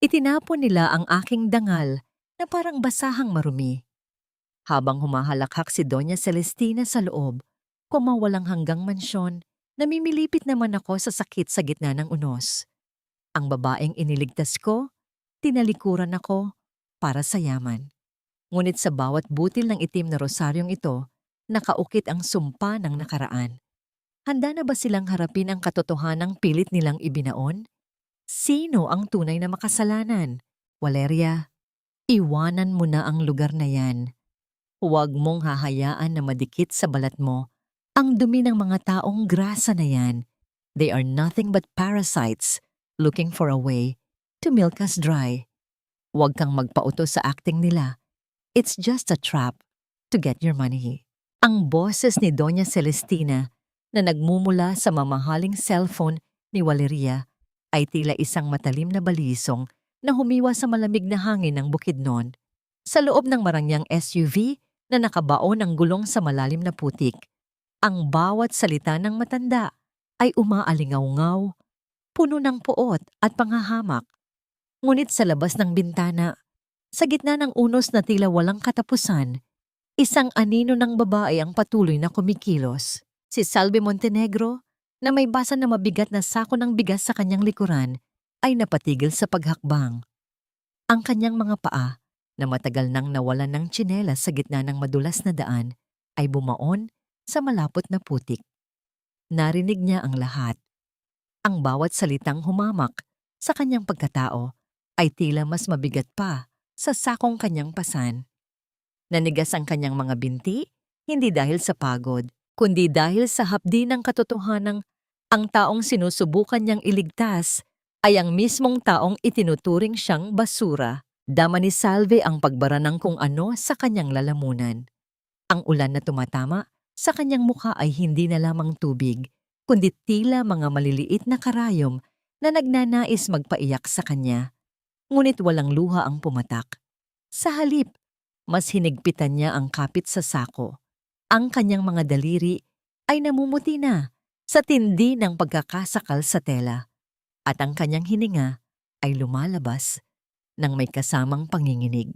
Itinapon nila ang aking dangal na parang basahang marumi. Habang humahalakhak si Doña Celestina sa loob, kumawalang hanggang mansyon, namimilipit naman ako sa sakit sa gitna ng unos. Ang babaeng iniligtas ko, tinalikuran ako para sa yaman. Ngunit sa bawat butil ng itim na rosaryong ito, nakaukit ang sumpa ng nakaraan. Handa na ba silang harapin ang katotohanang pilit nilang ibinaon? Sino ang tunay na makasalanan? Valeria, iwanan mo na ang lugar na yan. Huwag mong hahayaan na madikit sa balat mo ang dumi ng mga taong grasa na yan. They are nothing but parasites looking for a way to milk us dry. Huwag kang magpauto sa acting nila. It's just a trap to get your money. Ang boses ni Doña Celestina na nagmumula sa mamahaling cellphone ni Valeria ay tila isang matalim na balisong na humiwa sa malamig na hangin ng Bukidnon. Sa loob ng marangyang SUV na nakabaon ng gulong sa malalim na putik, ang bawat salita ng matanda ay umaalingaw-ngaw, puno ng puot at panghahamak. Ngunit sa labas ng bintana, sa gitna ng unos na tila walang katapusan, isang anino ng babae ang patuloy na kumikilos. Si Salve Montenegro, na may basa na mabigat na sako ng bigas sa kanyang likuran, ay napatigil sa paghakbang. Ang kanyang mga paa, na matagal nang nawalan ng tsinelas sa gitna ng madulas na daan, ay bumaon sa malapot na putik. Narinig niya ang lahat. Ang bawat salitang humamak sa kanyang pagkatao ay tila mas mabigat pa sa sakong kanyang pasan. Nanigas ang kanyang mga binti, hindi dahil sa pagod, kundi dahil sa hapdi ng katotohanang ang taong sinusubukan niyang iligtas ay ang mismong taong itinuturing siyang basura. Dama ni Salve ang pagbara ng kung ano sa kanyang lalamunan. Ang ulan na tumatama sa kanyang mukha ay hindi na lamang tubig, kundi tila mga maliliit na karayom na nagnanais magpaiyak sa kanya. Ngunit walang luha ang pumatak. Sa halip, mas hinigpitan niya ang kapit sa sako. Ang kanyang mga daliri ay namumuti na sa tindi ng pagkakasakal sa tela, at ang kanyang hininga ay lumalabas ng may kasamang panginginig.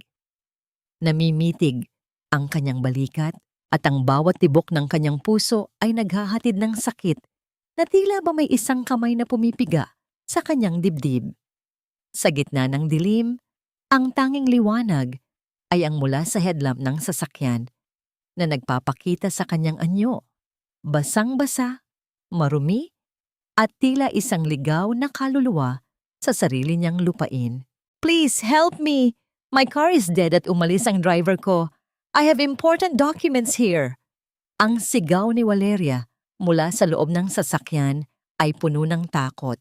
Namimitig ang kanyang balikat at ang bawat tibok ng kanyang puso ay naghahatid ng sakit na tila ba may isang kamay na pumipiga sa kanyang dibdib. Sa gitna ng dilim, ang tanging liwanag ay ang mula sa headlamp ng sasakyan na nagpapakita sa kanyang anyo. Basang-basa, marumi, at tila isang ligaw na kaluluwa sa sarili niyang lupain. Please help me! My car is dead at umalis ang driver ko. I have important documents here. Ang sigaw ni Valeria mula sa loob ng sasakyan ay puno ng takot.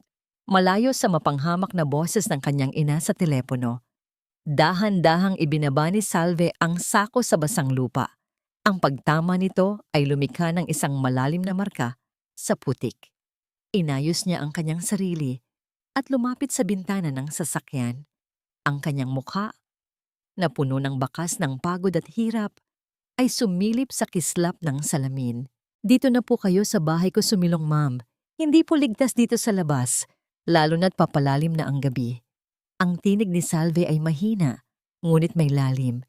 Malayo sa mapanghamak na boses ng kanyang ina sa telepono. Dahan-dahang ibinaba ni Salve ang sako sa basang lupa. Ang pagtama nito ay lumikha ng isang malalim na marka sa putik. Inayos niya ang kanyang sarili at lumapit sa bintana ng sasakyan. Ang kanyang mukha, na puno ng bakas ng pagod at hirap, ay sumilip sa kislap ng salamin. Dito na po kayo sa bahay ko sumilong, ma'am. Hindi po ligtas dito sa labas, lalo na't papalalim na ang gabi. Ang tinig ni Salve ay mahina, ngunit may lalim.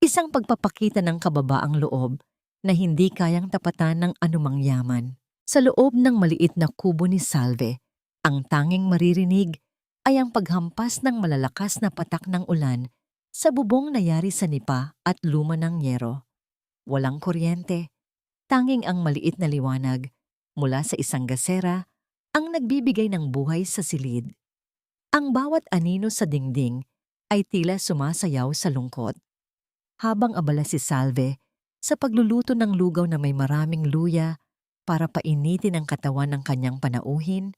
Isang pagpapakita ng kababaang loob na hindi kayang tapatan ng anumang yaman. Sa loob ng maliit na kubo ni Salve, ang tanging maririnig ay ang paghampas ng malalakas na patak ng ulan sa bubong na yari sa nipa at luma ng yero. Walang kuryente, tanging ang maliit na liwanag mula sa isang gasera ang nagbibigay ng buhay sa silid. Ang bawat anino sa dingding ay tila sumasayaw sa lungkot. Habang abala si Salve sa pagluluto ng lugaw na may maraming luya para painitin ang katawan ng kanyang panauhin,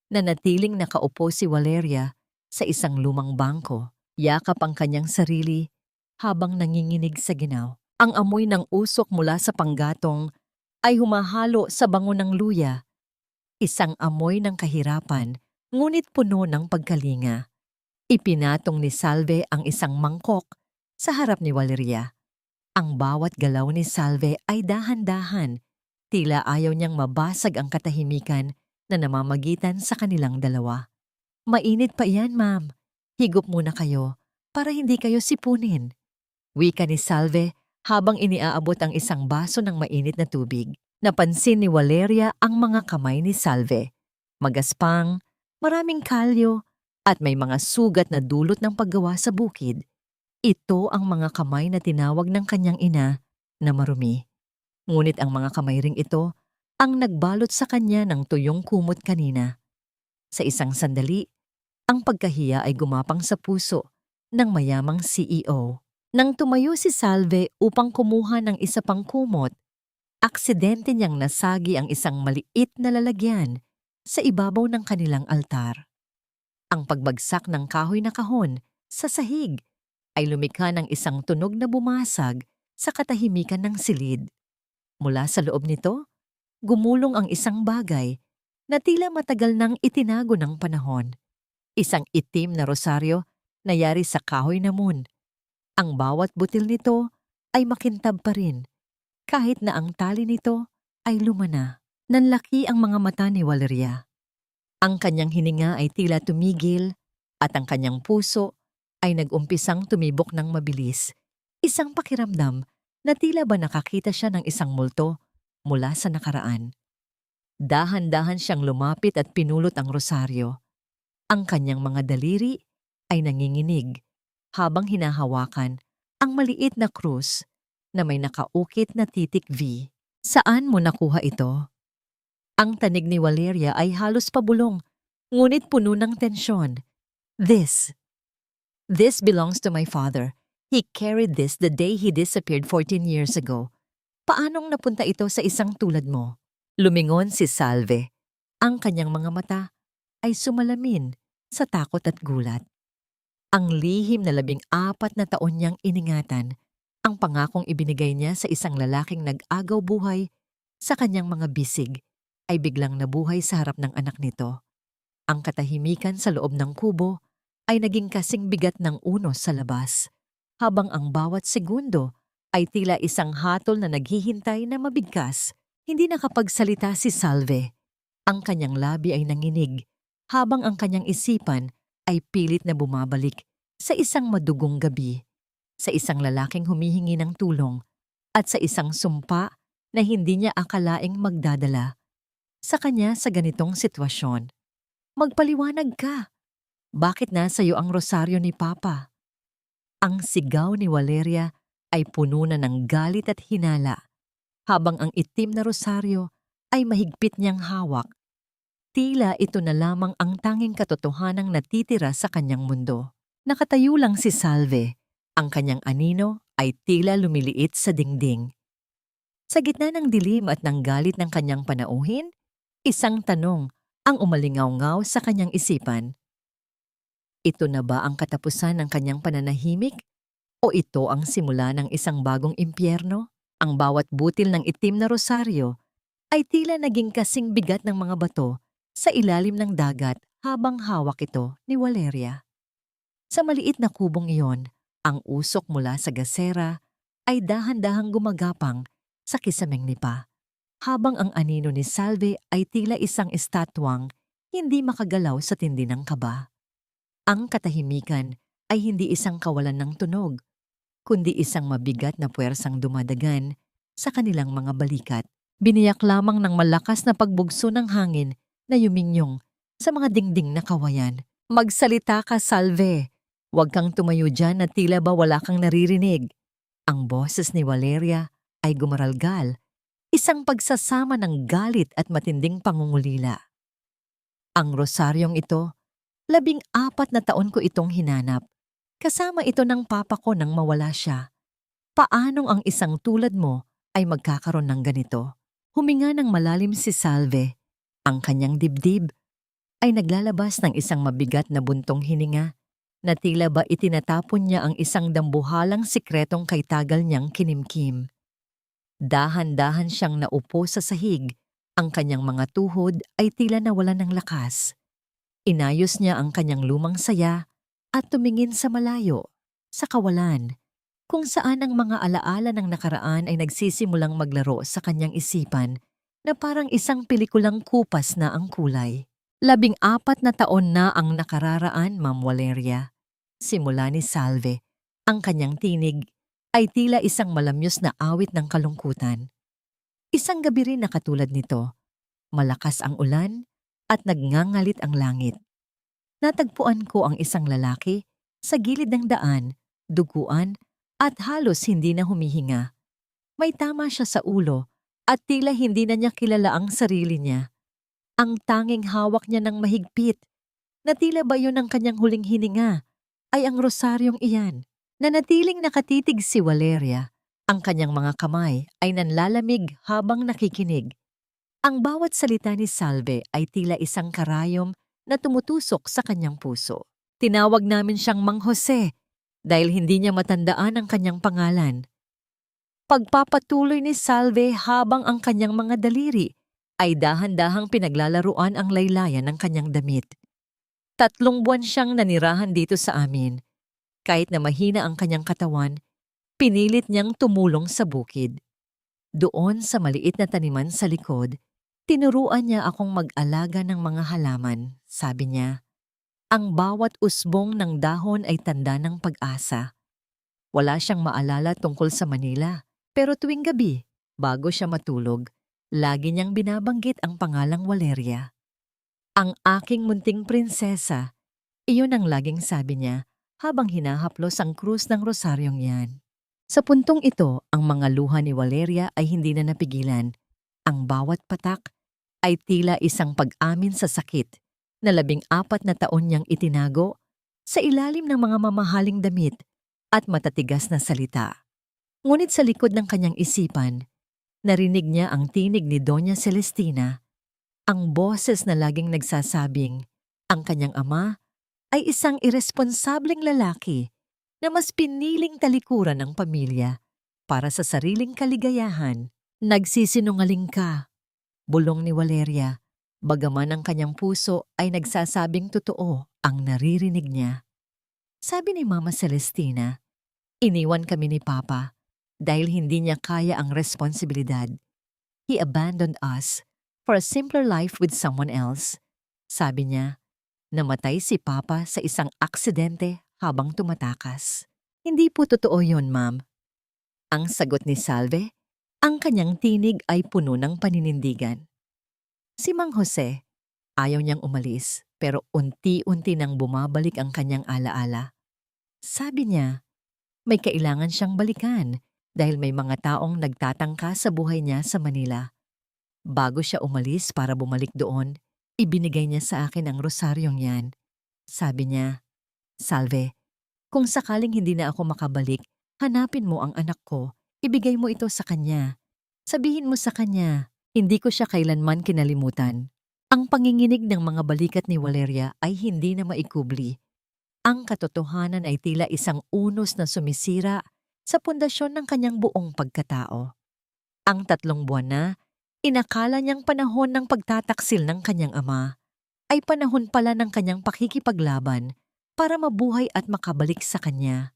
nanatiling nakaupo si Valeria sa isang lumang bangko, yakap ang kanyang sarili habang nanginginig sa ginaw. Ang amoy ng usok mula sa panggatong ay humahalo sa bango ng luya, isang amoy ng kahirapan ngunit puno ng pagkalinga. Ipinatong ni Salve ang isang mangkok sa harap ni Valeria. Ang bawat galaw ni Salve ay dahan-dahan, tila ayaw niyang mabasag ang katahimikan na namamagitan sa kanilang dalawa. Mainit pa iyan, ma'am. Higop muna kayo para hindi kayo sipunin. Wika ni Salve habang iniaabot ang isang baso ng mainit na tubig. Napansin ni Valeria ang mga kamay ni Salve. Magaspang, maraming kalyo, at may mga sugat na dulot ng paggawa sa bukid. Ito ang mga kamay na tinawag ng kanyang ina na marumi. Ngunit ang mga kamay ring ito ang nagbalot sa kanya ng tuyong kumot kanina. Sa isang sandali, ang pagkahiya ay gumapang sa puso ng mayamang CEO. Nang tumayo si Salve upang kumuha ng isa pang kumot, aksidente niyang nasagi ang isang maliit na lalagyan sa ibabaw ng kanilang altar. Ang pagbagsak ng kahoy na kahon sa sahig ay lumikha ng isang tunog na bumasag sa katahimikan ng silid. Mula sa loob nito, gumulong ang isang bagay na tila matagal nang itinago ng panahon. Isang itim na rosaryo na yari sa kahoy na moon. Ang bawat butil nito ay makintab pa rin, kahit na ang tali nito ay lumana. Nanlaki ang mga mata ni Valeria. Ang kanyang hininga ay tila tumigil at ang kanyang puso ay nag-umpisang tumibok ng mabilis. Isang pakiramdam na tila ba nakakita siya ng isang multo mula sa nakaraan. Dahan-dahan siyang lumapit at pinulot ang rosaryo. Ang kanyang mga daliri ay nanginginig habang hinahawakan ang maliit na krus na may nakaukit na titik V. Saan mo nakuha ito? Ang tanig ni Valeria ay halos pabulong, ngunit puno ng tensyon. This belongs to my father. He carried this the day he disappeared 14 years ago. Paanong napunta ito sa isang tulad mo? Lumingon si Salve. Ang kanyang mga mata ay sumalamin sa takot at gulat. Ang lihim na 14 na taon niyang iningatan, ang pangakong ibinigay niya sa isang lalaking nag-agaw buhay sa kanyang mga bisig, ay biglang nabuhay sa harap ng anak nito. Ang katahimikan sa loob ng kubo ay naging kasing bigat ng unos sa labas, habang ang bawat segundo ay tila isang hatol na naghihintay na mabigkas. Hindi nakapagsalita si Salve. Ang kanyang labi ay nanginig, habang ang kanyang isipan ay pilit na bumabalik sa isang madugong gabi, sa isang lalaking humihingi ng tulong, at sa isang sumpa na hindi niya akalaing magdadala sa kanya sa ganitong sitwasyon. Magpaliwanag ka. Bakit nasa iyo ang rosaryo ni Papa? Ang sigaw ni Valeria ay puno na ng galit at hinala, habang ang itim na rosaryo ay mahigpit niyang hawak. Tila ito na lamang ang tanging katotohanang natitira sa kanyang mundo. Nakatayo lang si Salve. Ang kanyang anino ay tila lumiliit sa dingding. Sa gitna ng dilim at ng galit ng kanyang panauhin, isang tanong ang umalingaw-ngaw sa kanyang isipan. Ito na ba ang katapusan ng kanyang pananahimik? O ito ang simula ng isang bagong impyerno? Ang bawat butil ng itim na rosaryo ay tila naging kasing bigat ng mga bato sa ilalim ng dagat habang hawak ito ni Valeria. Sa maliit na kubong iyon, ang usok mula sa gasera ay dahan-dahang gumagapang sa kisameng nipa, habang ang anino ni Salve ay tila isang estatwang hindi makagalaw sa tindi ng kaba. Ang katahimikan ay hindi isang kawalan ng tunog, kundi isang mabigat na puwersang dumadagan sa kanilang mga balikat. Biniyak lamang ng malakas na pagbugso ng hangin na yuminyong sa mga dingding na kawayan. Magsalita ka, Salve! Huwag kang tumayo dyan na tila ba wala kang naririnig. Ang boses ni Valeria ay gumaralgal, isang pagsasama ng galit at matinding pangungulila. Ang rosaryong ito, 14 na taon ko itong hinanap. Kasama ito ng papa ko nang mawala siya. Paanong ang isang tulad mo ay magkakaroon ng ganito? Huminga ng malalim si Salve. Ang kanyang dibdib ay naglalabas ng isang mabigat na buntong hininga na tila ba itinatapon niya ang isang dambuhalang sikretong kay tagal niyang kinimkim. Dahan-dahan siyang naupo sa sahig. Ang kanyang mga tuhod ay tila nawalan ng lakas. Inayos niya ang kanyang lumang saya at tumingin sa malayo, sa kawalan, kung saan ang mga alaala ng nakaraan ay nagsisimulang maglaro sa kanyang isipan na parang isang pelikulang kupas na ang kulay. 14 na taon na ang nakararaan, Ma'am Valeria. Simula ni Salve, ang kanyang tinig ay tila isang malamyos na awit ng kalungkutan. Isang gabi rin na katulad nito, malakas ang ulan at nagngangalit ang langit. Natagpuan ko ang isang lalaki sa gilid ng daan, duguan at halos hindi na humihinga. May tama siya sa ulo at tila hindi na niya kilala ang sarili niya. Ang tanging hawak niya ng mahigpit, na tila ba yun ang kanyang huling hininga, ay ang rosaryong iyan. Nanatiling nakatitig si Valeria. Ang kanyang mga kamay ay nanlalamig habang nakikinig. Ang bawat salita ni Salve ay tila isang karayom na tumutusok sa kanyang puso. Tinawag namin siyang Mang Jose dahil hindi niya matandaan ang kanyang pangalan. Pagpapatuloy ni Salve habang ang kanyang mga daliri ay dahan-dahang pinaglalaruan ang laylayan ng kanyang damit. 3 buwan siyang nanirahan dito sa amin. Kahit na mahina ang kanyang katawan, pinilit niyang tumulong sa bukid. Doon sa maliit na taniman sa likod, tinuruan niya akong mag-alaga ng mga halaman. Sabi niya, ang bawat usbong ng dahon ay tanda ng pag-asa. Wala siyang maalala tungkol sa Manila, pero tuwing gabi, bago siya matulog, lagi niyang binabanggit ang pangalang Valeria. Ang aking munting prinsesa, iyon ang laging sabi niya habang hinahaplos ang krus ng rosaryong yan. Sa puntong ito, ang mga luha ni Valeria ay hindi na napigilan. Ang bawat patak ay tila isang pag-amin sa sakit na 14 na taon niyang itinago sa ilalim ng mga mamahaling damit at matatigas na salita. Ngunit sa likod ng kanyang isipan, narinig niya ang tinig ni Doña Celestina, ang boses na laging nagsasabing, ang kanyang ama ay isang iresponsableng lalaki na mas piniling talikuran ng pamilya para sa sariling kaligayahan. Nagsisinungaling ka, bulong ni Valeria, bagaman ang kanyang puso ay nagsasabing totoo ang naririnig niya. Sabi ni Mama Celestina, iniwan kami ni Papa dahil hindi niya kaya ang responsibilidad. He abandoned us for a simpler life with someone else. Sabi niya, namatay si Papa sa isang aksidente habang tumatakas. Hindi po totoo yon, Ma'am. Ang sagot ni Salve, ang kanyang tinig ay puno ng paninindigan. Si Mang Jose, ayaw niyang umalis pero unti-unti nang bumabalik ang kanyang alaala. Sabi niya, may kailangan siyang balikan dahil may mga taong nagtatangka sa buhay niya sa Manila. Bago siya umalis para bumalik doon, ibinigay niya sa akin ang rosaryong yan. Sabi niya, Salve, kung sakaling hindi na ako makabalik, hanapin mo ang anak ko, ibigay mo ito sa kanya. Sabihin mo sa kanya, hindi ko siya kailanman kinalimutan. Ang panginginig ng mga balikat ni Valeria ay hindi na maikubli. Ang katotohanan ay tila isang unos na sumisira sa pundasyon ng kanyang buong pagkatao. Ang 3 buwan na, inakala niyang panahon ng pagtataksil ng kanyang ama, ay panahon pala ng kanyang pakikipaglaban para mabuhay at makabalik sa kanya.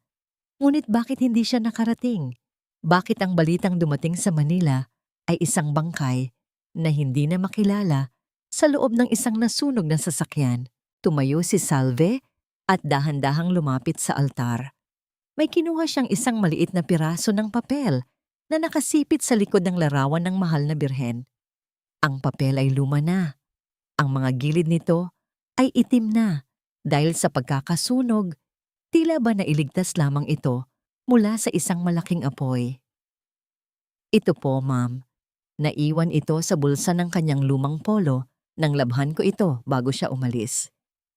Ngunit bakit hindi siya nakarating? Bakit ang balitang dumating sa Manila ay isang bangkay na hindi na makilala sa loob ng isang nasunog na sasakyan? Tumayo si Salve at dahan-dahang lumapit sa altar. May kinuha siyang isang maliit na piraso ng papel na nakasipit sa likod ng larawan ng mahal na birhen. Ang papel ay luma na. Ang mga gilid nito ay itim na dahil sa pagkakasunog, tila ba nailigtas lamang ito mula sa isang malaking apoy. Ito po, Ma'am. Naiwan ito sa bulsa ng kanyang lumang polo nang labhan ko ito bago siya umalis.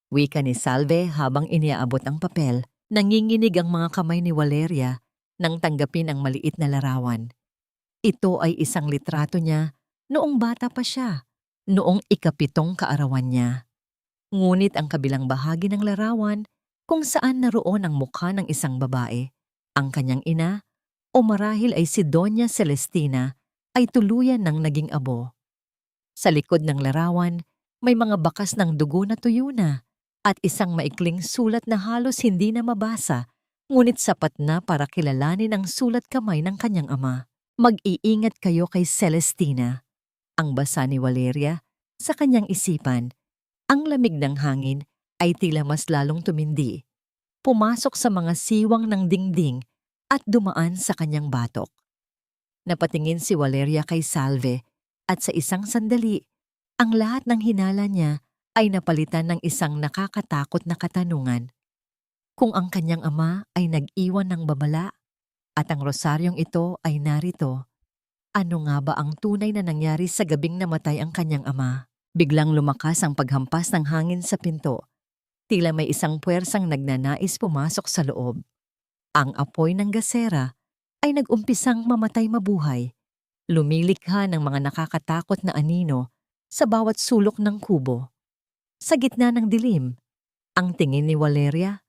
Wika ni Salve habang iniaabot ang papel. Nanginginig ang mga kamay ni Valeria nang tanggapin ang maliit na larawan. Ito ay isang litrato niya noong bata pa siya, noong 7 kaarawan niya. Ngunit ang kabilang bahagi ng larawan kung saan naroon ang mukha ng isang babae, ang kanyang ina, o marahil ay si Doña Celestina, ay tuluyan ng naging abo. Sa likod ng larawan, may mga bakas ng dugo na tuyo na at isang maikling sulat na halos hindi na mabasa, ngunit sapat na para kilalanin ang sulat kamay ng kanyang ama. Mag-iingat kayo kay Celestina. Ang basa ni Valeria sa kanyang isipan. Ang lamig ng hangin ay tila mas lalong tumindi. pumasok sa mga siwang ng dingding at dumaan sa kanyang batok. Napatingin si Valeria kay Salve at sa isang sandali, ang lahat ng hinala niya ay napalitan ng isang nakakatakot na katanungan. Kung ang kanyang ama ay nag-iwan ng babala at ang rosaryong ito ay narito, ano nga ba ang tunay na nangyari sa gabing namatay ang kanyang ama? Biglang lumakas ang paghampas ng hangin sa pinto. Tila may isang puwersang nagnanais pumasok sa loob. Ang apoy ng gasera ay nag-umpisang mamatay mabuhay. Lumilikha ng mga nakakatakot na anino sa bawat sulok ng kubo. Sa gitna ng dilim, ang tingin ni Valeria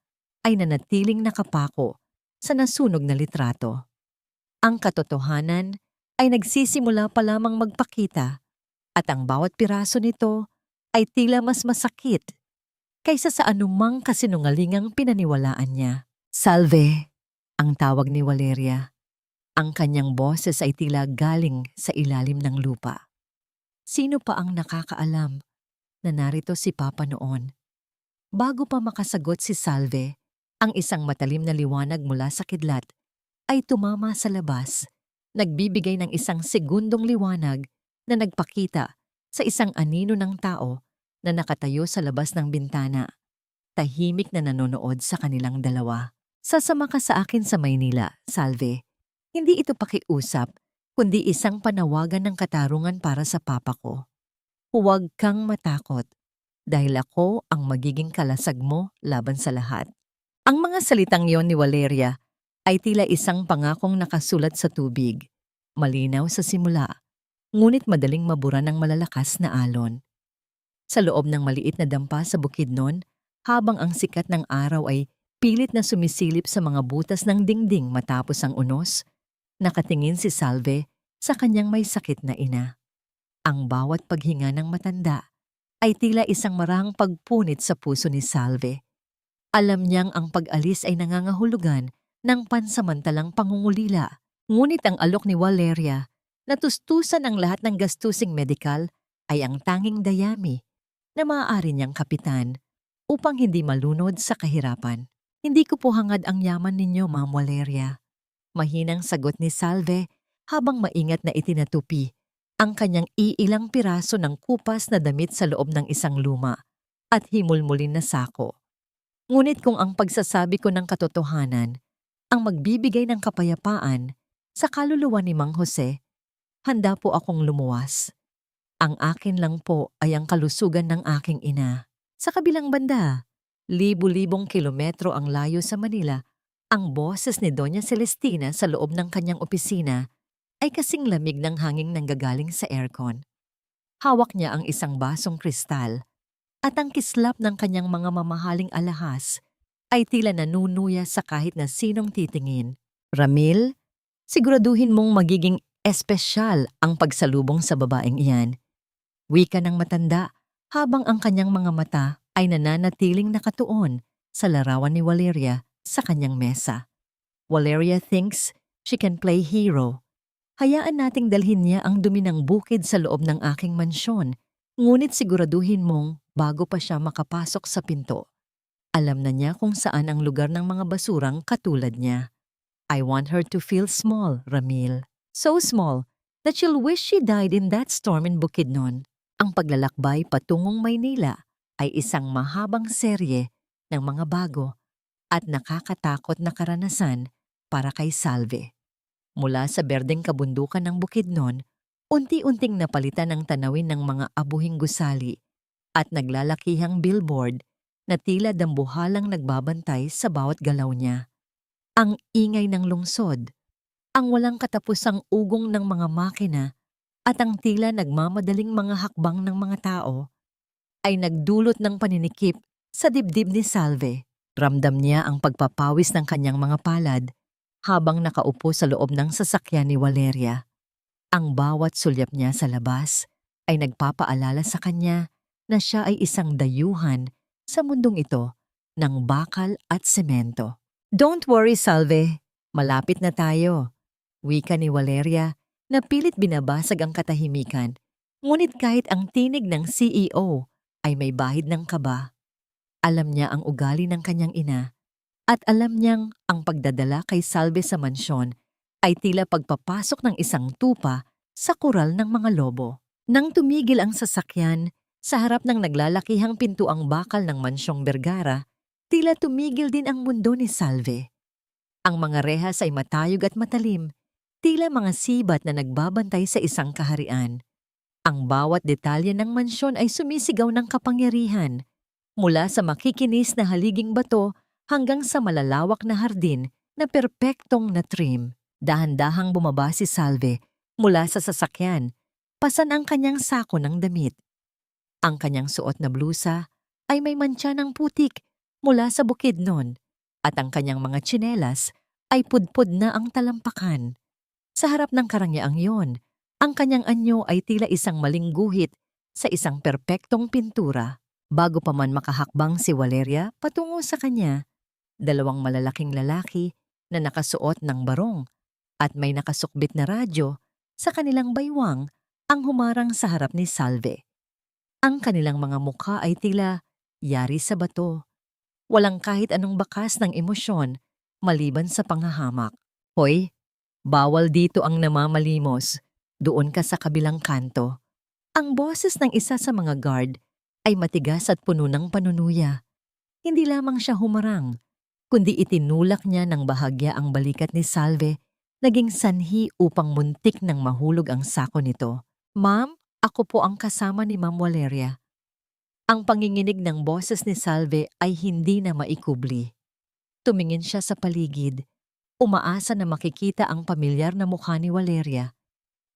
ay nanatiling nakapako sa nasunog na litrato. Ang katotohanan ay nagsisimula pa lamang magpakita at ang bawat piraso nito ay tila mas masakit kaysa sa anumang kasinungalingang pinaniwalaan niya. Salve, ang tawag ni Valeria. Ang kanyang boses ay tila galing sa ilalim ng lupa. Sino pa ang nakakaalam na narito si Papa noon? Bago pa makasagot si Salve, ang isang matalim na liwanag mula sa kidlat ay tumama sa labas, nagbibigay ng isang segundong liwanag na nagpakita sa isang anino ng tao na nakatayo sa labas ng bintana, tahimik na nanonood sa kanilang dalawa. Sasama ka sa akin sa Maynila, Salve. Hindi ito pakiusap, kundi isang panawagan ng katarungan para sa papa ko. Huwag kang matakot, dahil ako ang magiging kalasag mo laban sa lahat. Ang mga salitang yon ni Valeria ay tila isang pangakong nakasulat sa tubig, malinaw sa simula, ngunit madaling mabura ng malalakas na alon. Sa loob ng maliit na dampa sa Bukidnon, habang ang sikat ng araw ay pilit na sumisilip sa mga butas ng dingding matapos ang unos, nakatingin si Salve sa kanyang may sakit na ina. Ang bawat paghinga ng matanda ay tila isang marahang pagpunit sa puso ni Salve. Alam niyang ang pag-alis ay nangangahulugan ng pansamantalang pangungulila, ngunit ang alok ni Valeria na tustusan ang lahat ng gastusing medikal ay ang tanging dayami na maaari niyang kapitan upang hindi malunod sa kahirapan. Hindi ko po hangad ang yaman ninyo, Ma'am Valeria. Mahinang sagot ni Salve habang maingat na itinatupi ang kanyang iilang piraso ng kupas na damit sa loob ng isang luma at himulmulin na sako. Ngunit kung ang pagsasabi ko ng katotohanan ang magbibigay ng kapayapaan sa kaluluwa ni Mang Jose, handa po akong lumuwas. Ang akin lang po ay ang kalusugan ng aking ina. Sa kabilang banda, libu-libong kilometro ang layo sa Manila, ang boses ni Doña Celestina sa loob ng kanyang opisina ay kasing lamig ng hanging nanggagaling sa aircon. Hawak niya ang isang basong kristal at ang kislap ng kanyang mga mamahaling alahas ay tila nanunuya sa kahit na sinong titingin. Ramil, siguraduhin mong magiging espesyal ang pagsalubong sa babaeng iyan. Wika ng matanda habang ang kanyang mga mata ay nananatiling nakatuon sa larawan ni Valeria sa kanyang mesa. Valeria thinks she can play hero. Hayaan nating dalhin niya ang dumi ng bukid sa loob ng aking mansyon, ngunit siguraduhin mong bago pa siya makapasok sa pinto. Alam na niya kung saan ang lugar ng mga basurang katulad niya. I want her to feel small, Ramil. So small that she'll wish she died in that storm in Bukidnon. Ang paglalakbay patungong Maynila ay isang mahabang serye ng mga bago at nakakatakot na karanasan para kay Salve. Mula sa berdeng kabundukan ng Bukidnon, unti-unting napalitan ang tanawin ng mga abuhing gusali at naglalakihang billboard na tila dambuhalang nagbabantay sa bawat galaw niya. Ang ingay ng lungsod, ang walang katapusang ugong ng mga makina at ang tila nagmamadaling mga hakbang ng mga tao ay nagdulot ng paninikip sa dibdib ni Salve. Ramdam niya ang pagpapawis ng kanyang mga palad habang nakaupo sa loob ng sasakyan ni Valeria. Ang bawat sulyap niya sa labas ay nagpapaalala sa kanya na siya ay isang dayuhan sa mundong ito ng bakal at semento. Don't worry, Salve. Malapit na tayo. Wika ni Valeria na pilit binabasag ang katahimikan. Ngunit kahit ang tinig ng CEO ay may bahid ng kaba. Alam niya ang ugali ng kanyang ina At alam niyang ang pagdadala kay Salve sa mansyon ay tila pagpapasok ng isang tupa sa kural ng mga lobo. Nang tumigil ang sasakyan, sa harap ng naglalakihang pintuang bakal ng mansyong Vergara, tila tumigil din ang mundo ni Salve. Ang mga rehas ay matayog at matalim, tila mga sibat na nagbabantay sa isang kaharian. Ang bawat detalye ng mansyon ay sumisigaw ng kapangyarihan, mula sa makikinis na haliging bato hanggang sa malalawak na hardin na perpektong na trim. Dahan-dahang bumaba si Salve mula sa sasakyan, pasan ang kanyang sako ng damit. Ang kanyang suot na blusa ay may mantsa ng putik mula sa bukidnon at ang kanyang mga tsinelas ay pudpud na ang talampakan. Sa harap ng karangyang iyon, ang kanyang anyo ay tila isang maling guhit sa isang perpektong pintura. Bago pa man makahakbang si Valeria patungo sa kanya, dalawang malalaking lalaki na nakasuot ng barong at may nakasukbit na radyo sa kanilang baywang ang humarang sa harap ni Salve. Ang kanilang mga mukha ay tila yari sa bato. Walang kahit anong bakas ng emosyon maliban sa panghahamak. Hoy, bawal dito ang namamalimos. Doon ka sa kabilang kanto. Ang boses ng isa sa mga guard ay matigas at puno ng panunuya. Hindi lamang siya humarang, kundi itinulak niya ng bahagya ang balikat ni Salve, naging sanhi upang muntik nang mahulog ang sako nito. Ma'am, ako po ang kasama ni Ma'am Valeria. Ang panginginig ng boses ni Salve ay hindi na maikubli. Tumingin siya sa paligid, umaasa na makikita ang pamilyar na mukha ni Valeria.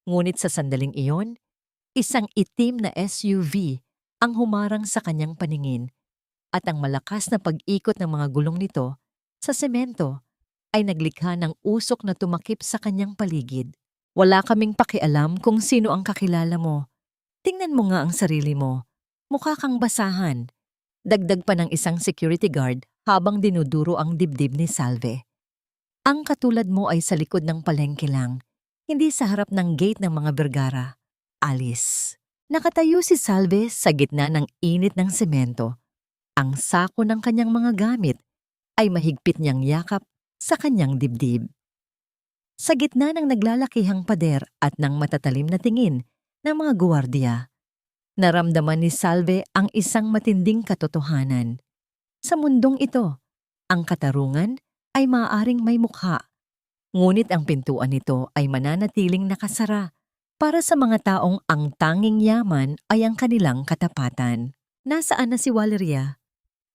Ngunit sa sandaling iyon, isang itim na SUV ang humarang sa kanyang paningin at ang malakas na pag-ikot ng mga gulong nito sa semento ay naglikha ng usok na tumakip sa kanyang paligid. Wala kaming pakialam kung sino ang kakilala mo. Tingnan mo nga ang sarili mo. Mukha kang basahan. Dagdag pa ng isang security guard habang dinuduro ang dibdib ni Salve. Ang katulad mo ay sa likod ng palengke lang, hindi sa harap ng gate ng mga Vergara. Alis. Nakatayo si Salve sa gitna ng init ng semento. Ang sako ng kanyang mga gamit ay mahigpit niyang yakap sa kanyang dibdib. Sa gitna ng naglalakihang pader at ng matatalim na tingin ng mga guwardiya, naramdaman ni Salve ang isang matinding katotohanan. Sa mundong ito, ang katarungan ay maaaring may mukha, ngunit ang pintuan nito ay mananatiling nakasara para sa mga taong ang tanging yaman ay ang kanilang katapatan. Nasaan na si Valeria?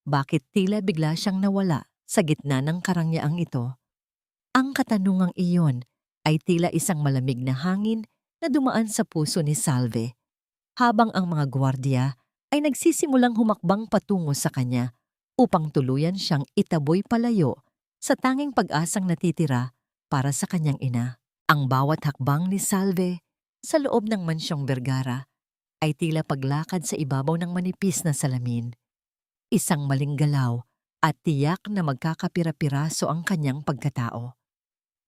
Bakit tila bigla siyang nawala sa gitna ng karangyaang ito? Ang katanungang iyon ay tila isang malamig na hangin na dumaan sa puso ni Salve, habang ang mga gwardiya ay nagsisimulang humakbang patungo sa kanya upang tuluyan siyang itaboy palayo sa tanging pag-asang natitira para sa kanyang ina. Ang bawat hakbang ni Salve sa loob ng mansyong Vergara ay tila paglakad sa ibabaw ng manipis na salamin. Isang maling galaw at tiyak na magkakapira-piraso ang kanyang pagkatao.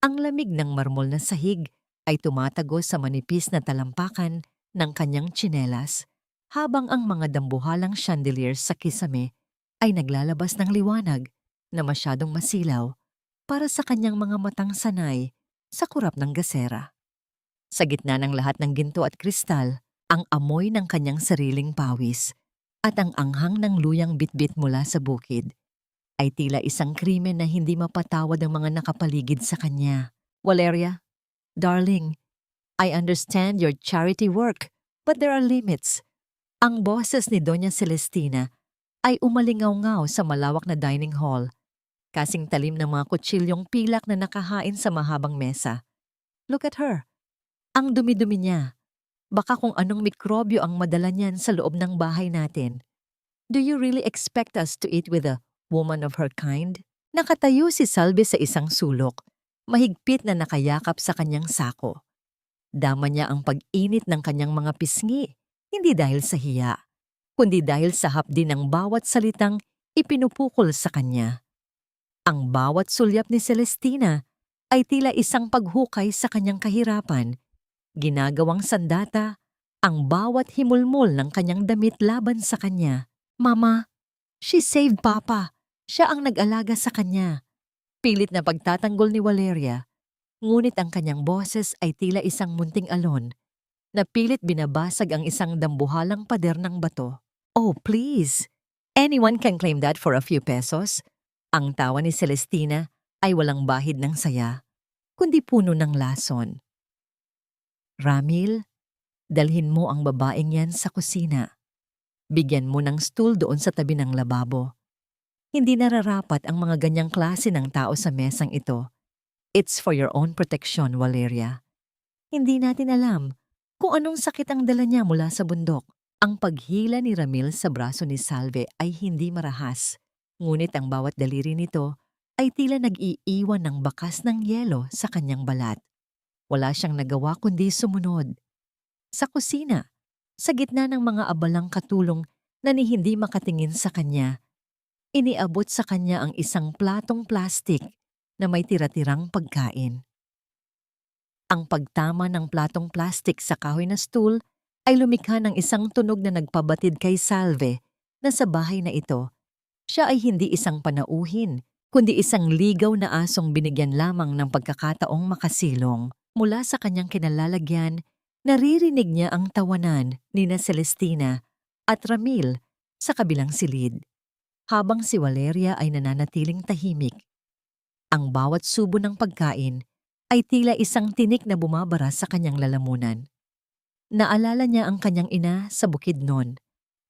Ang lamig ng marmol na sahig ay tumatagos sa manipis na talampakan ng kanyang tsinelas, habang ang mga dambuhalang chandeliers sa kisame ay naglalabas ng liwanag na masyadong masilaw para sa kanyang mga matang sanay sa kurap ng gasera. Sa gitna ng lahat ng ginto at kristal, ang amoy ng kanyang sariling pawis at ang anghang ng luyang bitbit mula sa bukid ay tila isang krimen na hindi mapatawad ang mga nakapaligid sa kanya. Valeria, darling, I understand your charity work, but there are limits. Ang boses ni Doña Celestina ay umalingaw-ngaw sa malawak na dining hall, kasing talim ng mga kutsilyong pilak na nakahain sa mahabang mesa. Look at her. Ang dumi-dumi niya. Baka kung anong mikrobyo ang madala niyan sa loob ng bahay natin. Do you really expect us to eat with a woman of her kind? Nakatayo si Salve sa isang sulok, mahigpit na nakayakap sa kanyang sako. Dama niya ang pag-init ng kanyang mga pisngi, hindi dahil sa hiya, kundi dahil sa hapdi ng bawat salitang ipinupukol sa kanya. Ang bawat sulyap ni Celestina ay tila isang paghukay sa kanyang kahirapan, ginagawang sandata ang bawat himulmol ng kanyang damit laban sa kanya. Mama, she saved Papa. Siya ang nag-alaga sa kanya. Pilit na pagtatanggol ni Valeria, ngunit ang kanyang boses ay tila isang munting alon na pilit binabasag ang isang dambuhalang pader ng bato. Oh, please! Anyone can claim that for a few pesos. Ang tawa ni Celestina ay walang bahid ng saya, kundi puno ng lason. Ramil, dalhin mo ang babaeng yan sa kusina. Bigyan mo ng stool doon sa tabi ng lababo. Hindi nararapat ang mga ganyang klase ng tao sa mesang ito. It's for your own protection, Valeria. Hindi natin alam kung anong sakit ang dala niya mula sa bundok. Ang paghila ni Ramil sa braso ni Salve ay hindi marahas, ngunit ang bawat daliri nito ay tila nag-iiwan ng bakas ng yelo sa kanyang balat. Wala siyang nagawa kundi sumunod. Sa kusina, sa gitna ng mga abalang katulong na ni hindi makatingin sa kanya, iniabot sa kanya ang isang platong plastik na may tira-tirang pagkain. Ang pagtama ng platong plastik sa kahoy na stool ay lumikha ng isang tunog na nagpabatid kay Salve na sa bahay na ito, siya ay hindi isang panauhin, kundi isang ligaw na asong binigyan lamang ng pagkakataong makasilong. Mula sa kanyang kinalalagyan, naririnig niya ang tawanan ni na Celestina at Ramil sa kabilang silid, habang si Valeria ay nananatiling tahimik. Ang bawat subo ng pagkain ay tila isang tinik na bumabara sa kanyang lalamunan. Naalala niya ang kanyang ina sa Bukidnon,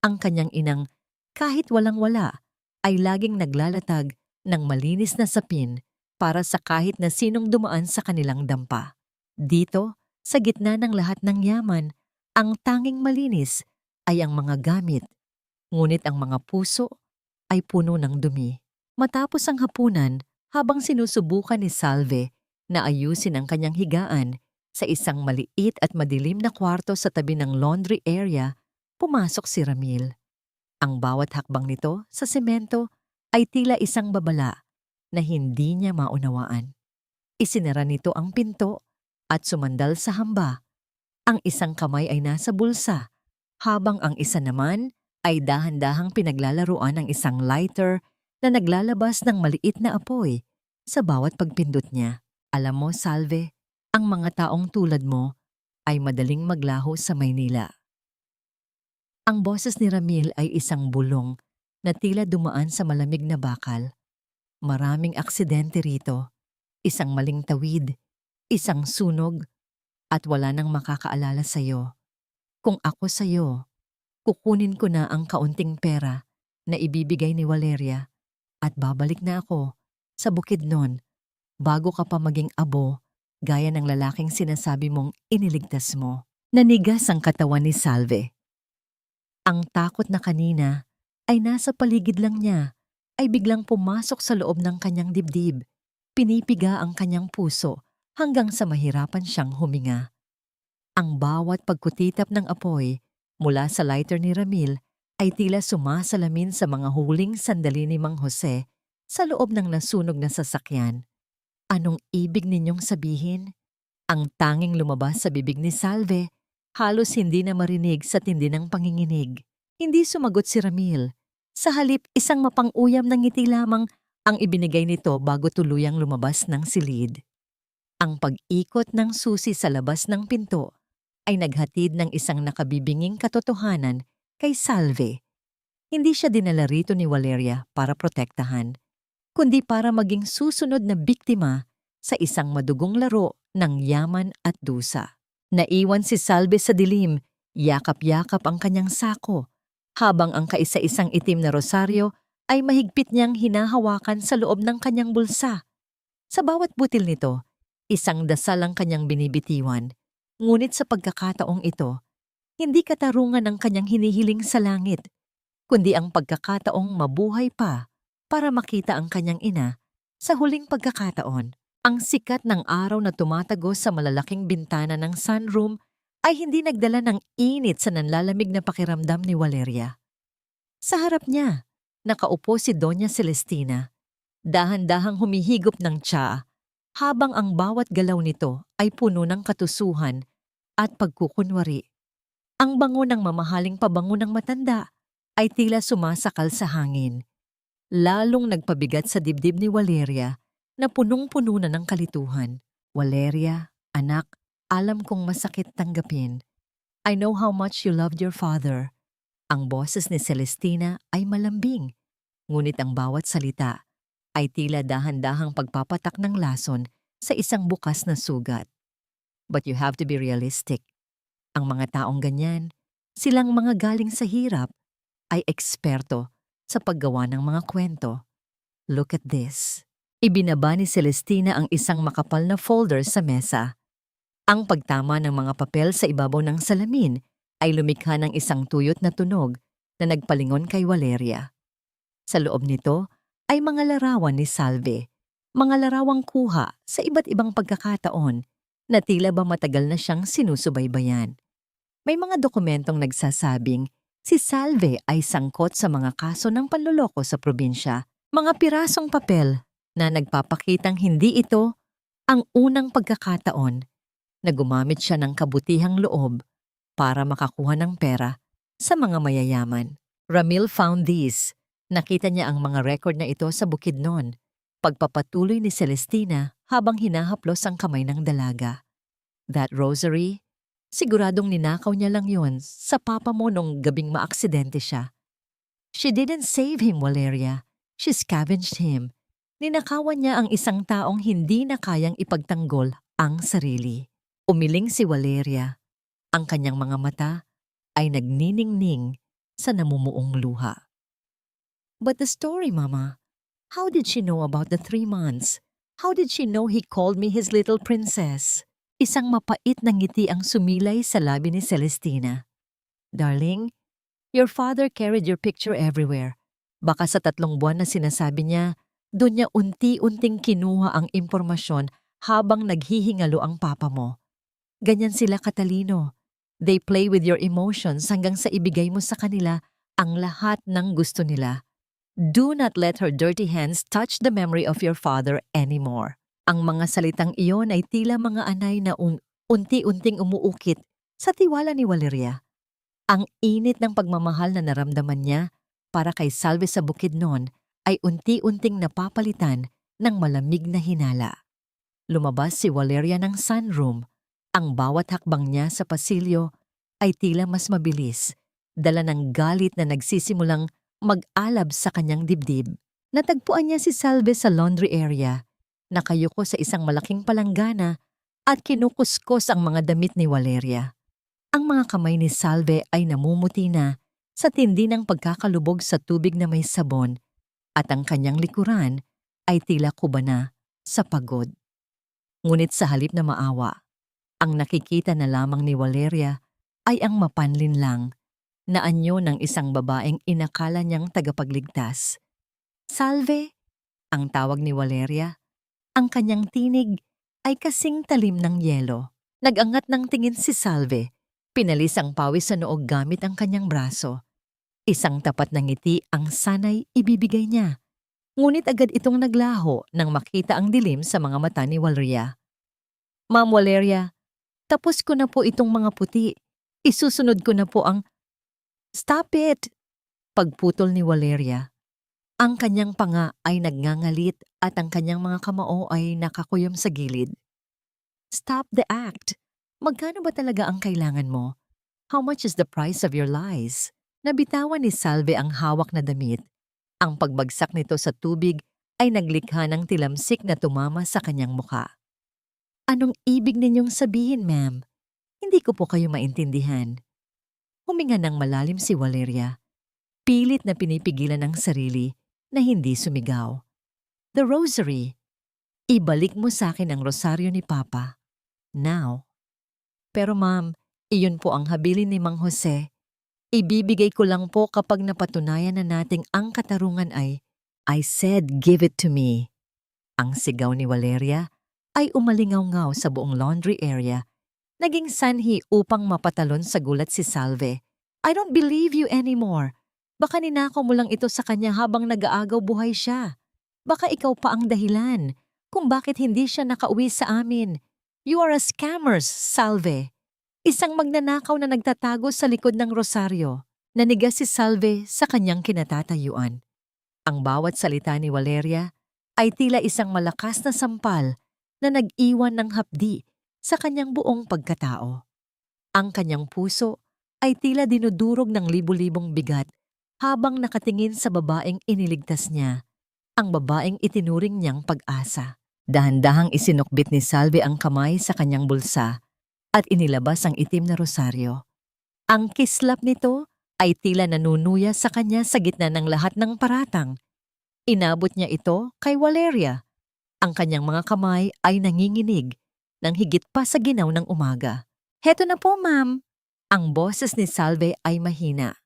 ang kanyang inang kahit walang-wala ay laging naglalatag ng malinis na sapin para sa kahit na sinong dumaan sa kanilang dampa. Dito, sa gitna ng lahat ng yaman, ang tanging malinis ay ang mga gamit, ngunit ang mga puso ay puno ng dumi. Matapos ang hapunan, habang sinusubukan ni Salve na ayusin ang kanyang higaan sa isang maliit at madilim na kwarto sa tabi ng laundry area, pumasok si Ramil. Ang bawat hakbang nito sa semento ay tila isang babala na hindi niya maunawaan. Isinara nito ang pinto at sumandal sa hamba. Ang isang kamay ay nasa bulsa, habang ang isa naman ay dahan-dahang pinaglalaruan ng isang lighter na naglalabas ng maliit na apoy sa bawat pagpindot niya. Alam mo, Salve, ang mga taong tulad mo ay madaling maglaho sa Maynila. Ang boses ni Ramil ay isang bulong na tila dumaan sa malamig na bakal. Maraming aksidente rito, isang maling tawid, isang sunog, at wala nang makakaalala sa'yo. Kung ako sa'yo, kukunin ko na ang kaunting pera na ibibigay ni Valeria at babalik na ako sa Bukidnon bago ka pa maging abo gaya ng lalaking sinasabi mong iniligtas mo. Nanigas ang katawan ni Salve. Ang takot na kanina ay nasa paligid lang niya ay biglang pumasok sa loob ng kanyang dibdib. Pinipiga ang kanyang puso hanggang sa mahirapan siyang huminga. Ang bawat pagkutitap ng apoy mula sa lighter ni Ramil ay tila sumasalamin sa mga huling sandali ni Mang Jose sa loob ng nasunog na sasakyan. Anong ibig ninyong sabihin? Ang tanging lumabas sa bibig ni Salve, halos hindi na marinig sa tindi ng panginginig. Hindi sumagot si Ramil. Sa halip, isang mapang-uyam na ngiti lamang ang ibinigay nito bago tuluyang lumabas ng silid. Ang pag-ikot ng susi sa labas ng pinto ay naghatid ng isang nakabibinging katotohanan kay Salve. Hindi siya dinala rito ni Valeria para protektahan, kundi para maging susunod na biktima sa isang madugong laro ng yaman at dusa. Naiwan si Salve sa dilim, yakap-yakap ang kanyang sako, habang ang kaisa-isang itim na rosaryo ay mahigpit niyang hinahawakan sa loob ng kanyang bulsa. Sa bawat butil nito, isang dasal ang kanyang binibitiwan, ngunit sa pagkakataong ito, hindi katarungan ang kanyang hinihiling sa langit, kundi ang pagkakataong mabuhay pa para makita ang kanyang ina sa huling pagkakataon. Ang sikat ng araw na tumatagos sa malalaking bintana ng sunroom ay hindi nagdala ng init sa nanlalamig na pakiramdam ni Valeria. Sa harap niya, nakaupo si Doña Celestina, dahan-dahang humihigop ng tsaa, habang ang bawat galaw nito ay puno ng katusuhan at pagkukunwari. Ang bango ng mamahaling pabango ng matanda ay tila sumasakal sa hangin. lalong nagpabigat sa dibdib ni Valeria na punong-puno na ng kalituhan. Valeria, anak, alam kong masakit tanggapin. I know how much you loved your father. Ang boses ni Celestina ay malambing, ngunit ang bawat salita ay tila dahan-dahang pagpapatak ng lason sa isang bukas na sugat. But you have to be realistic. Ang mga taong ganyan, silang mga galing sa hirap, ay eksperto sa paggawa ng mga kwento. Look at this. Ibinaba ni Celestina ang isang makapal na folder sa mesa. Ang pagtama ng mga papel sa ibabaw ng salamin ay lumikha ng isang tuyot na tunog na nagpalingon kay Valeria. Sa loob nito ay mga larawan ni Salve, mga larawang kuha sa iba't ibang pagkakataon na tila ba matagal na siyang sinusubaybayan. May mga dokumentong nagsasabing si Salve ay sangkot sa mga kaso ng panloloko sa probinsya, mga pirasong papel na nagpapakitang hindi ito ang unang pagkakataon na gumamit siya ng kabutihang loob para makakuha ng pera sa mga mayayaman. Ramil found these. Nakita niya ang mga record na ito sa Bukidnon. Pagpapatuloy ni Celestina habang hinahaplos ang kamay ng dalaga. That rosary, siguradong ninakaw niya lang yon sa papa mo nung gabing maaksidente siya. She didn't save him, Valeria. She scavenged him. Ninakawan niya ang isang taong hindi na kayang ipagtanggol ang sarili. Umiling si Valeria. Ang kanyang mga mata ay nagniningning sa namumuong luha. But the story, Mama. How did she know about the 3 months? How did she know he called me his little princess? Isang mapait na ngiti ang sumilay sa labi ni Celestina. Darling, your father carried your picture everywhere. Baka sa 3 buwan na sinasabi niya, doon niya unti-unting kinuha ang impormasyon habang naghihingalo ang papa mo. Ganyan sila katalino. They play with your emotions hanggang sa ibigay mo sa kanila ang lahat ng gusto nila. Do not let her dirty hands touch the memory of your father anymore. Ang mga salitang iyon ay tila mga anay na unti-unting umuukit sa tiwala ni Valeria. Ang init ng pagmamahal na naramdaman niya para kay Salve sa Bukidnon ay unti-unting napapalitan ng malamig na hinala. Lumabas si Valeria ng sunroom. Ang bawat hakbang niya sa pasilyo ay tila mas mabilis, dala ng galit na nagsisimulang mag-alab sa kanyang dibdib. Natagpuan niya si Salve sa laundry area, nakayuko sa isang malaking palanggana at kinukuskos ang mga damit ni Valeria. Ang mga kamay ni Salve ay namumuti na sa tindi ng pagkakalubog sa tubig na may sabon at ang kanyang likuran ay tila kuba na sa pagod. Ngunit sa halip na maawa, ang nakikita na lamang ni Valeria ay ang mapanlin lang na anyo ng isang babaeng inakala niyang tagapagligtas. Salve, ang tawag ni Valeria. Ang kanyang tinig ay kasing talim ng yelo. Nag-angat ng tingin si Salve. Pinalis ang pawis sa noog gamit ang kanyang braso. Isang tapat na ngiti ang sanay ibibigay niya. Ngunit agad itong naglaho nang makita ang dilim sa mga mata ni Valeria. Ma'am Valeria, tapos ko na po itong mga puti. Isusunod ko na po ang... Stop it! Pagputol ni Valeria. Ang kanyang panga ay nagngangalit at ang kanyang mga kamao ay nakakuyom sa gilid. Stop the act! Magkano ba talaga ang kailangan mo? How much is the price of your lies? Nabitawan ni Salve ang hawak na damit. Ang pagbagsak nito sa tubig ay naglikha ng tilamsik na tumama sa kanyang muka. Anong ibig ninyong sabihin, ma'am? Hindi ko po kayo maintindihan. Huminga ng malalim si Valeria. Pilit na pinipigilan ang sarili na hindi sumigaw. The rosary. Ibalik mo sa akin ang rosaryo ni Papa. Now. Pero ma'am, iyon po ang habilin ni Mang Jose. Ibibigay ko lang po kapag napatunayan na nating ang katarungan ay, I said give it to me. Ang sigaw ni Valeria ay umalingaw-ngaw sa buong laundry area. Naging sanhi upang mapatalon sa gulat si Salve. I don't believe you anymore. Baka ninakaw mo lang ito sa kanya habang nag-aagaw buhay siya. Baka ikaw pa ang dahilan kung bakit hindi siya nakauwi sa amin. You are a scammer, Salve. Isang magnanakaw na nagtatago sa likod ng rosaryo. Nanigas si Salve sa kanyang kinatatayuan. Ang bawat salita ni Valeria ay tila isang malakas na sampal na nag-iwan ng hapdi sa kanyang buong pagkatao. Ang kanyang puso ay tila dinudurog ng libu-libong bigat habang nakatingin sa babaeng iniligtas niya, ang babaeng itinuring niyang pag-asa. Dahan-dahang isinukbit ni Salve ang kamay sa kanyang bulsa at inilabas ang itim na rosaryo. Ang kislap nito ay tila nanunuya sa kanya sa gitna ng lahat ng paratang. Inabot niya ito kay Valeria. Ang kanyang mga kamay ay nanginginig ng higit pa sa ginaw ng umaga. "Heto na po, ma'am." Ang boses ni Salve ay mahina,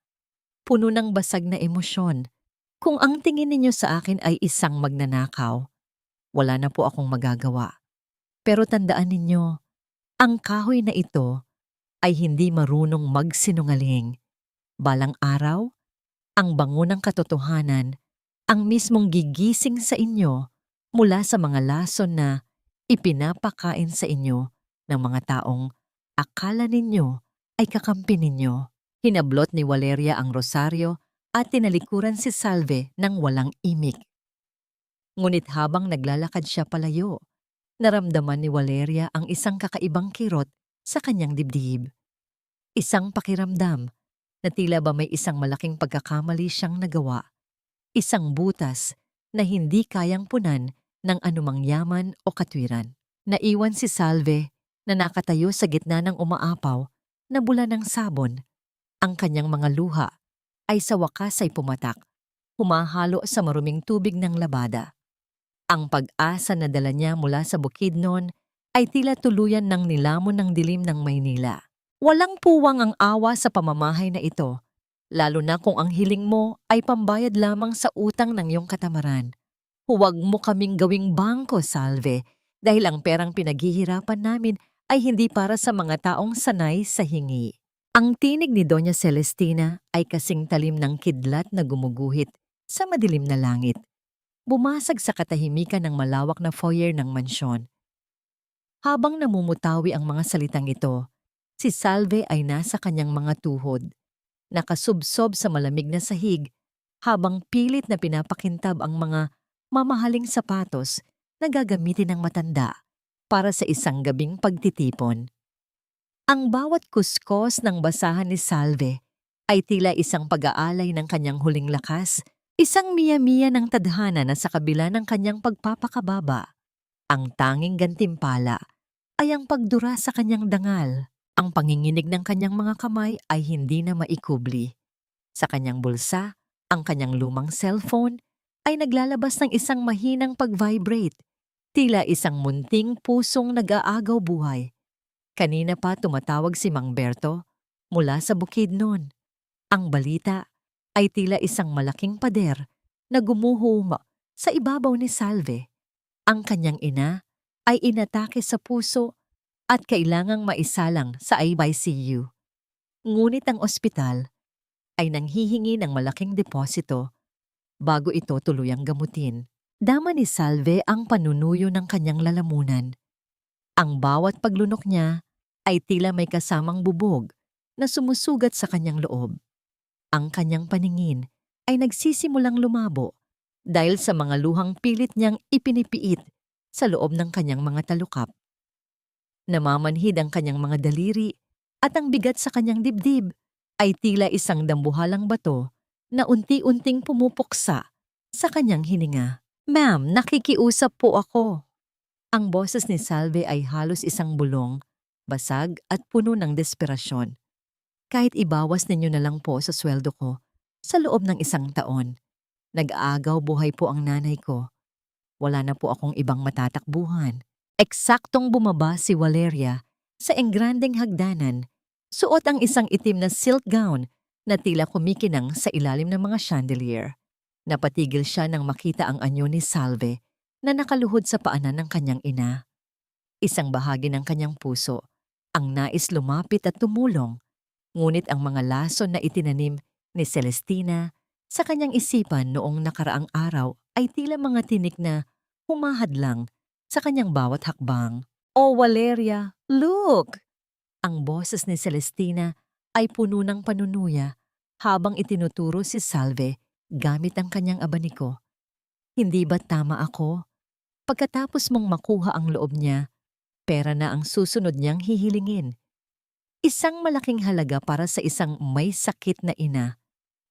puno ng basag na emosyon. "Kung ang tingin ninyo sa akin ay isang magnanakaw, wala na po akong magagawa. Pero tandaan ninyo, ang kahoy na ito ay hindi marunong magsinungaling. Balang araw, ang bango ng katotohanan ang mismong gigising sa inyo mula sa mga lason na ipinapakain sa inyo ng mga taong akala ninyo ay kakampi ninyo." Hinablot ni Valeria ang rosaryo at tinalikuran si Salve ng walang imik. Ngunit habang naglalakad siya palayo, naramdaman ni Valeria ang isang kakaibang kirot sa kanyang dibdib. Isang pakiramdam na tila ba may isang malaking pagkakamali siyang nagawa. Isang butas na hindi kayang punan ng anumang yaman o katwiran. Naiwan si Salve na nakatayo sa gitna ng umaapaw na bula ng sabon. Ang kanyang mga luha ay sa wakas ay pumatak, humahalo sa maruming tubig ng labada. Ang pag-asa na dala niya mula sa Bukidnon ay tila tuluyan ng nilamon ng dilim ng Maynila. Walang puwang ang awa sa pamamahay na ito, lalo na kung ang hiling mo ay pambayad lamang sa utang ng iyong katamaran. "Huwag mo kaming gawing bangko, Salve, dahil ang perang pinaghihirapan namin ay hindi para sa mga taong sanay sa hingi." Ang tinig ni Doña Celestina ay kasing talim ng kidlat na gumuguhit sa madilim na langit. Bumasag sa katahimikan ng malawak na foyer ng mansyon. Habang namumutawi ang mga salitang ito, si Salve ay nasa kanyang mga tuhod, nakasubsob sa malamig na sahig, habang pilit na pinapakintab ang mga mamahaling sapatos na gagamitin ng matanda para sa isang gabing pagtitipon. Ang bawat kuskos ng basahan ni Salve ay tila isang pag-aalay ng kanyang huling lakas, isang miya-miya ng tadhana na sa kabila ng kanyang pagpapakababa. Ang tanging gantimpala ay ang pagdura sa kanyang dangal. Ang panginginig ng kanyang mga kamay ay hindi na maikubli. Sa kanyang bulsa, ang kanyang lumang cellphone ay naglalabas ng isang mahinang pag-vibrate, tila isang munting pusong nag-aagaw buhay. Kanina pa tumatawag si Mang Berto mula sa Bukidnon. Ang balita ay tila isang malaking pader na gumuhuma sa ibabaw ni Salve. Ang kanyang ina ay inatake sa puso at kailangang maisalang sa ICU. Ngunit ang ospital ay nanghihingi ng malaking deposito bago ito tuluyang gamutin. Dama ni Salve ang panunuyo ng kanyang lalamunan. Ang bawat paglunok niya ay tila may kasamang bubog na sumusugat sa kanyang loob. Ang kanyang paningin ay nagsisimulang lumabo dahil sa mga luhang pilit niyang ipinipiit sa loob ng kanyang mga talukap. Namamanhid ang kanyang mga daliri at ang bigat sa kanyang dibdib ay tila isang dambuhalang bato na unti-unting pumupuksa sa kanyang hininga. "Ma'am, nakikiusap po ako." Ang boses ni Salve ay halos isang bulong, basag at puno ng desperasyon. "Kahit ibawas ninyo na lang po sa sweldo ko, sa loob ng 1 taon. Nag-aagaw buhay po ang nanay ko. Wala na po akong ibang matatakbuhan." Eksaktong bumaba si Valeria sa engrandeng hagdanan, suot ang isang itim na silk gown na tila kumikinang sa ilalim ng mga chandelier. Napatigil siya nang makita ang anyo ni Salve na nakaluhod sa paanan ng kanyang ina. Isang bahagi ng kanyang puso ang nais lumapit at tumulong, ngunit ang mga lason na itinanim ni Celestina sa kanyang isipan noong nakaraang araw ay tila mga tinik na humahadlang sa kanyang bawat hakbang. "Oh, Valeria, look!" Ang boses ni Celestina ay puno ng panunuya habang itinuturo si Salve gamit ang kanyang abaniko. Hindi ba tama ako? Pagkatapos mong makuha ang loob niya, pera na ang susunod niyang hihilingin. Isang malaking halaga para sa isang may sakit na ina.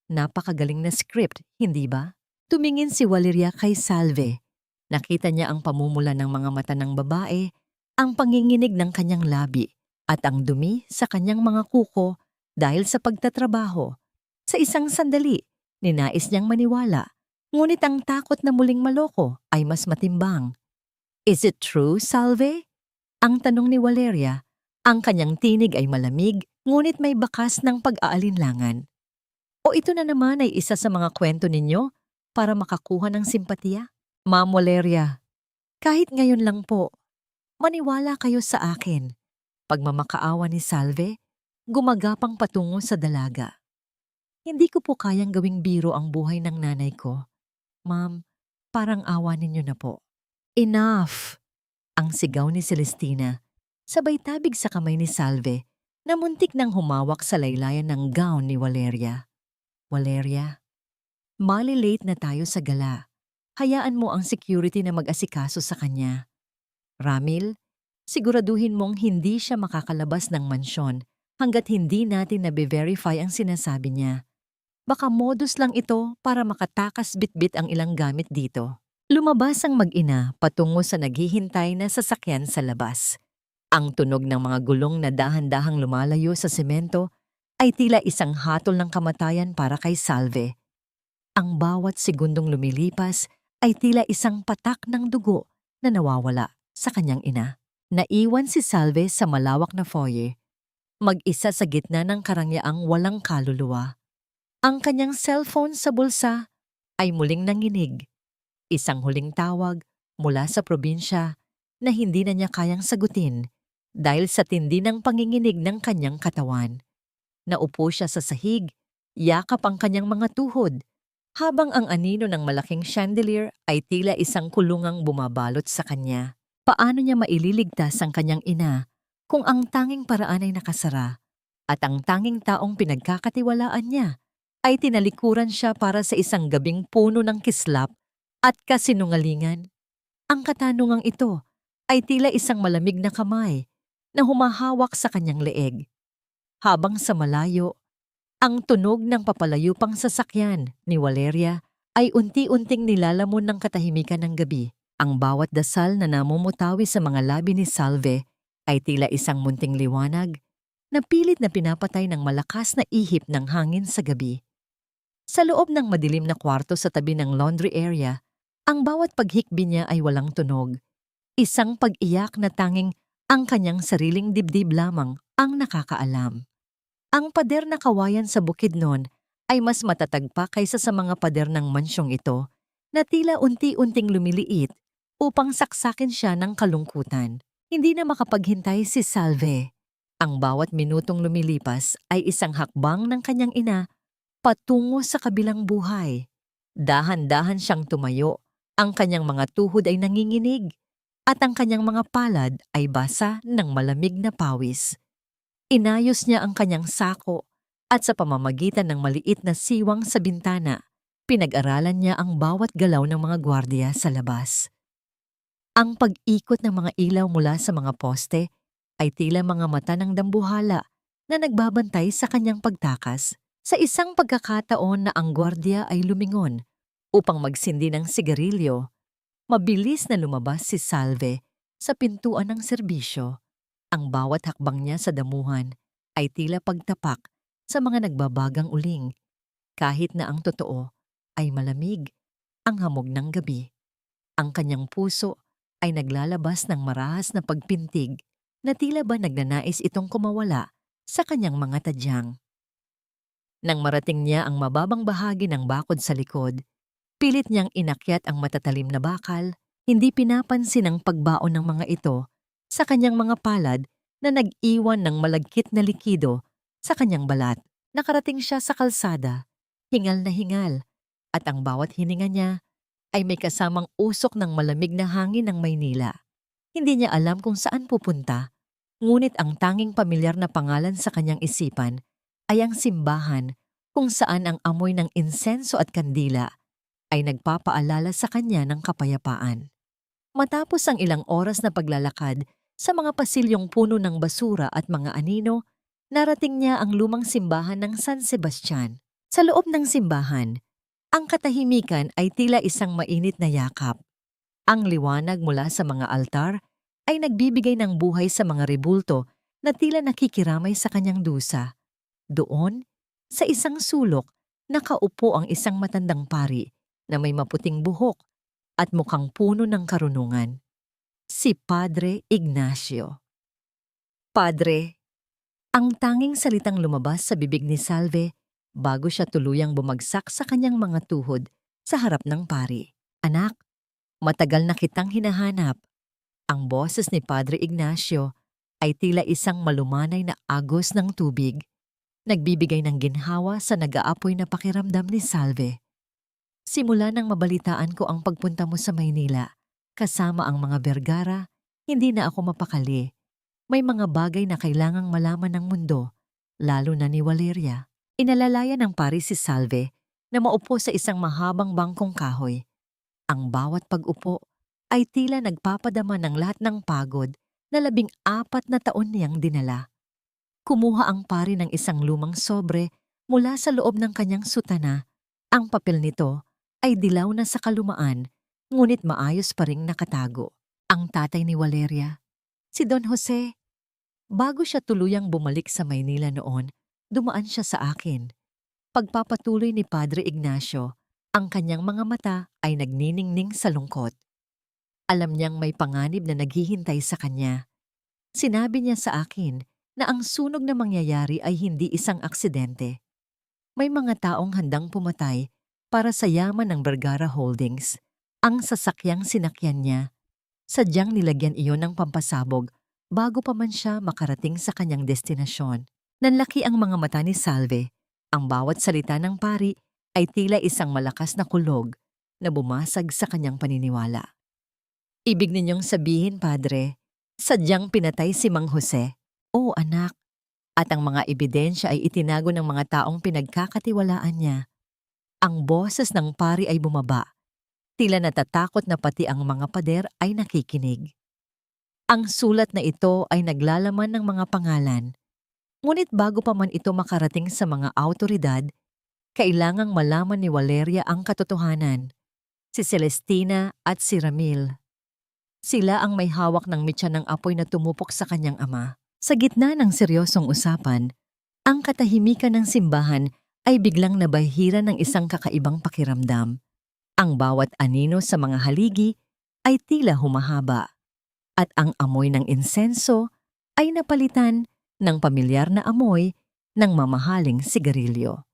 Napakagaling na script, hindi ba? Tumingin si Valeria kay Salve. Nakita niya ang pamumula ng mga mata ng babae, ang panginginig ng kanyang labi, at ang dumi sa kanyang mga kuko dahil sa pagtatrabaho. Sa isang sandali, ninais niyang maniwala, ngunit ang takot na muling maloko ay mas matimbang. Is it true, Salve? Ang tanong ni Valeria. Ang kanyang tinig ay malamig, ngunit may bakas ng pag-aalinlangan. O ito na naman ay isa sa mga kwento ninyo para makakuha ng simpatiya? Ma'am Valeria, kahit ngayon lang po, maniwala kayo sa akin. Pagmamakaawa ni Salve, gumagapang patungo sa dalaga. Hindi ko po kayang gawing biro ang buhay ng nanay ko. Ma'am, parang awa ninyo na po. Enough! Ang sigaw ni Celestina, sabay tabig sa kamay ni Salve na muntik nang humawak sa laylayan ng gown ni Valeria. Valeria, mali-late na tayo sa gala. Hayaan mo ang security na mag-asikaso sa kanya. Ramil, siguraduhin mong hindi siya makakalabas ng mansyon hanggat hindi natin nabe-verify ang sinasabi niya. Baka modus lang ito para makatakas bitbit ang ilang gamit dito. Lumabas ang mag-ina patungo sa naghihintay na sasakyan sa labas. Ang tunog ng mga gulong na dahan-dahang lumalayo sa semento ay tila isang hatol ng kamatayan para kay Salve. Ang bawat segundong lumilipas ay tila isang patak ng dugo na nawawala sa kanyang ina. Naiwan si Salve sa malawak na foyer, mag-isa sa gitna ng karangyaang walang kaluluwa. Ang kanyang cellphone sa bulsa ay muling nanginig. Isang huling tawag mula sa probinsya na hindi na niya kayang sagutin dahil sa tindi ng panginginig ng kanyang katawan. Naupo siya sa sahig, yakap ang kanyang mga tuhod, habang ang anino ng malaking chandelier ay tila isang kulungang bumabalot sa kanya. Paano niya maililigtas ang kanyang ina kung ang tanging paraan ay nakasara at ang tanging taong pinagkakatiwalaan niya ay tinalikuran siya para sa isang gabing puno ng kislap at kasinungalingan? Ang katanungang ito ay tila isang malamig na kamay na humahawak sa kanyang leeg. Habang sa malayo, ang tunog ng papalayupang sasakyan ni Valeria ay unti-unting nilalamon ng katahimikan ng gabi. Ang bawat dasal na namumutawi sa mga labi ni Salve ay tila isang munting liwanag na pilit na pinapatay ng malakas na ihip ng hangin sa gabi. Sa loob ng madilim na kwarto sa tabi ng laundry area, ang bawat paghikbi niya ay walang tunog. Isang pag-iyak na tanging ang kanyang sariling dibdib lamang ang nakakaalam. Ang pader na kawayan sa bukid noon ay mas matatag pa kaysa sa mga pader ng mansyong ito na tila unti-unting lumiliit upang saksakin siya ng kalungkutan. Hindi na makapaghintay si Salve. Ang bawat minutong lumilipas ay isang hakbang ng kanyang ina patungo sa kabilang buhay. Dahan-dahan siyang tumayo. Ang kanyang mga tuhod ay nanginginig at ang kanyang mga palad ay basa ng malamig na pawis. Inayos niya ang kanyang sako at sa pamamagitan ng maliit na siwang sa bintana, pinag-aralan niya ang bawat galaw ng mga gwardiya sa labas. Ang pag-ikot ng mga ilaw mula sa mga poste ay tila mga mata ng dambuhala na nagbabantay sa kanyang pagtakas. Sa isang pagkakataon na ang gwardiya ay lumingon upang magsindi ng sigarilyo, mabilis na lumabas si Salve sa pintuan ng serbisyo. Ang bawat hakbang niya sa damuhan ay tila pagtapak sa mga nagbabagang uling, kahit na ang totoo ay malamig, ang hamog ng gabi. Ang kanyang puso ay naglalabas ng marahas na pagpintig na tila ba nagnanais itong kumawala sa kanyang mga tadyang. Nang marating niya ang mababang bahagi ng bakod sa likod, pilit niyang inakyat ang matatalim na bakal, hindi pinapansin ang pagbaon ng mga ito sa kanyang mga palad na nag-iwan ng malagkit na likido sa kanyang balat. Nakarating siya sa kalsada, hingal na hingal, at ang bawat hininga niya ay may kasamang usok ng malamig na hangin ng Maynila. Hindi niya alam kung saan pupunta, ngunit ang tanging pamilyar na pangalan sa kanyang isipan ay ang simbahan kung saan ang amoy ng insenso at kandila ay nagpapaalala sa kanya ng kapayapaan. Matapos ang ilang oras na paglalakad sa mga pasilyong puno ng basura at mga anino, narating niya ang lumang simbahan ng San Sebastian. Sa loob ng simbahan, ang katahimikan ay tila isang mainit na yakap. Ang liwanag mula sa mga altar ay nagbibigay ng buhay sa mga rebulto na tila nakikiramay sa kanyang dusa. Doon, sa isang sulok, nakaupo ang isang matandang pari na may maputing buhok at mukhang puno ng karunungan. Si Padre Ignacio. Padre, ang tanging salitang lumabas sa bibig ni Salve bago siya tuluyang bumagsak sa kanyang mga tuhod sa harap ng pari. Anak, matagal na kitang hinahanap. Ang boses ni Padre Ignacio ay tila isang malumanay na agos ng tubig, nagbibigay ng ginhawa sa nag-aapoy na pakiramdam ni Salve. Simula nang mabalitaan ko ang pagpunta mo sa Maynila, kasama ang mga Vergara, hindi na ako mapakali. May mga bagay na kailangang malaman ng mundo, lalo na ni Valeria. Inalalaya ng pari si Salve na maupo sa isang mahabang bangkong kahoy. Ang bawat pag-upo ay tila nagpapadama ng lahat ng pagod na 14 na taon niyang dinala. Kumuha ang pari ng isang lumang sobre mula sa loob ng kanyang sutana. Ang papel nito ay dilaw na sa kalumaan, ngunit maayos pa ring nakatago. Ang tatay ni Valeria, si Don Jose. Bago siya tuluyang bumalik sa Maynila noon, dumaan siya sa akin. Pagpapatuloy ni Padre Ignacio, ang kanyang mga mata ay nagniningning sa lungkot. Alam niyang may panganib na naghihintay sa kanya. Sinabi niya sa akin na ang sunog na mangyayari ay hindi isang aksidente. May mga taong handang pumatay para sa yaman ng Vergara Holdings. Ang sasakyang sinakyan niya, sadyang nilagyan iyon ng pampasabog bago pa man siya makarating sa kanyang destinasyon. Nanlaki ang mga mata ni Salve. Ang bawat salita ng pari ay tila isang malakas na kulog na bumasag sa kanyang paniniwala. Ibig ninyong sabihin, Padre, sadyang pinatay si Mang Jose? Oo, anak. At ang mga ebidensya ay itinago ng mga taong pinagkakatiwalaan niya. Ang boses ng pari ay bumaba. Tila natatakot na pati ang mga pader ay nakikinig. Ang sulat na ito ay naglalaman ng mga pangalan. Ngunit bago pa man ito makarating sa mga awtoridad, kailangang malaman ni Valeria ang katotohanan. Si Celestina at si Ramil. Sila ang may hawak ng mitya ng apoy na tumupok sa kanyang ama. Sa gitna ng seryosong usapan, ang katahimikan ng simbahan ay biglang nabahira ng isang kakaibang pakiramdam. Ang bawat anino sa mga haligi ay tila humahaba, at ang amoy ng insenso ay napalitan ng pamilyar na amoy ng mamahaling sigarilyo.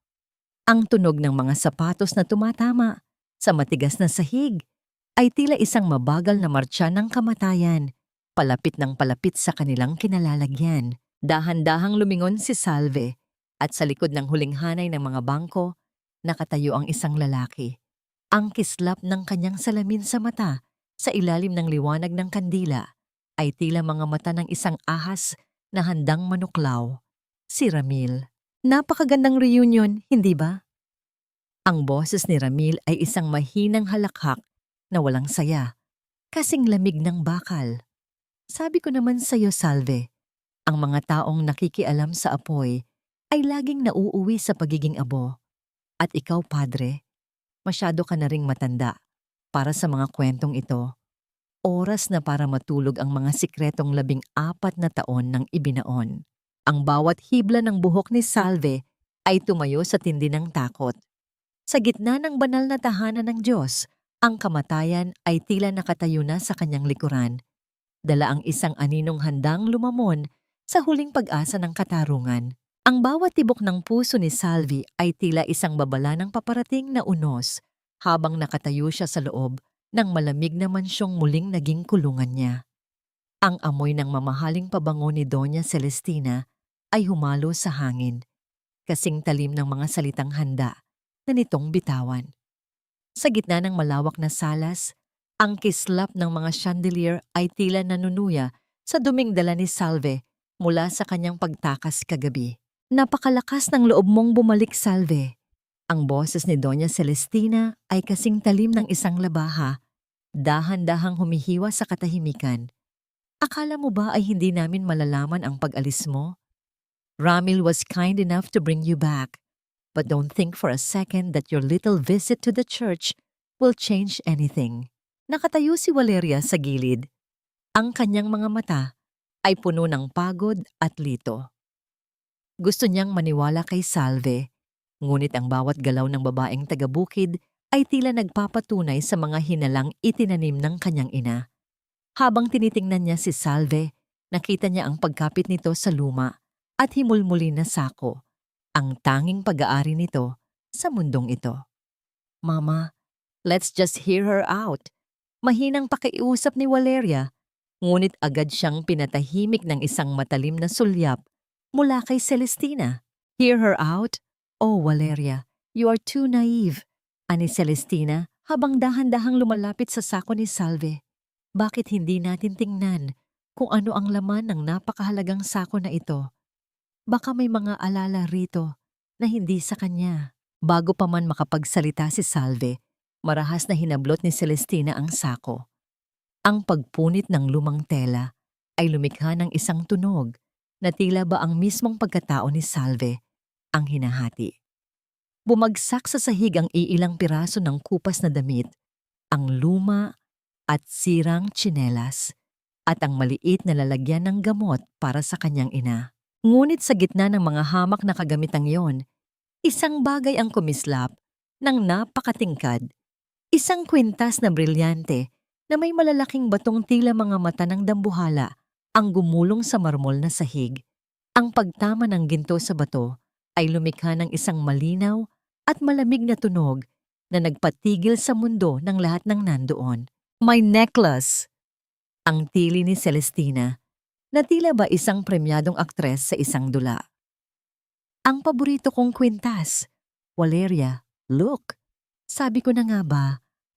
Ang tunog ng mga sapatos na tumatama sa matigas na sahig ay tila isang mabagal na martsa ng kamatayan, palapit ng palapit sa kanilang kinalalagyan. Dahan-dahang lumingon si Salve at sa likod ng huling hanay ng mga bangko, nakatayo ang isang lalaki. Ang kislap ng kanyang salamin sa mata sa ilalim ng liwanag ng kandila ay tila mga mata ng isang ahas na handang manuklaw. Si Ramil. Napakagandang reunion, hindi ba? Ang boses ni Ramil ay isang mahinang halakhak na walang saya, kasing lamig ng bakal. Sabi ko naman sa iyo, Salve, ang mga taong nakikialam sa apoy ay laging nauuwi sa pagiging abo. At ikaw, Padre, masyado ka na ring matanda para sa mga kwentong ito. Oras na para matulog ang mga sikretong 14 na taon ng ibinaon. Ang bawat hibla ng buhok ni Salve ay tumayo sa tindi ng takot. Sa gitna ng banal na tahanan ng Diyos, ang kamatayan ay tila nakatayo na sa kanyang likuran. Dala ang isang aninong handang lumamon sa huling pag-asa ng katarungan. Ang bawat tibok ng puso ni Salve ay tila isang babala ng paparating na unos habang nakatayo siya sa loob ng malamig na mansyong muling naging kulungan niya. Ang amoy ng mamahaling pabango ni Doña Celestina ay humalo sa hangin, kasing talim ng mga salitang handa na nitong bitawan. Sa gitna ng malawak na salas, ang kislap ng mga chandelier ay tila nanunuya sa duming dala ni Salve mula sa kanyang pagtakas kagabi. Napakalakas ng loob mong bumalik, Salve. Ang boses ni Doña Celestina ay kasing talim ng isang labaha, dahan-dahang humihiwa sa katahimikan. Akala mo ba ay hindi namin malalaman ang pag-alis mo? Ramil was kind enough to bring you back, but don't think for a second that your little visit to the church will change anything. Nakatayo si Valeria sa gilid. Ang kanyang mga mata ay puno ng pagod at lito. Gusto niyang maniwala kay Salve, ngunit ang bawat galaw ng babaeng taga-bukid ay tila nagpapatunay sa mga hinalang itinanim ng kanyang ina. Habang tinitingnan niya si Salve, nakita niya ang pagkapit nito sa luma at himulmuli na sako, ang tanging pag-aari nito sa mundong ito. Mama, let's just hear her out. Mahinang pakiusap ni Valeria, ngunit agad siyang pinatahimik ng isang matalim na sulyap mula kay Celestina. Hear her out? Oh, Valeria, you are too naive, ani Celestina habang dahan-dahang lumalapit sa sako ni Salve. Bakit hindi natin tingnan kung ano ang laman ng napakahalagang sako na ito? Baka may mga alala rito na hindi sa kanya. Bago pa man makapagsalita si Salve, marahas na hinablot ni Celestina ang sako. Ang pagpunit ng lumang tela ay lumikha ng isang tunog na tila ba ang mismong pagkatao ni Salve ang hinahati. Bumagsak sa sahig ang iilang piraso ng kupas na damit, ang luma at sirang tsinelas, at ang maliit na lalagyan ng gamot para sa kanyang ina. Ngunit sa gitna ng mga hamak na kagamitang yon, isang bagay ang kumislap ng napakatingkad, isang kwintas na brilyante na may malalaking batong tila mga mata ng dambuhala ang gumulong sa marmol na sahig. Ang pagtama ng ginto sa bato ay lumikha ng isang malinaw at malamig na tunog na nagpatigil sa mundo ng lahat ng nandoon. My necklace! Ang tili ni Celestina na tila ba isang premyadong aktres sa isang dula. Ang paborito kong kwintas. Valeria, look! Sabi ko na nga ba,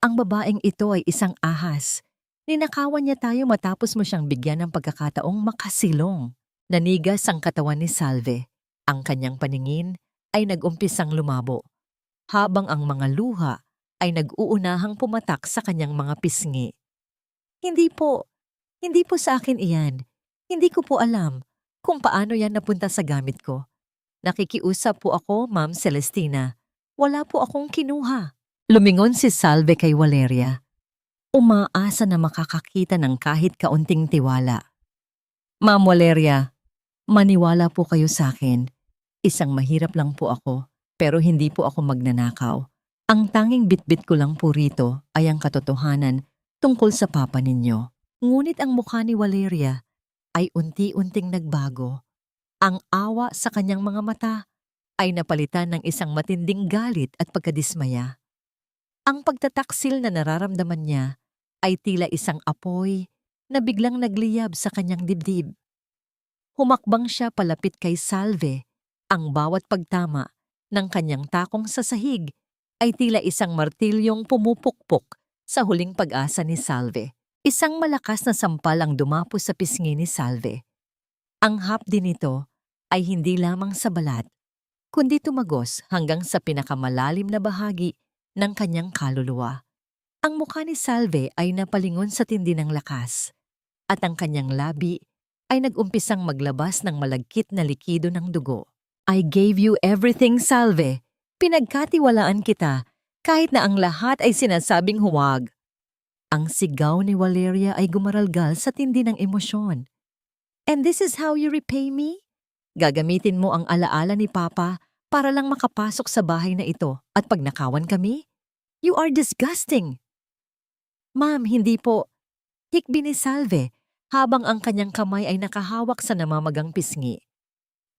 ang babaeng ito ay isang ahas. Ninakawan niya tayo matapos mo siyang bigyan ng pagkakataong makasilong. Nanigas ang katawan ni Salve. Ang kanyang paningin ay nag-umpisang lumabo, habang ang mga luha ay nag-uunahang pumatak sa kanyang mga pisngi. Hindi po sa akin iyan. Hindi ko po alam kung paano yan napunta sa gamit ko. Nakikiusap po ako, Ma'am Celestina. Wala po akong kinuha. Lumingon si Salve kay Valeria. Umaasa na makakakita ng kahit kaunting tiwala. Ma'am Valeria, maniwala po kayo sa akin. Isang mahirap lang po ako, pero hindi po ako magnanakaw. Ang tanging bitbit ko lang po rito ay ang katotohanan tungkol sa papa ninyo. Ngunit ang mukha ni Valeria ay unti-unting nagbago. Ang awa sa kanyang mga mata ay napalitan ng isang matinding galit at pagkadismaya. Ang pagtataksil na nararamdaman niya ay tila isang apoy na biglang nagliyab sa kanyang dibdib. Humakbang siya palapit kay Salve. Ang bawat pagtama ng kanyang takong sa sahig ay tila isang martilyong pumupukpok sa huling pag-asa ni Salve. Isang malakas na sampal ang dumapos sa pisngi ni Salve. Ang hapdi nito ay hindi lamang sa balat, kundi tumagos hanggang sa pinakamalalim na bahagi ng kanyang kaluluwa. Ang mukha ni Salve ay napalingon sa tindi ng lakas, at ang kanyang labi ay nag-umpisang maglabas ng malagkit na likido ng dugo. I gave you everything, Salve. Pinagkatiwalaan kita kahit na ang lahat ay sinasabing huwag. Ang sigaw ni Valeria ay gumaralgal sa tindi ng emosyon. And this is how you repay me? Gagamitin mo ang alaala ni Papa para lang makapasok sa bahay na ito at pagnakawan kami? You are disgusting! Ma'am, hindi po. Hikbi ni Salve habang ang kanyang kamay ay nakahawak sa namamagang pisngi.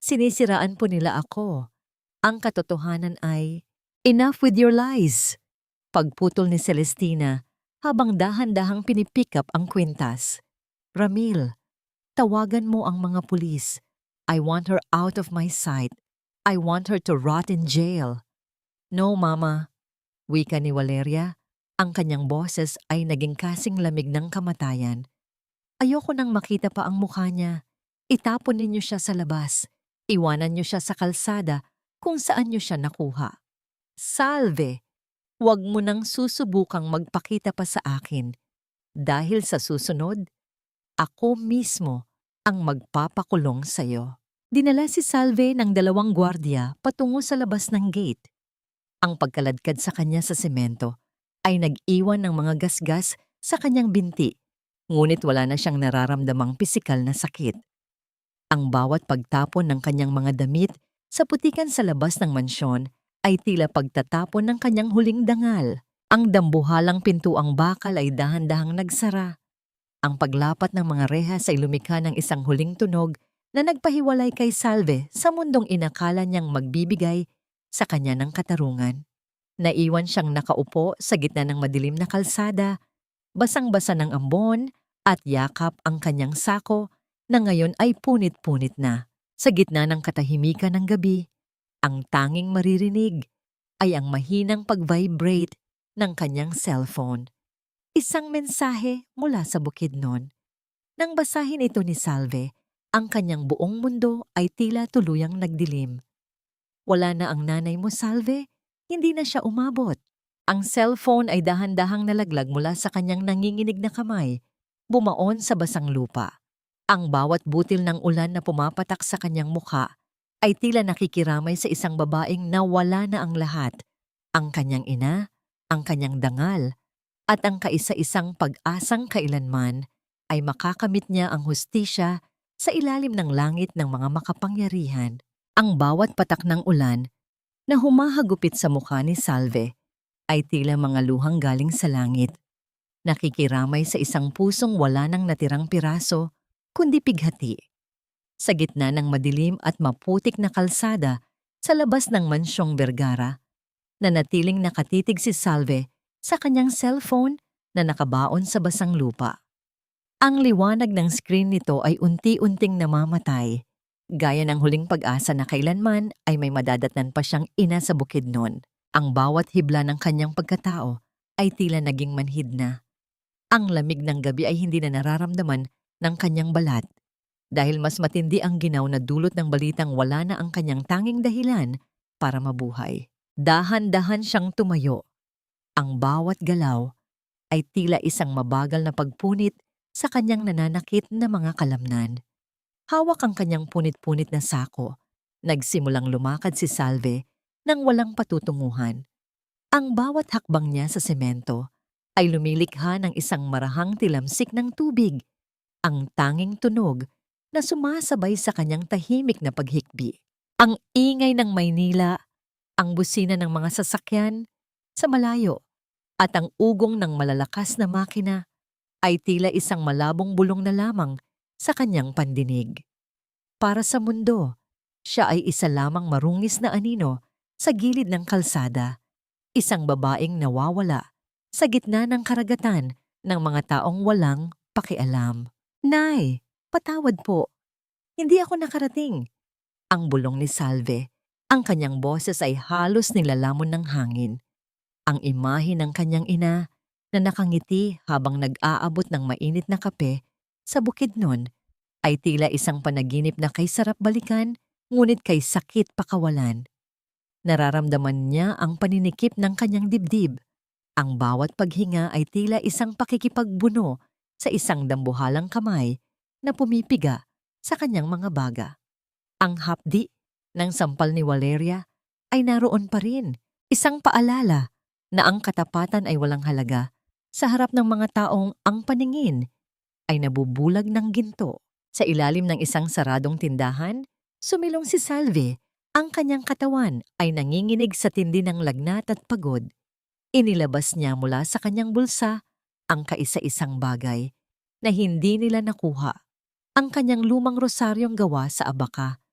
Sinisiraan po nila ako. Ang katotohanan ay, enough with your lies! Pagputol ni Celestina habang dahan-dahang pinipick up ang kwintas. Ramil, tawagan mo ang mga pulis. I want her out of my sight. I want her to rot in jail. No, Mama. Wika ni Valeria, ang kanyang boses ay naging kasing lamig ng kamatayan. Ayoko nang makita pa ang mukha niya. Itapon ninyo siya sa labas. Iwanan niyo siya sa kalsada kung saan niyo siya nakuha. Salve! Huwag mo nang susubukang magpakita pa sa akin dahil sa susunod, ako mismo ang magpapakulong sa'yo. Dinala si Salve ng 2 gwardiya patungo sa labas ng gate. Ang pagkaladkad sa kanya sa semento ay nag-iwan ng mga gasgas sa kanyang binti, ngunit wala na siyang nararamdamang pisikal na sakit. Ang bawat pagtapon ng kanyang mga damit sa putikan sa labas ng mansyon ay tila pagtatapon ng kanyang huling dangal. Ang dambuhalang pintuang bakal ay dahan-dahang nagsara. Ang paglapat ng mga rehas ay lumikha ng isang huling tunog na nagpahiwalay kay Salve sa mundong inakala niyang magbibigay sa kanya ng katarungan. Naiwan siyang nakaupo sa gitna ng madilim na kalsada, basang-basa ng ambon at yakap ang kanyang sako na ngayon ay punit-punit na. Sa gitna ng katahimikan ng gabi, ang tanging maririnig ay ang mahinang pag-vibrate ng kanyang cellphone. Isang mensahe mula sa Bukidnon. Nang basahin ito ni Salve, ang kanyang buong mundo ay tila tuluyang nagdilim. Wala na ang nanay mo, Salve. Hindi na siya umabot. Ang cellphone ay dahan-dahang nalaglag mula sa kanyang nanginginig na kamay, bumaon sa basang lupa. Ang bawat butil ng ulan na pumapatak sa kanyang mukha ay tila nakikiramay sa isang babaeng na wala na ang lahat. Ang kanyang ina, ang kanyang dangal, at ang kaisa-isang pag-asang kailanman ay makakamit niya ang hustisya sa ilalim ng langit ng mga makapangyarihan. Ang bawat patak ng ulan na humahagupit sa mukha ni Salve ay tila mga luhang galing sa langit. Nakikiramay sa isang pusong wala nang natirang piraso, kundi pighati. Sa gitna ng madilim at maputik na kalsada sa labas ng mansyong Vergara, nanatiling nakatitig si Salve sa kanyang cellphone na nakabaon sa basang lupa. Ang liwanag ng screen nito ay unti-unting namamatay, gaya ng huling pag-asa na kailanman ay may madadatnan pa siyang ina sa Bukidnon. Ang bawat hibla ng kanyang pagkatao ay tila naging manhid na. Ang lamig ng gabi ay hindi na nararamdaman ng kanyang balat dahil mas matindi ang ginaw na dulot ng balitang wala na ang kanyang tanging dahilan para mabuhay. Dahan-dahan siyang tumayo. Ang bawat galaw ay tila isang mabagal na pagpunit sa kanyang nananakit na mga kalamnan. Hawak ang kanyang punit-punit na sako. Nagsimulang lumakad si Salve nang walang patutunguhan. Ang bawat hakbang niya sa semento ay lumilikha ng isang marahang tilamsik ng tubig, ang tanging tunog na sumasabay sa kanyang tahimik na paghikbi. Ang ingay ng Maynila, ang busina ng mga sasakyan sa malayo, at ang ugong ng malalakas na makina ay tila isang malabong bulong na lamang sa kanyang pandinig. Para sa mundo, siya ay isa lamang marungis na anino sa gilid ng kalsada, isang babaeng nawawala sa gitna ng karagatan ng mga taong walang pakialam. Nay, patawad po. Hindi ako nakarating. Ang bulong ni Salve, ang kanyang boses ay halos nilalamon ng hangin. Ang imahe ng kanyang ina na nakangiti habang nag-aabot ng mainit na kape sa Bukidnon ay tila isang panaginip na kay sarap balikan ngunit kay sakit pakawalan. Nararamdaman niya ang paninikip ng kanyang dibdib. Ang bawat paghinga ay tila isang pakikipagbuno sa isang dambuhalang kamay na pumipiga sa kanyang mga baga. Ang hapdi ng sampal ni Valeria ay naroon pa rin, isang paalala na ang katapatan ay walang halaga sa harap ng mga taong ang paningin ay nabubulag ng ginto. Sa ilalim ng isang saradong tindahan, sumilong si Salve. Ang kanyang katawan ay nanginginig sa tindi ng lagnat at pagod. Inilabas niya mula sa kanyang bulsa ang kaisa-isang bagay na hindi nila nakuha. Ang kanyang lumang rosaryong gawa sa abaka.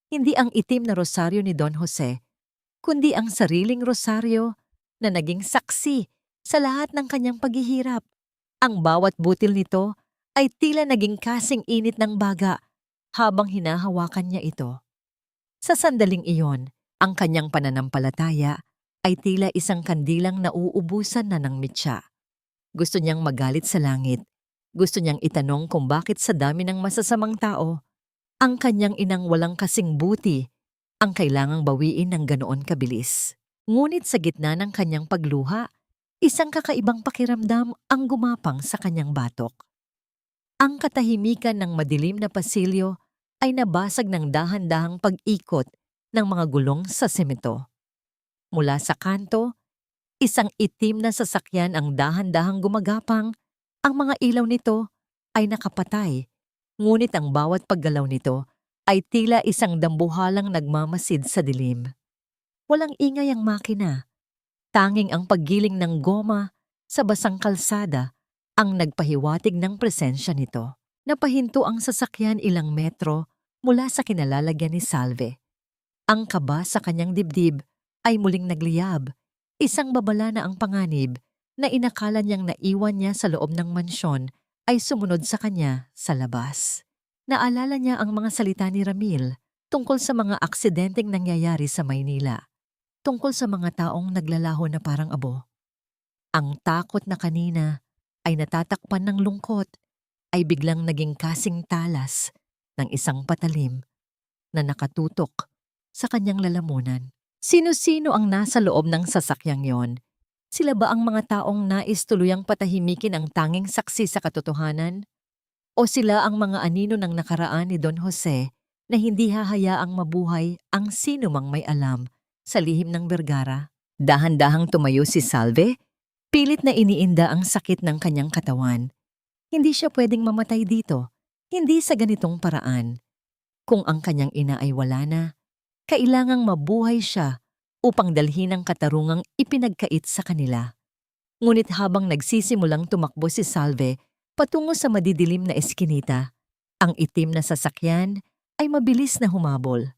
Hindi ang itim na rosaryo ni Don Jose, kundi ang sariling rosaryo na naging saksi sa lahat ng kanyang paghihirap. Ang bawat butil nito ay tila naging kasing init ng baga habang hinahawakan niya ito. Sa sandaling iyon, ang kanyang pananampalataya ay tila isang kandilang nauubusan na ng mitya. Gusto niyang magalit sa langit. Gusto niyang itanong kung bakit sa dami ng masasamang tao, Ang kanyang inang walang kasing buti ang kailangang bawiin ng ganoon kabilis. Ngunit sa gitna ng kanyang pagluha, isang kakaibang pakiramdam ang gumapang sa kanyang batok. Ang katahimikan ng madilim na pasilyo ay nabasag ng dahan-dahang pag-ikot ng mga gulong sa semento. Mula sa kanto, isang itim na sasakyan ang dahan-dahang gumagapang. Ang mga ilaw nito ay nakapatay, ngunit ang bawat paggalaw nito ay tila isang dambuhalang nagmamasid sa dilim. Walang ingay ang makina, tanging ang paggiling ng goma sa basang kalsada ang nagpahiwatig ng presensya nito. Napahinto ang sasakyan ilang metro mula sa kinalalagyan ni Salve. Ang kaba sa kanyang dibdib ay muling nagliyab, isang babala na ang panganib na inakala niyang naiwan niya sa loob ng mansyon ay sumunod sa kanya sa labas. Naalala niya ang mga salita ni Ramil tungkol sa mga aksidenteng nangyayari sa Maynila, tungkol sa mga taong naglalaho na parang abo. Ang takot na kanina ay natatakpan ng lungkot ay biglang naging kasing talas ng isang patalim na nakatutok sa kanyang lalamunan. Sino-sino ang nasa loob ng sasakyang yon? Sila ba ang mga taong nais tuluyang patahimikin ang tanging saksi sa katotohanan? O sila ang mga anino ng nakaraan ni Don Jose na hindi hahayaang mabuhay ang sino mang may alam sa lihim ng Vergara? Dahan-dahang tumayo si Salve, pilit na iniinda ang sakit ng kanyang katawan. Hindi siya pwedeng mamatay dito, hindi sa ganitong paraan. Kung ang kanyang ina ay wala na, kailangang mabuhay siya upang dalhin ang katarungang ipinagkait sa kanila. Ngunit habang nagsisimulang tumakbo si Salve patungo sa madidilim na eskinita, ang itim na sasakyan ay mabilis na humabol.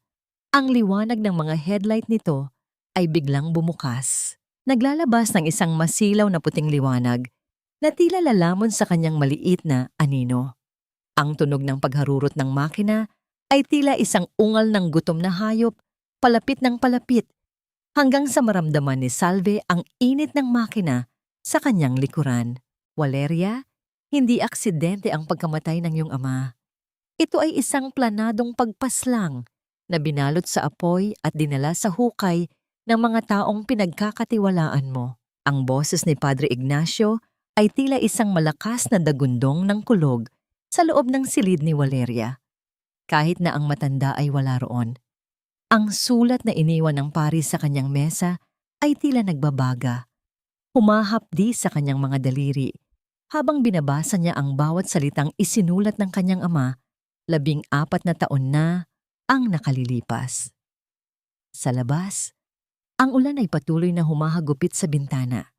Ang liwanag ng mga headlight nito ay biglang bumukas. Naglalabas ng isang masilaw na puting liwanag na tila lalamon sa kanyang maliit na anino. Ang tunog ng pagharurot ng makina ay tila isang ungal ng gutom na hayop, palapit ng palapit, hanggang sa maramdaman ni Salve ang init ng makina sa kanyang likuran. Valeria, hindi aksidente ang pagkamatay ng iyong ama. Ito ay isang planadong pagpaslang na binalot sa apoy at dinala sa hukay ng mga taong pinagkakatiwalaan mo. Ang boses ni Padre Ignacio ay tila isang malakas na dagundong ng kulog sa loob ng silid ni Valeria. Kahit na ang matanda ay wala roon. Ang sulat na iniwan ng pari sa kanyang mesa ay tila nagbabaga. Humahapdi sa kanyang mga daliri habang binabasa niya ang bawat salitang isinulat ng kanyang ama, 14 na taon na ang nakalilipas. Sa labas, ang ulan ay patuloy na humahagupit sa bintana.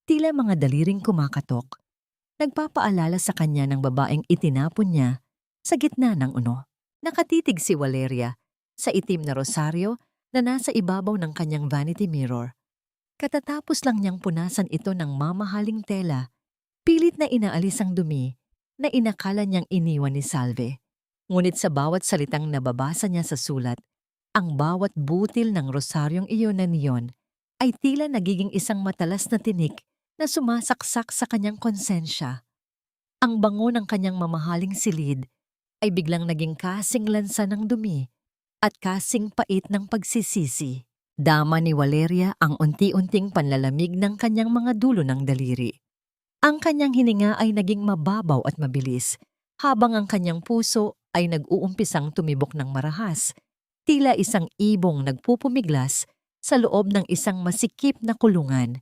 Tila mga daliring kumakatok, nagpapaalala sa kanya ng babaeng itinapon niya sa gitna ng uno. Nakatitig si Valeria sa itim na rosaryo na nasa ibabaw ng kanyang vanity mirror. Katatapos lang niyang punasan ito ng mamahaling tela, pilit na inaalis ang dumi na inakala niyang iniwan ni Salve. Ngunit sa bawat salitang nababasa niya sa sulat, ang bawat butil ng rosaryong iyon na niyon ay tila nagiging isang matalas na tinik na sumasaksak sa kanyang konsensya. Ang bango ng kanyang mamahaling silid ay biglang naging kasing lansa ng dumi at kasing pait ng pagsisisi. Dama ni Valeria ang unti-unting panlalamig ng kanyang mga dulo ng daliri. Ang kanyang hininga ay naging mababaw at mabilis, habang ang kanyang puso ay nag-uumpisang tumibok ng marahas, tila isang ibong nagpupumiglas sa loob ng isang masikip na kulungan.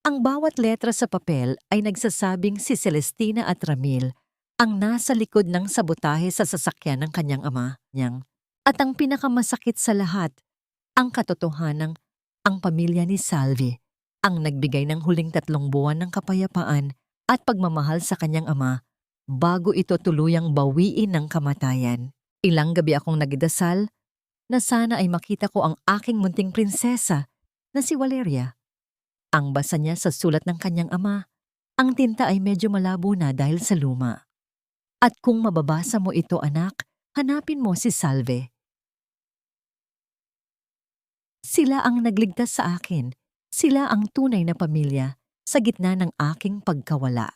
Ang bawat letra sa papel ay nagsasabing si Celestina at Ramil ang nasa likod ng sabotahe sa sasakyan ng kanyang ama niyang. At ang pinakamasakit sa lahat, ang katotohanang ang pamilya ni Salve ang nagbigay ng huling 3 buwan ng kapayapaan at pagmamahal sa kanyang ama bago ito tuluyang bawiin ng kamatayan. Ilang gabi akong nagdasal na sana ay makita ko ang aking munting prinsesa na si Valeria. Ang basa niya sa sulat ng kanyang ama, ang tinta ay medyo malabo na dahil sa luma. At kung mababasa mo ito, anak, hanapin mo si Salve. Sila ang nagligtas sa akin. Sila ang tunay na pamilya sa gitna ng aking pagkawala.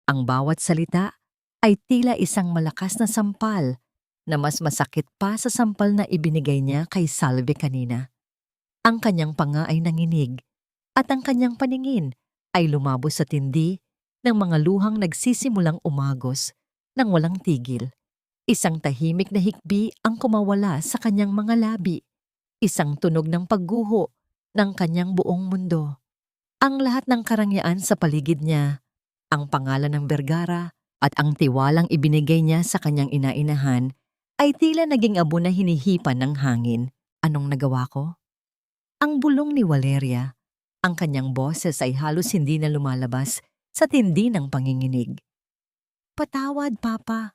Ang bawat salita ay tila isang malakas na sampal na mas masakit pa sa sampal na ibinigay niya kay Salve kanina. Ang kanyang panga ay nanginig at ang kanyang paningin ay lumabos sa tindi ng mga luhang nagsisimulang umagos nang walang tigil. Isang tahimik na hikbi ang kumawala sa kanyang mga labi, isang tunog ng pagguho ng kanyang buong mundo. Ang lahat ng karangyaan sa paligid niya, ang pangalan ng Vergara at ang tiwalang ibinigay niya sa kanyang inainahan ay tila naging abo na hinihipan ng hangin. Anong nagawa ko? Ang bulong ni Valeria, ang kanyang boses ay halos hindi na lumalabas sa tindi ng panginginig. Patawad, Papa.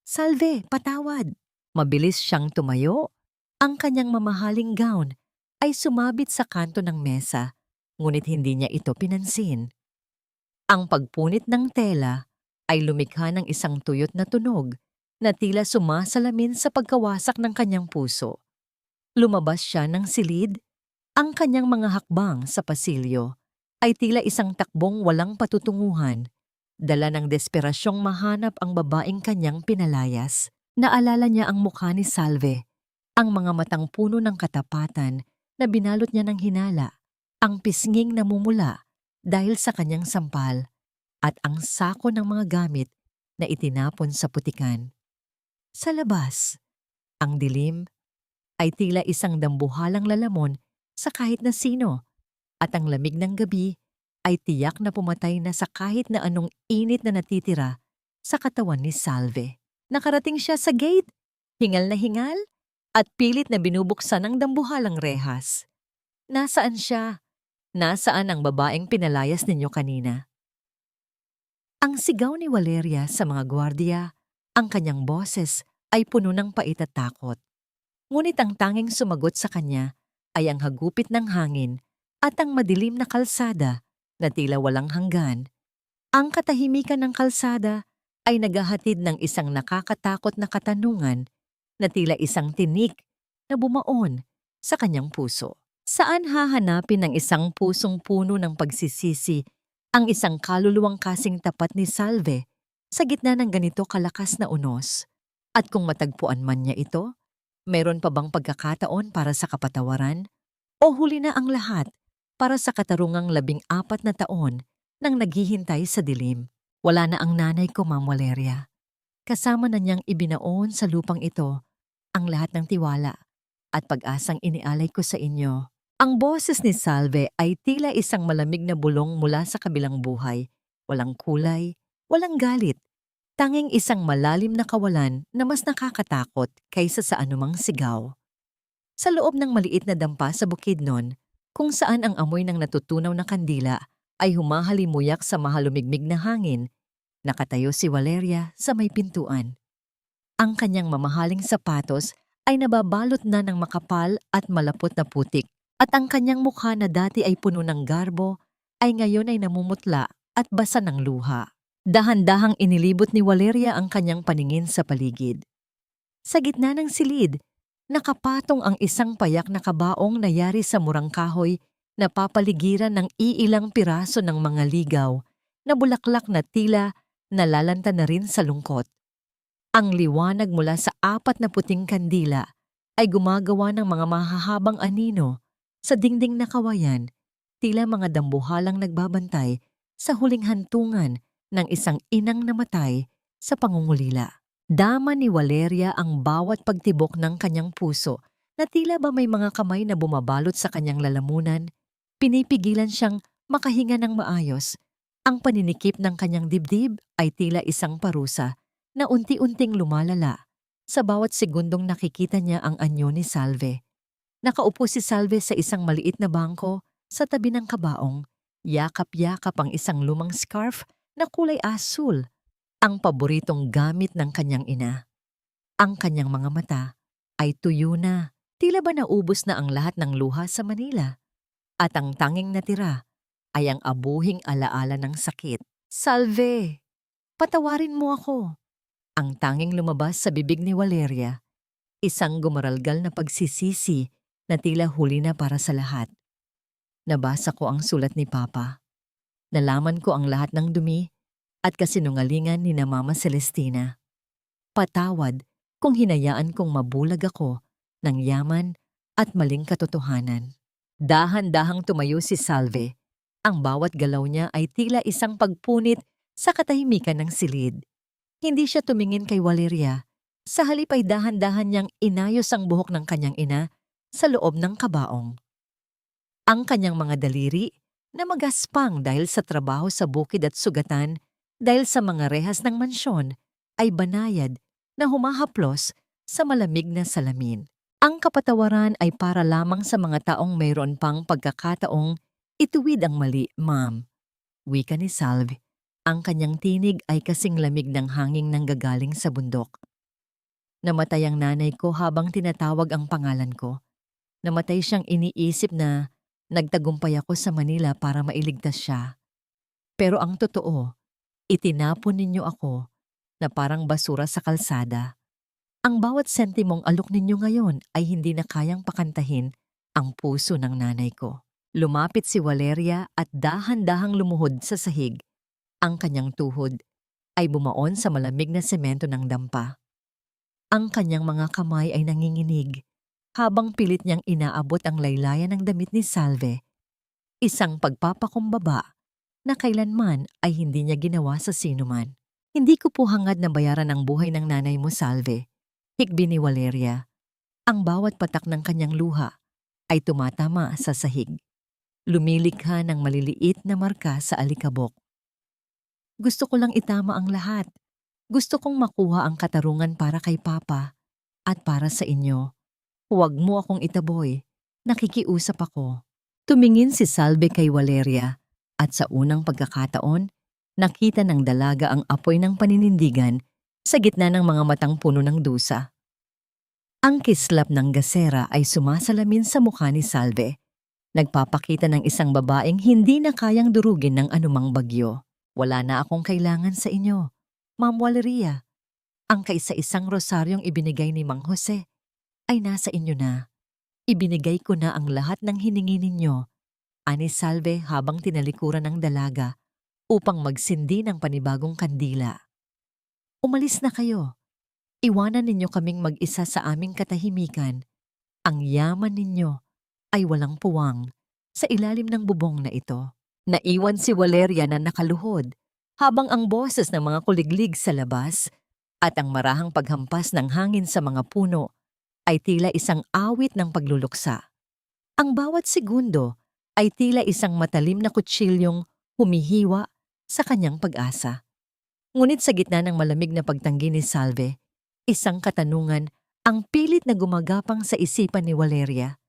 Salve, patawad. Mabilis siyang tumayo. Ang kanyang mamahaling gown ay sumabit sa kanto ng mesa, ngunit hindi niya ito pinansin. Ang pagpunit ng tela ay lumikha ng isang tuyot na tunog na tila sumasalamin sa pagkawasak ng kanyang puso. Lumabas siya ng silid. Ang kanyang mga hakbang sa pasilyo ay tila isang takbong walang patutunguhan, dala ng desperasyong mahanap ang babaeng kanyang pinalayas. Naalala niya ang mukha ni Salve, ang mga matang puno ng katapatan na binalot niya ng hinala, ang pisnging namumula dahil sa kanyang sampal, at ang sako ng mga gamit na itinapon sa putikan. Sa labas, ang dilim ay tila isang dambuhalang lalamon sa kahit na sino, at ang lamig ng gabi ay tiyak na pumatay na sa kahit na anong init na natitira sa katawan ni Salve. Nakarating siya sa gate, hingal na hingal, at pilit na binubuksan ng dambuhalang rehas. Nasaan siya? Nasaan ang babaeng pinalayas ninyo kanina? Ang sigaw ni Valeria sa mga gwardiya, ang kanyang boses ay puno ng pait at takot. Ngunit ang tanging sumagot sa kanya ay ang hagupit ng hangin at ang madilim na kalsada na tila walang hanggan. Ang katahimikan ng kalsada ay naghahatid ng isang nakakatakot na katanungan na tila isang tinik na bumaon sa kanyang puso. Saan hahanapin ng isang pusong puno ng pagsisisi ang isang kaluluwang kasing tapat ni Salve sa gitna ng ganito kalakas na unos? At kung matagpuan man niya ito, meron pa bang pagkakataon para sa kapatawaran? O huli na ang lahat para sa katarungang 14 na taon nang naghihintay sa dilim? Wala na ang nanay ko, Ma'am Valeria. Kasama na niyang ibinaon sa lupang ito ang lahat ng tiwala at pag-asang inialay ko sa inyo. Ang boses ni Salve ay tila isang malamig na bulong mula sa kabilang buhay. Walang kulay, walang galit. Tanging isang malalim na kawalan na mas nakakatakot kaysa sa anumang sigaw. Sa loob ng maliit na dampa sa Bukidnon, kung saan ang amoy ng natutunaw na kandila ay humahalimuyak sa mahalumigmig na hangin, nakatayo si Valeria sa may pintuan. Ang kanyang mamahaling sapatos ay nababalot na ng makapal at malapot na putik, at ang kanyang mukha na dati ay puno ng garbo ay ngayon ay namumutla at basa ng luha. Dahan-dahang inilibot ni Valeria ang kanyang paningin sa paligid. Sa gitna ng silid, nakapatong ang isang payak na kabaong na yari sa murang kahoy na papaligiran ng iilang piraso ng mga ligaw na bulaklak na tila nalalanta na rin sa lungkot. Ang liwanag mula sa 4 na puting kandila ay gumagawa ng mga mahahabang anino sa dingding na kawayan, tila mga dambuhalang nagbabantay sa huling hantungan ng isang inang namatay sa pangungulila. Dama ni Valeria ang bawat pagtibok ng kanyang puso na tila ba may mga kamay na bumabalot sa kanyang lalamunan. Pinipigilan siyang makahinga ng maayos. Ang paninikip ng kanyang dibdib ay tila isang parusa na unti-unting lumalala sa bawat segundong nakikita niya ang anyo ni Salve. Nakaupo si Salve sa isang maliit na bangko sa tabi ng kabaong. Yakap-yakap ang isang lumang scarf na kulay asul, ang paboritong gamit ng kanyang ina. Ang kanyang mga mata ay tuyo na, tila ba naubos na ang lahat ng luha sa Manila. At ang tanging natira ay ang abuhing alaala ng sakit. Salve! Patawarin mo ako! Ang tanging lumabas sa bibig ni Valeria, isang gumaralgal na pagsisisi na tila huli na para sa lahat. Nabasa ko ang sulat ni Papa. Nalaman ko ang lahat ng dumi at kasinungalingan ni na Mama Celestina. Patawad kung hinayaan kong mabulag ako ng yaman at maling katotohanan. Dahan-dahang tumayo si Salve. Ang bawat galaw niya ay tila isang pagpunit sa katahimikan ng silid. Hindi siya tumingin kay Valeria. Sa halip ay dahan-dahan niyang inayos ang buhok ng kanyang ina sa loob ng kabaong. Ang kanyang mga daliri na magaspang dahil sa trabaho sa bukid at sugatan dahil sa mga rehas ng mansyon ay banayad na humahaplos sa malamig na salamin. Ang kapatawaran ay para lamang sa mga taong mayroon pang pagkakataong ituwid ang mali, ma'am. Wika ni Salve. Ang kanyang tinig ay kasing lamig ng hanging nanggagaling sa bundok. Namatay ang nanay ko habang tinatawag ang pangalan ko. Namatay siyang iniisip na nagtagumpay ako sa Manila para mailigtas siya. Pero ang totoo, itinapon ninyo ako na parang basura sa kalsada. Ang bawat sentimong alok ninyo ngayon ay hindi na kayang pakantahin ang puso ng nanay ko. Lumapit si Valeria at dahan-dahang lumuhod sa sahig. Ang kanyang tuhod ay bumaon sa malamig na semento ng dampa. Ang kanyang mga kamay ay nanginginig habang pilit niyang inaabot ang laylayan ng damit ni Salve. Isang pagpapakumbaba na kailanman ay hindi niya ginawa sa sinuman. Hindi ko po hangad na bayaran ang buhay ng nanay mo, Salve. Hikbi ni Valeria. Ang bawat patak ng kanyang luha ay tumatama sa sahig. Lumilikha ng maliliit na marka sa alikabok. Gusto ko lang itama ang lahat. Gusto kong makuha ang katarungan para kay Papa at para sa inyo. Huwag mo akong itaboy. Nakikiusap ako. Tumingin si Salve kay Valeria at sa unang pagkakataon, nakita ng dalaga ang apoy ng paninindigan sa gitna ng mga matang puno ng dusa. Ang kislap ng gasera ay sumasalamin sa mukha ni Salve. Nagpapakita ng isang babaeng hindi na kayang durugin ng anumang bagyo. Wala na akong kailangan sa inyo, Ma'am Valeria. Ang kaisa-isang rosaryong ibinigay ni Mang Jose ay nasa inyo na. Ibinigay ko na ang lahat ng hiningi ninyo, ani Salve habang tinalikuran ng dalaga upang magsindi ng panibagong kandila. Umalis na kayo. Iwanan ninyo kaming mag-isa sa aming katahimikan. Ang yaman ninyo ay walang puwang sa ilalim ng bubong na ito. Naiwan si Valeria na nakaluhod habang ang boses ng mga kuliglig sa labas at ang marahang paghampas ng hangin sa mga puno ay tila isang awit ng pagluluksa. Ang bawat segundo ay tila isang matalim na kutsilyong humihiwa sa kanyang pag-asa. Ngunit sa gitna ng malamig na pagtanggi ni Salve, isang katanungan ang pilit na gumagapang sa isipan ni Valeria.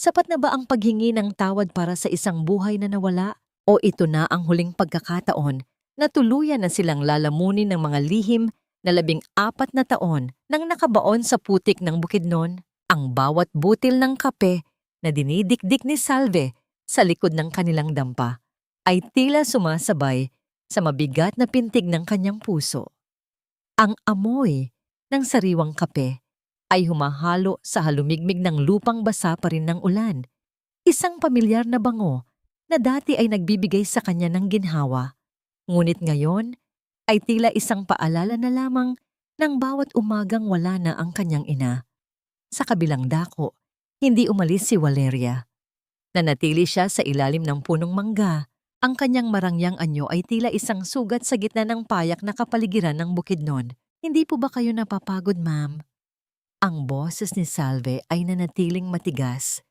Sapat na ba ang paghingi ng tawad para sa isang buhay na nawala? O ito na ang huling pagkakataon na tuluyan na silang lalamunin ng mga lihim na 14 na taon nang nakabaon sa putik ng Bukidnon? Ang bawat butil ng kape na dinidikdik ni Salve sa likod ng kanilang dampa ay tila sumasabay sa mabigat na pintig ng kanyang puso. Ang amoy ng sariwang kape ay humahalo sa halumigmig ng lupang basa pa rin ng ulan. Isang pamilyar na bango na dati ay nagbibigay sa kanya ng ginhawa. Ngunit ngayon ay tila isang paalala na lamang ng bawat umagang wala na ang kanyang ina. Sa kabilang dako, hindi umalis si Valeria. Nanatili siya sa ilalim ng punong mangga. Ang kanyang marangyang anyo ay tila isang sugat sa gitna ng payak na kapaligiran ng Bukidnon. Hindi po ba kayo napapagod, ma'am? Ang boses ni Salve ay nanatiling matigas.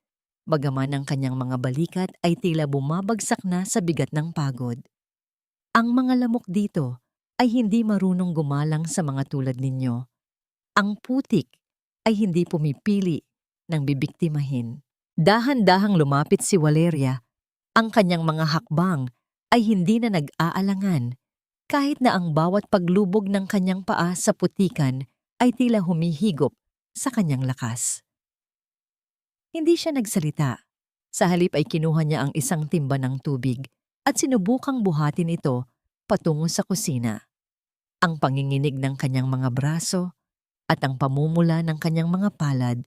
Bagaman ang kanyang mga balikat ay tila bumabagsak na sa bigat ng pagod. Ang mga lamok dito ay hindi marunong gumalang sa mga tulad ninyo. Ang putik ay hindi pumipili ng bibiktimahin. Dahan-dahang lumapit si Valeria. Ang kanyang mga hakbang ay hindi na nag-aalangan, kahit na ang bawat paglubog ng kanyang paa sa putikan ay tila humihigop sa kanyang lakas. Hindi siya nagsalita. Sa halip ay kinuha niya ang isang timba ng tubig at sinubukang buhatin ito patungo sa kusina. Ang panginginig ng kanyang mga braso at ang pamumula ng kanyang mga palad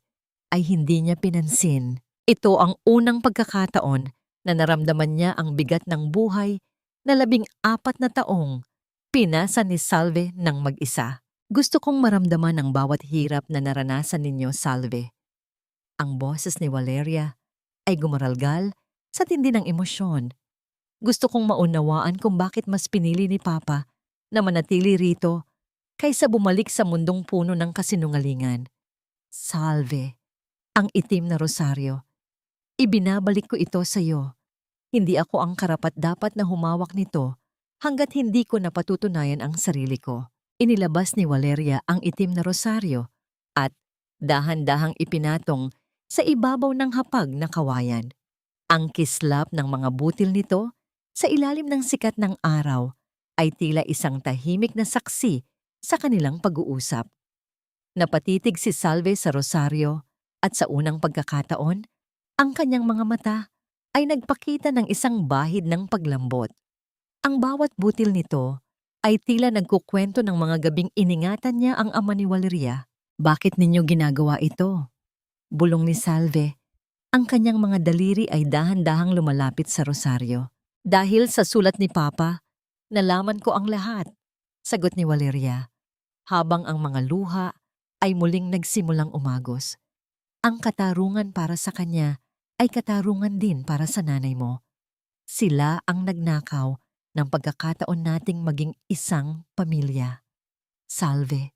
ay hindi niya pinansin. Ito ang unang pagkakataon na naramdaman niya ang bigat ng buhay na 14 na taong pinasa ni Salve ng mag-isa. Gusto kong maramdaman ang bawat hirap na naranasan ninyo, Salve. Ang boses ni Valeria ay gumaralgal sa tindi ng emosyon. Gusto kong maunawaan kung bakit mas pinili ni Papa na manatili rito kaysa bumalik sa mundong puno ng kasinungalingan. Salve, ang itim na rosaryo. Ibinabalik ko ito sa iyo. Hindi ako ang karapat-dapat na humawak nito hanggat hindi ko napatutunayan ang sarili ko. Inilabas ni Valeria ang itim na rosaryo at dahan-dahang ipinatong sa ibabaw ng hapag na kawayan. Ang kislap ng mga butil nito sa ilalim ng sikat ng araw ay tila isang tahimik na saksi sa kanilang pag-uusap. Napatitig si Salve sa rosaryo at sa unang pagkakataon, ang kanyang mga mata ay nagpakita ng isang bahid ng paglambot. Ang bawat butil nito ay tila nagkukwento ng mga gabing iningatan niya ang ama ni Valeria. Bakit ninyo ginagawa ito? Bulong ni Salve. Ang kanyang mga daliri ay dahan-dahang lumalapit sa rosaryo. Dahil sa sulat ni Papa, nalaman ko ang lahat, sagot ni Valeria, habang ang mga luha ay muling nagsimulang umagos. Ang katarungan para sa kanya ay katarungan din para sa nanay mo. Sila ang nagnakaw ng pagkakataon nating maging isang pamilya. Salve,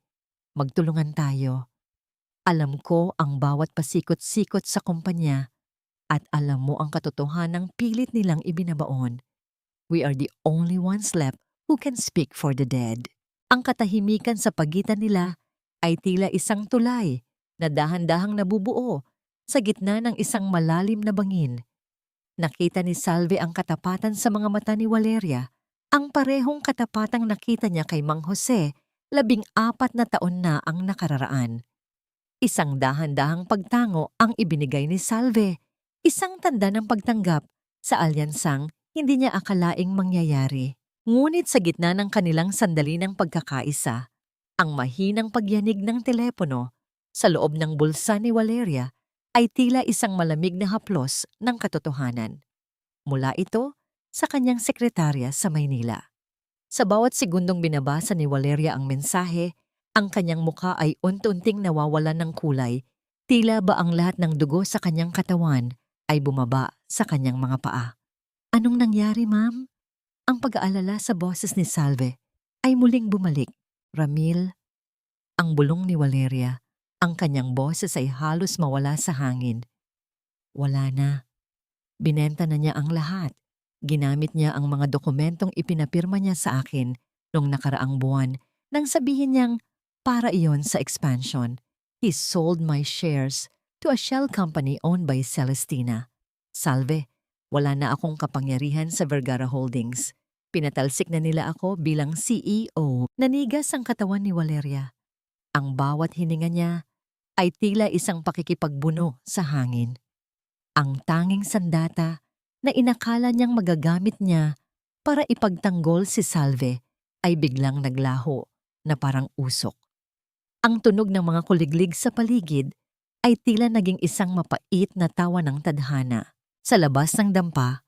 magtulungan tayo. Alam ko ang bawat pasikot-sikot sa kumpanya at alam mo ang katotohanang pilit nilang ibinabaon. We are the only ones left who can speak for the dead. Ang katahimikan sa pagitan nila ay tila isang tulay na dahan-dahang nabubuo sa gitna ng isang malalim na bangin. Nakita ni Salve ang katapatan sa mga mata ni Valeria, ang parehong katapatang nakita niya kay Mang Jose 14 na taon na ang nakararaan. Isang dahan-dahang pagtango ang ibinigay ni Salve, isang tanda ng pagtanggap sa alyansang hindi niya akalaing mangyayari. Ngunit sa gitna ng kanilang sandali ng pagkakaisa, ang mahinang pagyanig ng telepono sa loob ng bulsa ni Valeria ay tila isang malamig na haplos ng katotohanan. Mula ito sa kanyang sekretarya sa Maynila. Sa bawat segundong binabasa ni Valeria ang mensahe, ang kanyang mukha ay unti-unting nawawalan ng kulay, tila ba ang lahat ng dugo sa kanyang katawan ay bumaba sa kanyang mga paa. Anong nangyari, ma'am? Ang pag-aalala sa boses ni Salve ay muling bumalik. Ramil, ang bulong ni Valeria, ang kanyang boses ay halos mawala sa hangin. Wala na. Binenta na niya ang lahat. Ginamit niya ang mga dokumentong ipinapirma niya sa akin noong nakaraang buwan nang sabihin niyang para iyon sa expansion. He sold my shares to a shell company owned by Celestina. Salve, wala na akong kapangyarihan sa Vergara Holdings. Pinatalsik na nila ako bilang CEO. Nanigas ang katawan ni Valeria. Ang bawat hininga niya ay tila isang pakikipagbuno sa hangin. Ang tanging sandata na inakala niyang magagamit niya para ipagtanggol si Salve ay biglang naglaho na parang usok. Ang tunog ng mga kuliglig sa paligid ay tila naging isang mapait na tawa ng tadhana. Sa labas ng dampa,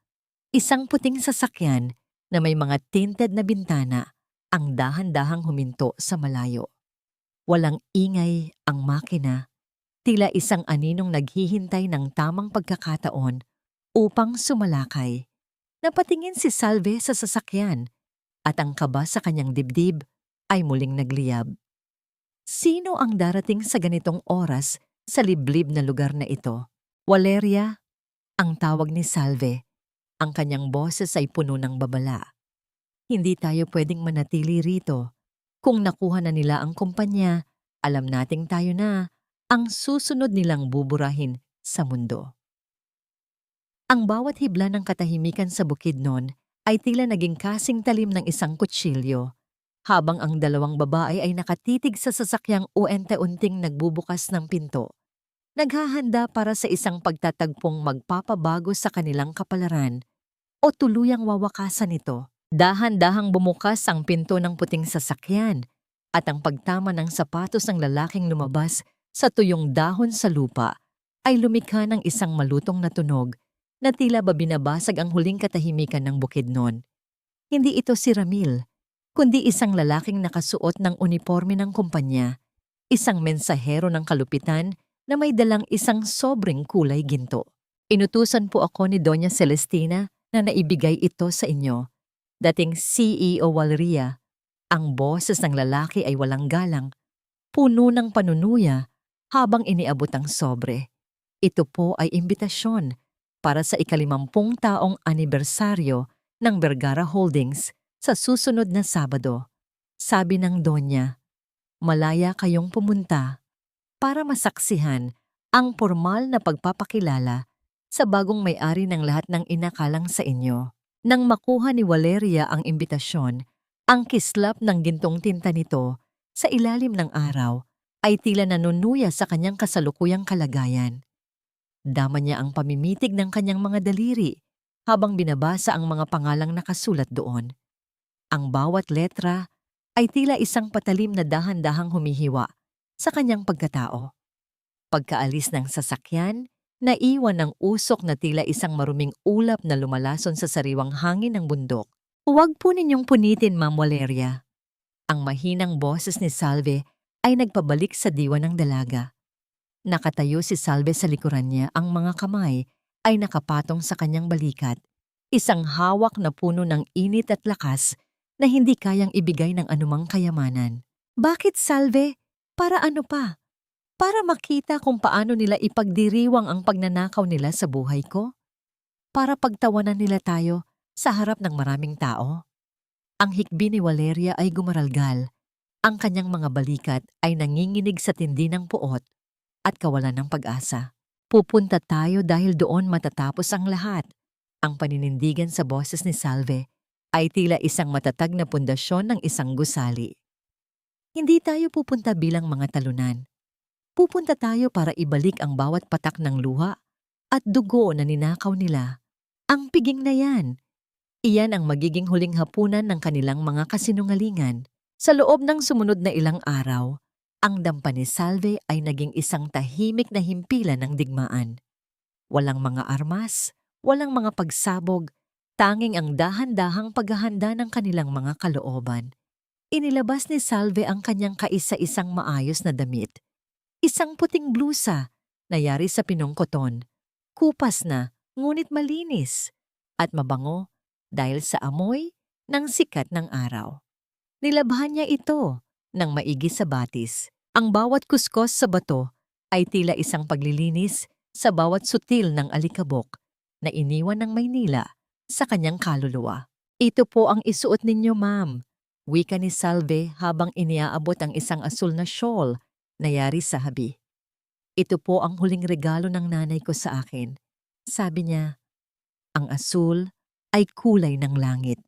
isang puting sasakyan na may mga tinted na bintana ang dahan-dahang huminto sa malayo. Walang ingay ang makina, tila isang aninong naghihintay ng tamang pagkakataon upang sumalakay. Napatingin si Salve sa sasakyan at ang kaba sa kanyang dibdib ay muling nagliyab. Sino ang darating sa ganitong oras sa liblib na lugar na ito? Valeria, ang tawag ni Salve. Ang kanyang boses ay puno ng babala. Hindi tayo pwedeng manatili rito. Kung nakuha na nila ang kumpanya, alam nating tayo na ang susunod nilang buburahin sa mundo. Ang bawat hibla ng katahimikan sa bukid noon ay tila naging kasing talim ng isang kutsilyo. Habang ang dalawang babae ay nakatitig sa sasakyang unti-unting nagbubukas ng pinto. Naghahanda para sa isang pagtatagpong magpapabago sa kanilang kapalaran o tuluyang wawakasan ito. Dahan-dahang bumukas ang pinto ng puting sasakyan at ang pagtama ng sapatos ng lalaking lumabas sa tuyong dahon sa lupa ay lumikha ng isang malutong na tunog na tila ba binabasag ang huling katahimikan ng bukid noon. Hindi ito si Ramil. kundi isang lalaking nakasuot ng uniforme ng kumpanya, isang mensahero ng kalupitan na may dalang isang sobrang kulay ginto. Inutusan po ako ni Doña Celestina na naibigay ito sa inyo. Dating CEO Valeria, ang boses ng lalaki ay walang galang, puno ng panunuya habang iniabot ang sobre. Ito po ay imbitasyon para sa ika-50 taong anibersaryo ng Vergara Holdings sa susunod na Sabado. Sabi ng Donya, malaya kayong pumunta para masaksihan ang formal na pagpapakilala sa bagong may-ari ng lahat ng inakalang sa inyo. Nang makuha ni Valeria ang imbitasyon, ang kislap ng gintong tinta nito sa ilalim ng araw ay tila nanunuya sa kanyang kasalukuyang kalagayan. Dama niya ang pamimitig ng kanyang mga daliri habang binabasa ang mga pangalang nakasulat doon. Ang bawat letra ay tila isang patalim na dahan-dahang humihiwa sa kanyang pagkatao. Pagkaalis ng sasakyan, naiwan ng usok na tila isang maruming ulap na lumalason sa sariwang hangin ng bundok. Huwag po ninyong punitin, Ma'am Valeria. Ang mahinang boses ni Salve ay nagpabalik sa diwa ng dalaga. Nakatayo si Salve sa likuran niya, ang mga kamay ay nakapatong sa kanyang balikat, isang hawak na puno ng init at lakas na hindi kayang ibigay ng anumang kayamanan. Bakit, Salve? Para ano pa? Para makita kung paano nila ipagdiriwang ang pagnanakaw nila sa buhay ko? Para pagtawanan nila tayo sa harap ng maraming tao? Ang hikbi ni Valeria ay gumaralgal. Ang kanyang mga balikat ay nanginginig sa tindi ng puot at kawalan ng pag-asa. Pupunta tayo dahil doon matatapos ang lahat. Ang paninindigan sa boses ni Salve ay tila isang matatag na pundasyon ng isang gusali. Hindi tayo pupunta bilang mga talunan. Pupunta tayo para ibalik ang bawat patak ng luha at dugo na ninakaw nila. Ang piging na yan. Iyan ang magiging huling hapunan ng kanilang mga kasinungalingan. Sa loob ng sumunod na ilang araw, ang dampa ni Salve ay naging isang tahimik na himpilan ng digmaan. Walang mga armas, walang mga pagsabog, tanging ang dahan-dahang paghahanda ng kanilang mga kalooban. Inilabas ni Salve ang kanyang kaisa-isang maayos na damit. Isang puting blusa na yari sa pinong koton, kupas na ngunit malinis, at mabango dahil sa amoy ng sikat ng araw. Nilabhan niya ito ng maigi sa batis. Ang bawat kuskos sa bato ay tila isang paglilinis sa bawat sutil ng alikabok na iniwan ng Maynila sa kanyang kaluluwa. Ito po ang isuot ninyo, ma'am, wika ni Salve habang iniaabot ang isang asul na shawl na yari sa habi. Ito po ang huling regalo ng nanay ko sa akin. Sabi niya, ang asul ay kulay ng langit,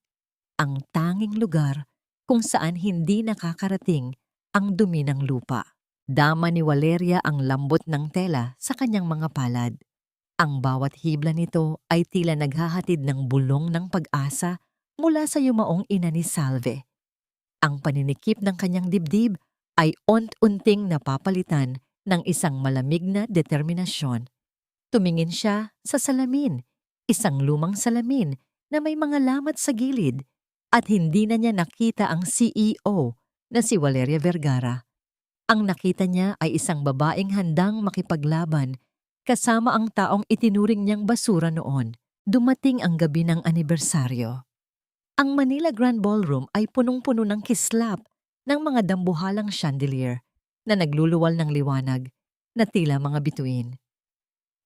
ang tanging lugar kung saan hindi nakakarating ang dumi ng lupa. Dama ni Valeria ang lambot ng tela sa kanyang mga palad. Ang bawat hibla nito ay tila naghahatid ng bulong ng pag-asa mula sa yumaong ina ni Salve. Ang paninikip ng kanyang dibdib ay unt-unting napapalitan ng isang malamig na determinasyon. Tumingin siya sa salamin, isang lumang salamin na may mga lamat sa gilid, at hindi na niya nakita ang CEO na si Valeria Vergara. Ang nakita niya ay isang babaeng handang makipaglaban kasama ang taong itinuring niyang basura noon. Dumating ang gabi ng anibersaryo. Ang Manila Grand Ballroom ay punong-puno ng kislap ng mga dambuhalang chandelier na nagluluwal ng liwanag na tila mga bituin.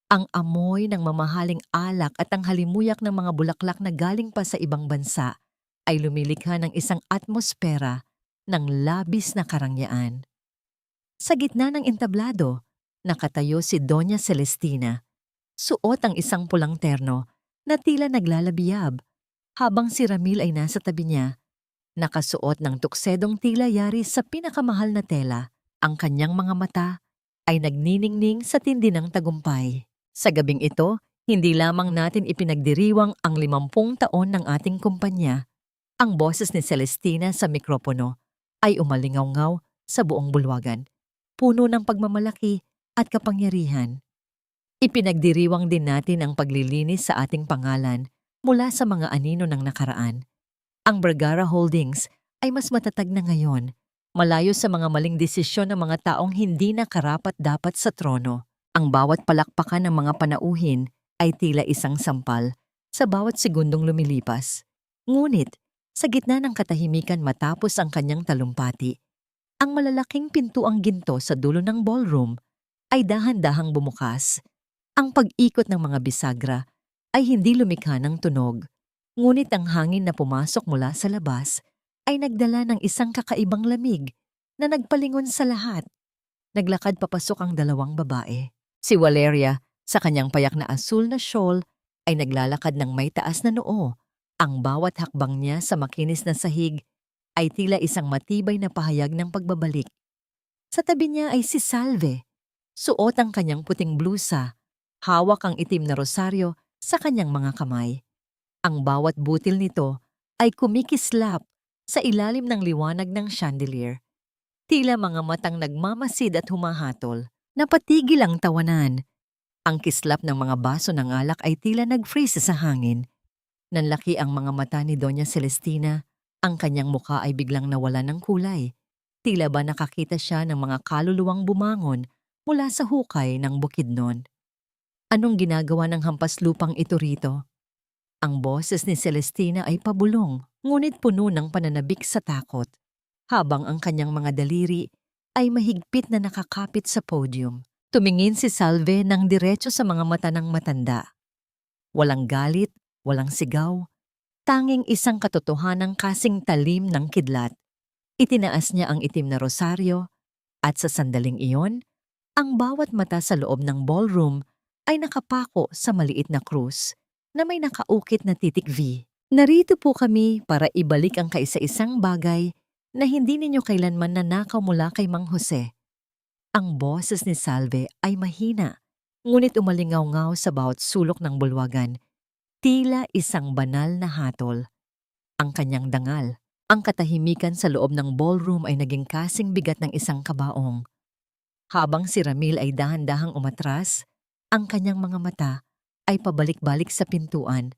Ang amoy ng mamahaling alak at ang halimuyak ng mga bulaklak na galing pa sa ibang bansa ay lumilikha ng isang atmosfera ng labis na karangyaan. Sa gitna ng entablado, nakatayo si Doña Celestina. Suot ang isang pulang terno na tila naglalabiyab, habang si Ramil ay nasa tabi niya. Nakasuot ng tuksedong tila yari sa pinakamahal na tela, ang kanyang mga mata ay nagniningning sa tindi ng tagumpay. Sa gabing ito, hindi lamang natin ipinagdiriwang ang 50 taon ng ating kumpanya. Ang boses ni Celestina sa mikropono ay umalingaw-ngaw sa buong bulwagan, puno ng pagmamalaki at kapangyarihan. Ipinagdiriwang din natin ang paglilinis sa ating pangalan mula sa mga anino ng nakaraan. Ang Vergara Holdings ay mas matatag na ngayon, malayo sa mga maling desisyon ng mga taong hindi na karapat-dapat sa trono. Ang bawat palakpakan ng mga panauhin ay tila isang sampal sa bawat segundong lumilipas. Ngunit, sa gitna ng katahimikan matapos ang kanyang talumpati, ang malalaking pintuang ginto sa dulo ng ballroom ay dahan-dahang bumukas. Ang pag-ikot ng mga bisagra ay hindi lumikha ng tunog, ngunit ang hangin na pumasok mula sa labas ay nagdala ng isang kakaibang lamig na nagpalingon sa lahat. Naglakad papasok ang dalawang babae. Si Valeria, sa kanyang payak na asul na shawl, ay naglalakad ng may taas na noo. Ang bawat hakbang niya sa makinis na sahig ay tila isang matibay na pahayag ng pagbabalik. Sa tabi niya ay si Salve. Suot ang kanyang puting blusa, hawak ang itim na rosaryo sa kanyang mga kamay. Ang bawat butil nito ay kumikislap sa ilalim ng liwanag ng chandelier. Tila mga matang nagmamasid at humahatol. Napatigil ang tawanan. Ang kislap ng mga baso ng alak ay tila nag-freeze sa hangin. Nanlaki ang mga mata ni Doña Celestina. Ang kanyang muka ay biglang nawala ng kulay. Tila ba nakakita siya ng mga kaluluwang bumangon mula sa hukay ng bukidnon. Anong ginagawa ng hampas lupang ito rito? Ang boses ni Celestina ay pabulong, ngunit puno ng pananabik sa takot, habang ang kanyang mga daliri ay mahigpit na nakakapit sa podium. Tumingin si Salve ng diretso sa mga mata ng matanda. Walang galit, walang sigaw, tanging isang katotohanang kasing talim ng kidlat. Itinaas niya ang itim na rosaryo, at sa sandaling iyon, ang bawat mata sa loob ng ballroom ay nakapako sa maliit na krus na may nakaukit na titik V. Narito po kami para ibalik ang kaisa-isang bagay na hindi ninyo kailanman nanakaw mula kay Mang Jose. Ang boses ni Salve ay mahina, ngunit umalingaw-ngaw sa bawat sulok ng bulwagan, tila isang banal na hatol. Ang kanyang dangal, ang katahimikan sa loob ng ballroom ay naging kasing bigat ng isang kabaong. Habang si Ramil ay dahan-dahang umatras, ang kanyang mga mata ay pabalik-balik sa pintuan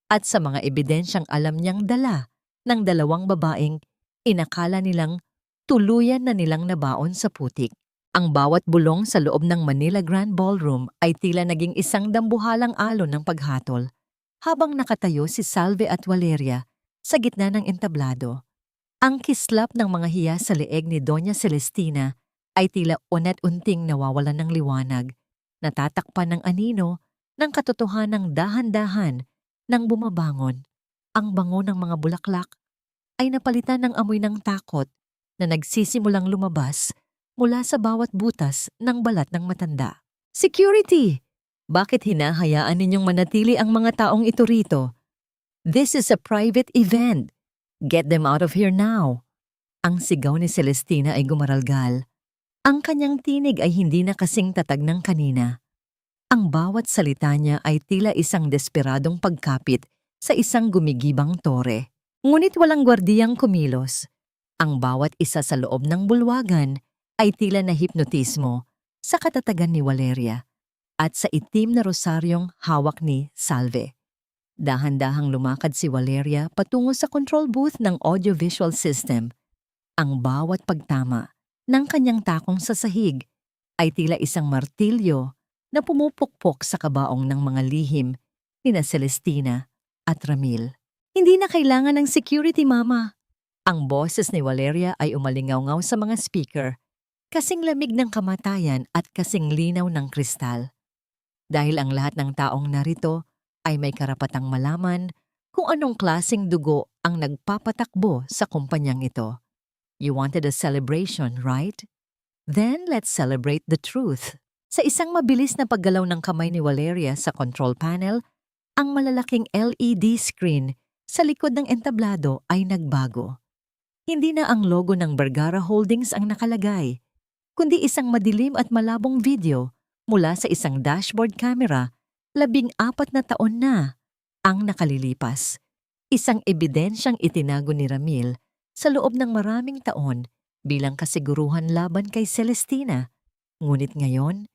at sa mga ebidensyang alam niyang dala ng dalawang babaeng inakala nilang tuluyan na nilang nabaon sa putik. Ang bawat bulong sa loob ng Manila Grand Ballroom ay tila naging isang dambuhalang alon ng paghatol habang nakatayo si Salve at Valeria sa gitna ng entablado. Ang kislap ng mga hiya sa leeg ni Doña Celestina ay tila unet-unting nawawalan ng liwanag, natatakpan ng anino ng katotohanang dahan-dahan nang bumabangon. Ang bango ng mga bulaklak ay napalitan ng amoy ng takot na nagsisimulang lumabas mula sa bawat butas ng balat ng matanda. Security! Bakit hinahayaan ninyong manatili ang mga taong ito rito? This is a private event. Get them out of here now. Ang sigaw ni Celestina ay gumaralgal. Ang kanyang tinig ay hindi na kasing tatag ng kanina. Ang bawat salita niya ay tila isang desperadong pagkapit sa isang gumigibang tore. Ngunit walang gwardiyang kumilos. Ang bawat isa sa loob ng bulwagan ay tila na hipnotismo sa katatagan ni Valeria at sa itim na rosaryong hawak ni Salve. Dahan-dahang lumakad si Valeria patungo sa control booth ng audiovisual system. Ang bawat pagtama ng kanyang takong sa sahig ay tila isang martilyo na pumupukpok sa kabaong ng mga lihim nina Celestina at Ramil. Hindi na kailangan ng security, Mama. Ang boses ni Valeria ay umalingaw-ngaw sa mga speaker, kasing lamig ng kamatayan at kasing linaw ng kristal. Dahil ang lahat ng taong narito ay may karapatang malaman kung anong klaseng dugo ang nagpapatakbo sa kumpanyang ito. You wanted a celebration, right? Then let's celebrate the truth. Sa isang mabilis na paggalaw ng kamay ni Valeria sa control panel, ang malalaking LED screen sa likod ng entablado ay nagbago. Hindi na ang logo ng Vergara Holdings ang nakalagay, kundi isang madilim at malabong video mula sa isang dashboard camera 14 na taon na ang nakalilipas. Isang ebidensyang itinago ni Ramil sa loob ng maraming taon bilang kasiguruhan laban kay Celestina. Ngunit ngayon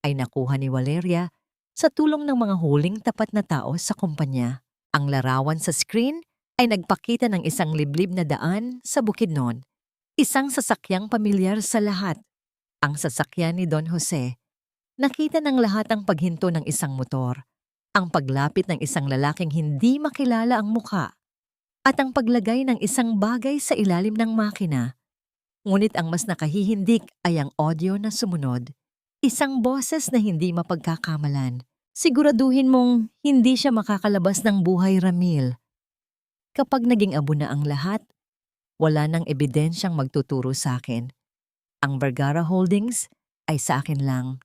ay nakuha ni Valeria sa tulong ng mga huling tapat na tao sa kumpanya. Ang larawan sa screen ay nagpakita ng isang liblib na daan sa Bukidnon. Isang sasakyang pamilyar sa lahat. Ang sasakyan ni Don Jose. Nakita ng lahat ang paghinto ng isang motor, ang paglapit ng isang lalaking hindi makilala ang mukha, at ang paglagay ng isang bagay sa ilalim ng makina. Ngunit ang mas nakahihindik ay ang audio na sumunod. Isang boses na hindi mapagkakamalan. Siguraduhin mong hindi siya makakalabas ng buhay, Ramil. Kapag naging abo na ang lahat, wala nang ebidensyang magtuturo sa akin. Ang Vergara Holdings ay sa akin lang.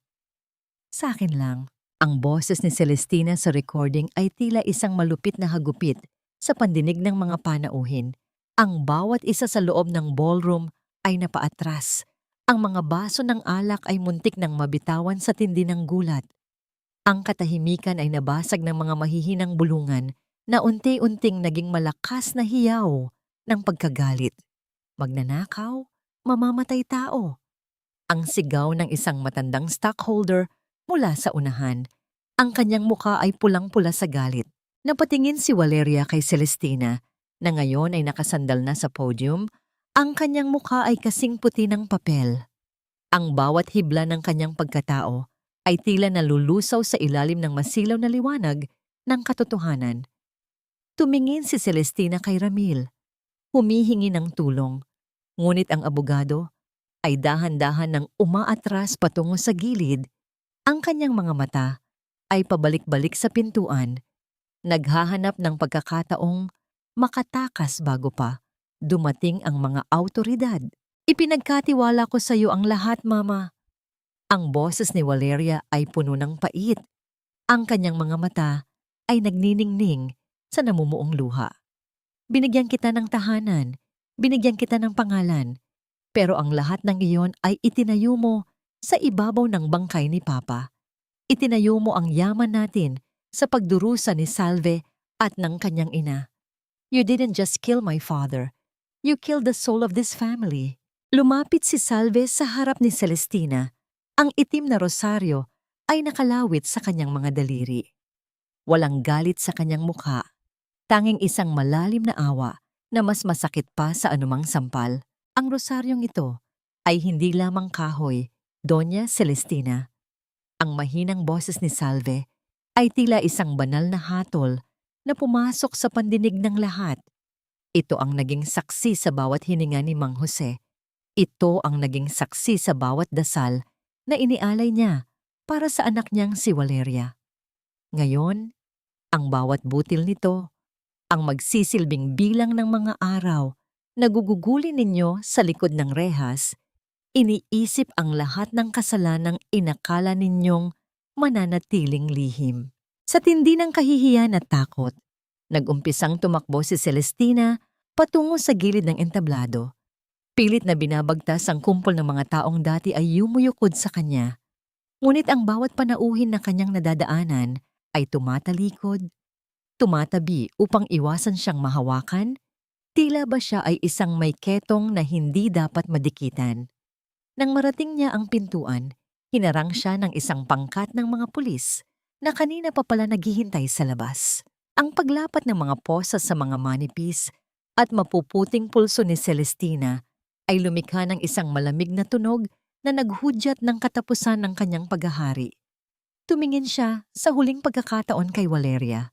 Sa akin lang. Ang boses ni Celestina sa recording ay tila isang malupit na hagupit sa pandinig ng mga panauhin. Ang bawat isa sa loob ng ballroom ay napaatras. Ang mga baso ng alak ay muntik ng mabitawan sa tindi ng gulat. Ang katahimikan ay nabasag ng mga mahihinang bulungan na unti-unting naging malakas na hiyaw ng pagkagalit. Magnanakaw, mamamatay tao. Ang sigaw ng isang matandang stockholder mula sa unahan. Ang kanyang muka ay pulang-pula sa galit. Napatingin si Valeria kay Celestina na ngayon ay nakasandal na sa podium. Ang kanyang muka ay kasing puti ng papel. Ang bawat hibla ng kanyang pagkatao ay tila nalulusaw sa ilalim ng masilaw na liwanag ng katotohanan. Tumingin si Celestina kay Ramil. Humihingi ng tulong. Ngunit ang abogado ay dahan-dahan ng umaatras patungo sa gilid. Ang kanyang mga mata ay pabalik-balik sa pintuan, naghahanap ng pagkakataong makatakas bago pa dumating ang mga awtoridad. Ipinagkatiwala ko sa iyo ang lahat, Mama. Ang boses ni Valeria ay puno ng pait. Ang kanyang mga mata ay nagniningning sa namumuong luha. Binigyan kita ng tahanan, binigyan kita ng pangalan, pero ang lahat ng iyon ay itinayo mo sa ibabaw ng bangkay ni Papa. Itinayo mo ang yaman natin sa pagdurusa ni Salve at ng kanyang ina. You didn't just kill my father, you killed the soul of this family. Lumapit si Salve sa harap ni Celestina. Ang itim na rosaryo ay nakalawit sa kanyang mga daliri. Walang galit sa kanyang mukha, tanging isang malalim na awa na mas masakit pa sa anumang sampal. Ang rosaryong ito ay hindi lamang kahoy, Doña Celestina. Ang mahinang boses ni Salve ay tila isang banal na hatol na pumasok sa pandinig ng lahat. Ito ang naging saksi sa bawat hininga ni Mang Jose. Ito ang naging saksi sa bawat dasal na inialay niya para sa anak niyang si Valeria. Ngayon, ang bawat butil nito ang magsisilbing bilang ng mga araw na gugugulin ninyo sa likod ng rehas, iniisip ang lahat ng kasalanang inakala ninyong mananatiling lihim. Sa tindi ng kahihiyan at takot, nag-umpisang tumakbo si Celestina patungo sa gilid ng entablado. Pilit na binabagtas ang kumpol ng mga taong dati ay yumuyukod sa kanya. Ngunit ang bawat panauhin na kanyang nadadaanan ay tumatalikod, tumatabi upang iwasan siyang mahawakan. Tila ba siya ay isang may ketong na hindi dapat madikitan. Nang marating niya ang pintuan, hinarang siya ng isang pangkat ng mga pulis na kanina pa pala naghihintay sa labas. Ang paglapat ng mga posas sa mga manipis at mapuputing pulso ni Celestina ay lumikha ng isang malamig na tunog na naghudyat ng katapusan ng kanyang paghahari. Tumingin siya sa huling pagkakataon kay Valeria.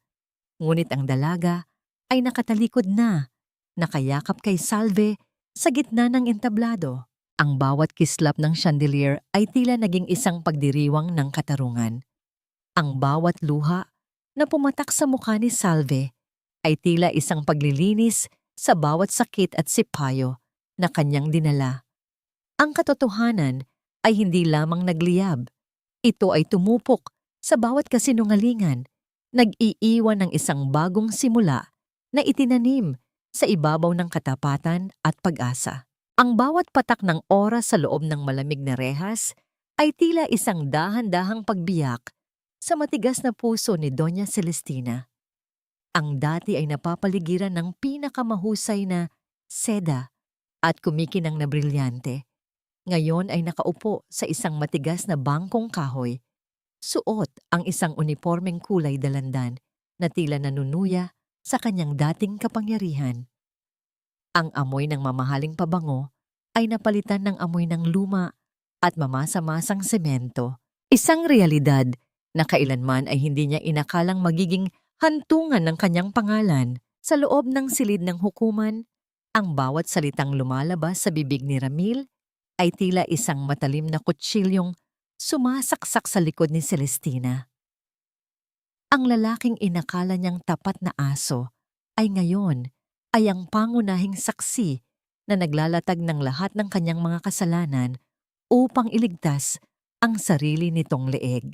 Ngunit ang dalaga ay nakatalikod na, nakayakap kay Salve sa gitna ng entablado. Ang bawat kislap ng chandelier ay tila naging isang pagdiriwang ng katarungan. Ang bawat luha na pumatak sa mukha ni Salve ay tila isang paglilinis sa bawat sakit at sipayo na kanyang dinala. Ang katotohanan ay hindi lamang nagliyab. Ito ay tumupok sa bawat kasinungalingan, nag-iiwan ng isang bagong simula na itinanim sa ibabaw ng katapatan at pag-asa. Ang bawat patak ng oras sa loob ng malamig na rehas ay tila isang dahan-dahang pagbiyak sa matigas na puso ni Doña Celestina. Ang dati ay napapaligiran ng pinakamahusay na seda at kumikinang na brilyante. Ngayon ay nakaupo sa isang matigas na bangkong kahoy. Suot ang isang unipormeng kulay dalandan na tila nanunuya sa kanyang dating kapangyarihan. Ang amoy ng mamahaling pabango ay napalitan ng amoy ng luma at mamasa-masang semento. Isang realidad na kailanman ay hindi niya inakalang magiging hantungan ng kanyang pangalan. Sa loob ng silid ng hukuman, ang bawat salitang lumalabas sa bibig ni Ramil ay tila isang matalim na kutsilyong sumasaksak sa likod ni Celestina. Ang lalaking inakala niyang tapat na aso ay ngayon ay ang pangunahing saksi na naglalatag ng lahat ng kanyang mga kasalanan upang iligtas ang sarili nitong leeg.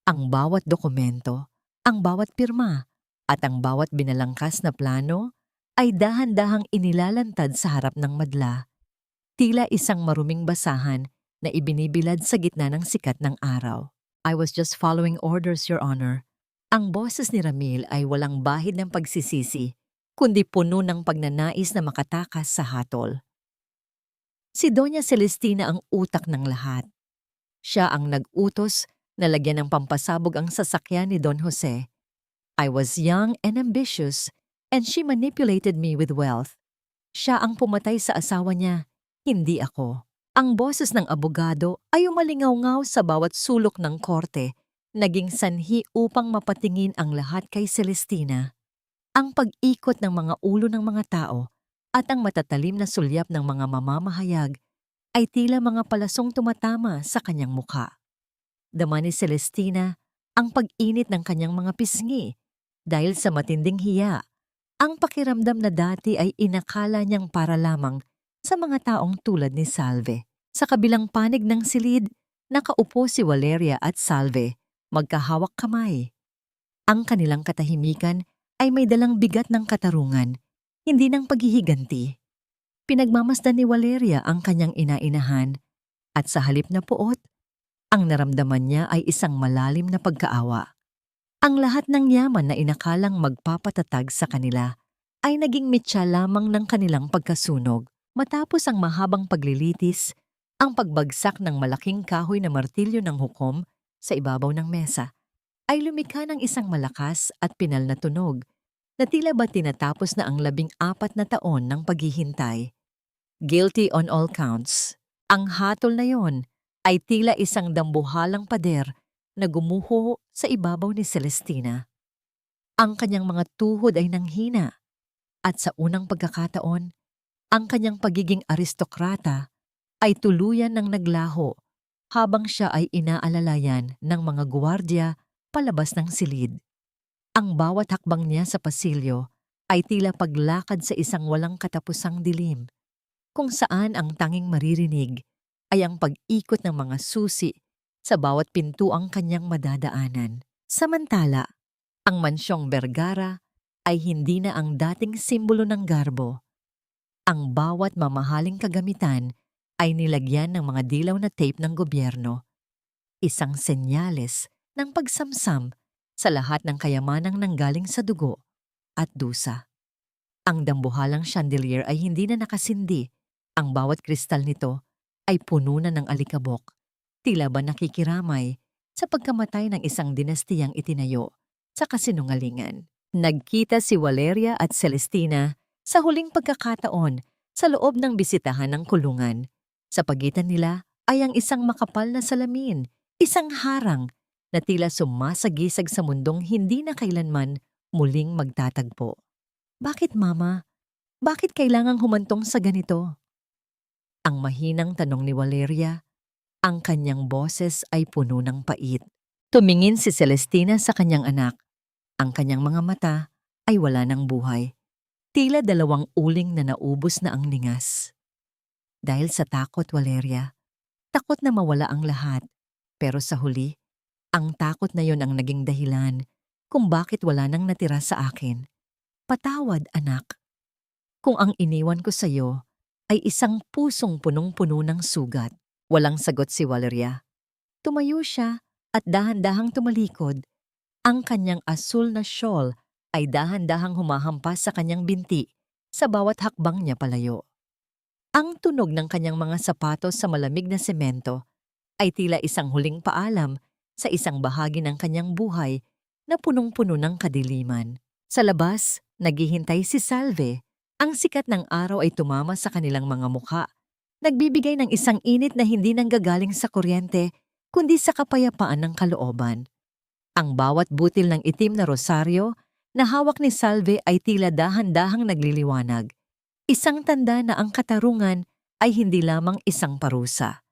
Ang bawat dokumento, ang bawat pirma, at ang bawat binalangkas na plano ay dahan-dahang inilalantad sa harap ng madla, tila isang maruming basahan na ibinibilad sa gitna ng sikat ng araw. "I was just following orders, Your Honor." Ang boses ni Ramil ay walang bahid ng pagsisisi, kundi puno ng pagnanais na makatakas sa hatol. Si Doña Celestina ang utak ng lahat. Siya ang nag-utos na lagyan ng pampasabog ang sasakyan ni Don Jose. I was young and ambitious, and she manipulated me with wealth. Siya ang pumatay sa asawa niya, hindi ako. Ang boses ng abogado ay umalingaw-ngaw sa bawat sulok ng korte, naging sanhi upang mapatingin ang lahat kay Celestina. Ang pag-ikot ng mga ulo ng mga tao at ang matatalim na sulyap ng mga mamamahayag ay tila mga palasong tumatama sa kanyang mukha. Dama ni Celestina ang pag-init ng kanyang mga pisngi dahil sa matinding hiya. Ang pakiramdam na dati ay inakala niyang para lamang sa mga taong tulad ni Salve. Sa kabilang panig ng silid, nakaupo si Valeria at Salve, magkahawak kamay. Ang kanilang katahimikan ay may dalang bigat ng katarungan, hindi ng paghihiganti. Pinagmamasdan ni Valeria ang kanyang inainahan at sa halip na puot, ang naramdaman niya ay isang malalim na pagkaawa. Ang lahat ng yaman na inakalang magpapatatag sa kanila ay naging mitya lamang ng kanilang pagkasunog. Matapos ang mahabang paglilitis, ang pagbagsak ng malaking kahoy na martilyo ng hukom sa ibabaw ng mesa ay lumikha ng isang malakas at pinal na tunog na tila ba tinatapos na ang 14 na taon ng paghihintay. Guilty on all counts. Ang hatol na yon ay tila isang dambuhalang pader na gumuho sa ibabaw ni Celestina. Ang kanyang mga tuhod ay nanghina at sa unang pagkakataon, ang kanyang pagiging aristokrata ay tuluyan ng naglaho habang siya ay inaalalayan ng mga guwardiya palabas ng silid. Ang bawat hakbang niya sa pasilyo ay tila paglakad sa isang walang katapusang dilim, kung saan ang tanging maririnig ay ang pag-ikot ng mga susi sa bawat pintuang kanyang madadaanan. Samantala, ang mansyong Vergara ay hindi na ang dating simbolo ng garbo. Ang bawat mamahaling kagamitan ay nilagyan ng mga dilaw na tape ng gobyerno, isang senyales ng pagsamsam sa lahat ng kayamanang nanggaling sa dugo at dusa. Ang dambuhalang chandelier ay hindi na nakasindi. Ang bawat kristal nito ay puno na ng alikabok, tila ba nakikiramay sa pagkamatay ng isang dinastiyang itinayo sa kasinungalingan. Nagkita si Valeria at Celestina sa huling pagkakataon sa loob ng bisitahan ng kulungan. Sa pagitan nila ay ang isang makapal na salamin, isang harang na tila sumasagisag sa mundong hindi na kailanman muling magtatagpo. "Bakit, Mama? Bakit kailangang humantong sa ganito?" Ang mahinang tanong ni Valeria, ang kanyang boses ay puno ng pait. Tumingin si Celestina sa kanyang anak. Ang kanyang mga mata ay wala ng buhay. Tila 2 uling na naubos na ang lingas. Dahil sa takot, Valeria. Takot na mawala ang lahat. Pero sa huli, ang takot na yon ang naging dahilan kung bakit wala nang natira sa akin. Patawad, anak. Kung ang iniwan ko sa iyo ay isang pusong punong-puno ng sugat. Walang sagot si Valeria. Tumayo siya at dahan-dahang tumalikod. Ang kanyang asul na shawl ay dahan-dahang humahampas sa kanyang binti sa bawat hakbang niya palayo. Ang tunog ng kanyang mga sapatos sa malamig na semento ay tila isang huling paalam sa isang bahagi ng kanyang buhay na punong-puno ng kadiliman. Sa labas, naghihintay si Salve. Ang sikat ng araw ay tumama sa kanilang mga mukha. Nagbibigay ng isang init na hindi nanggagaling sa kuryente, kundi sa kapayapaan ng kalooban. Ang bawat butil ng itim na rosaryo na hawak ni Salve ay tila dahan-dahang nagliliwanag. Isang tanda na ang katarungan ay hindi lamang isang parusa,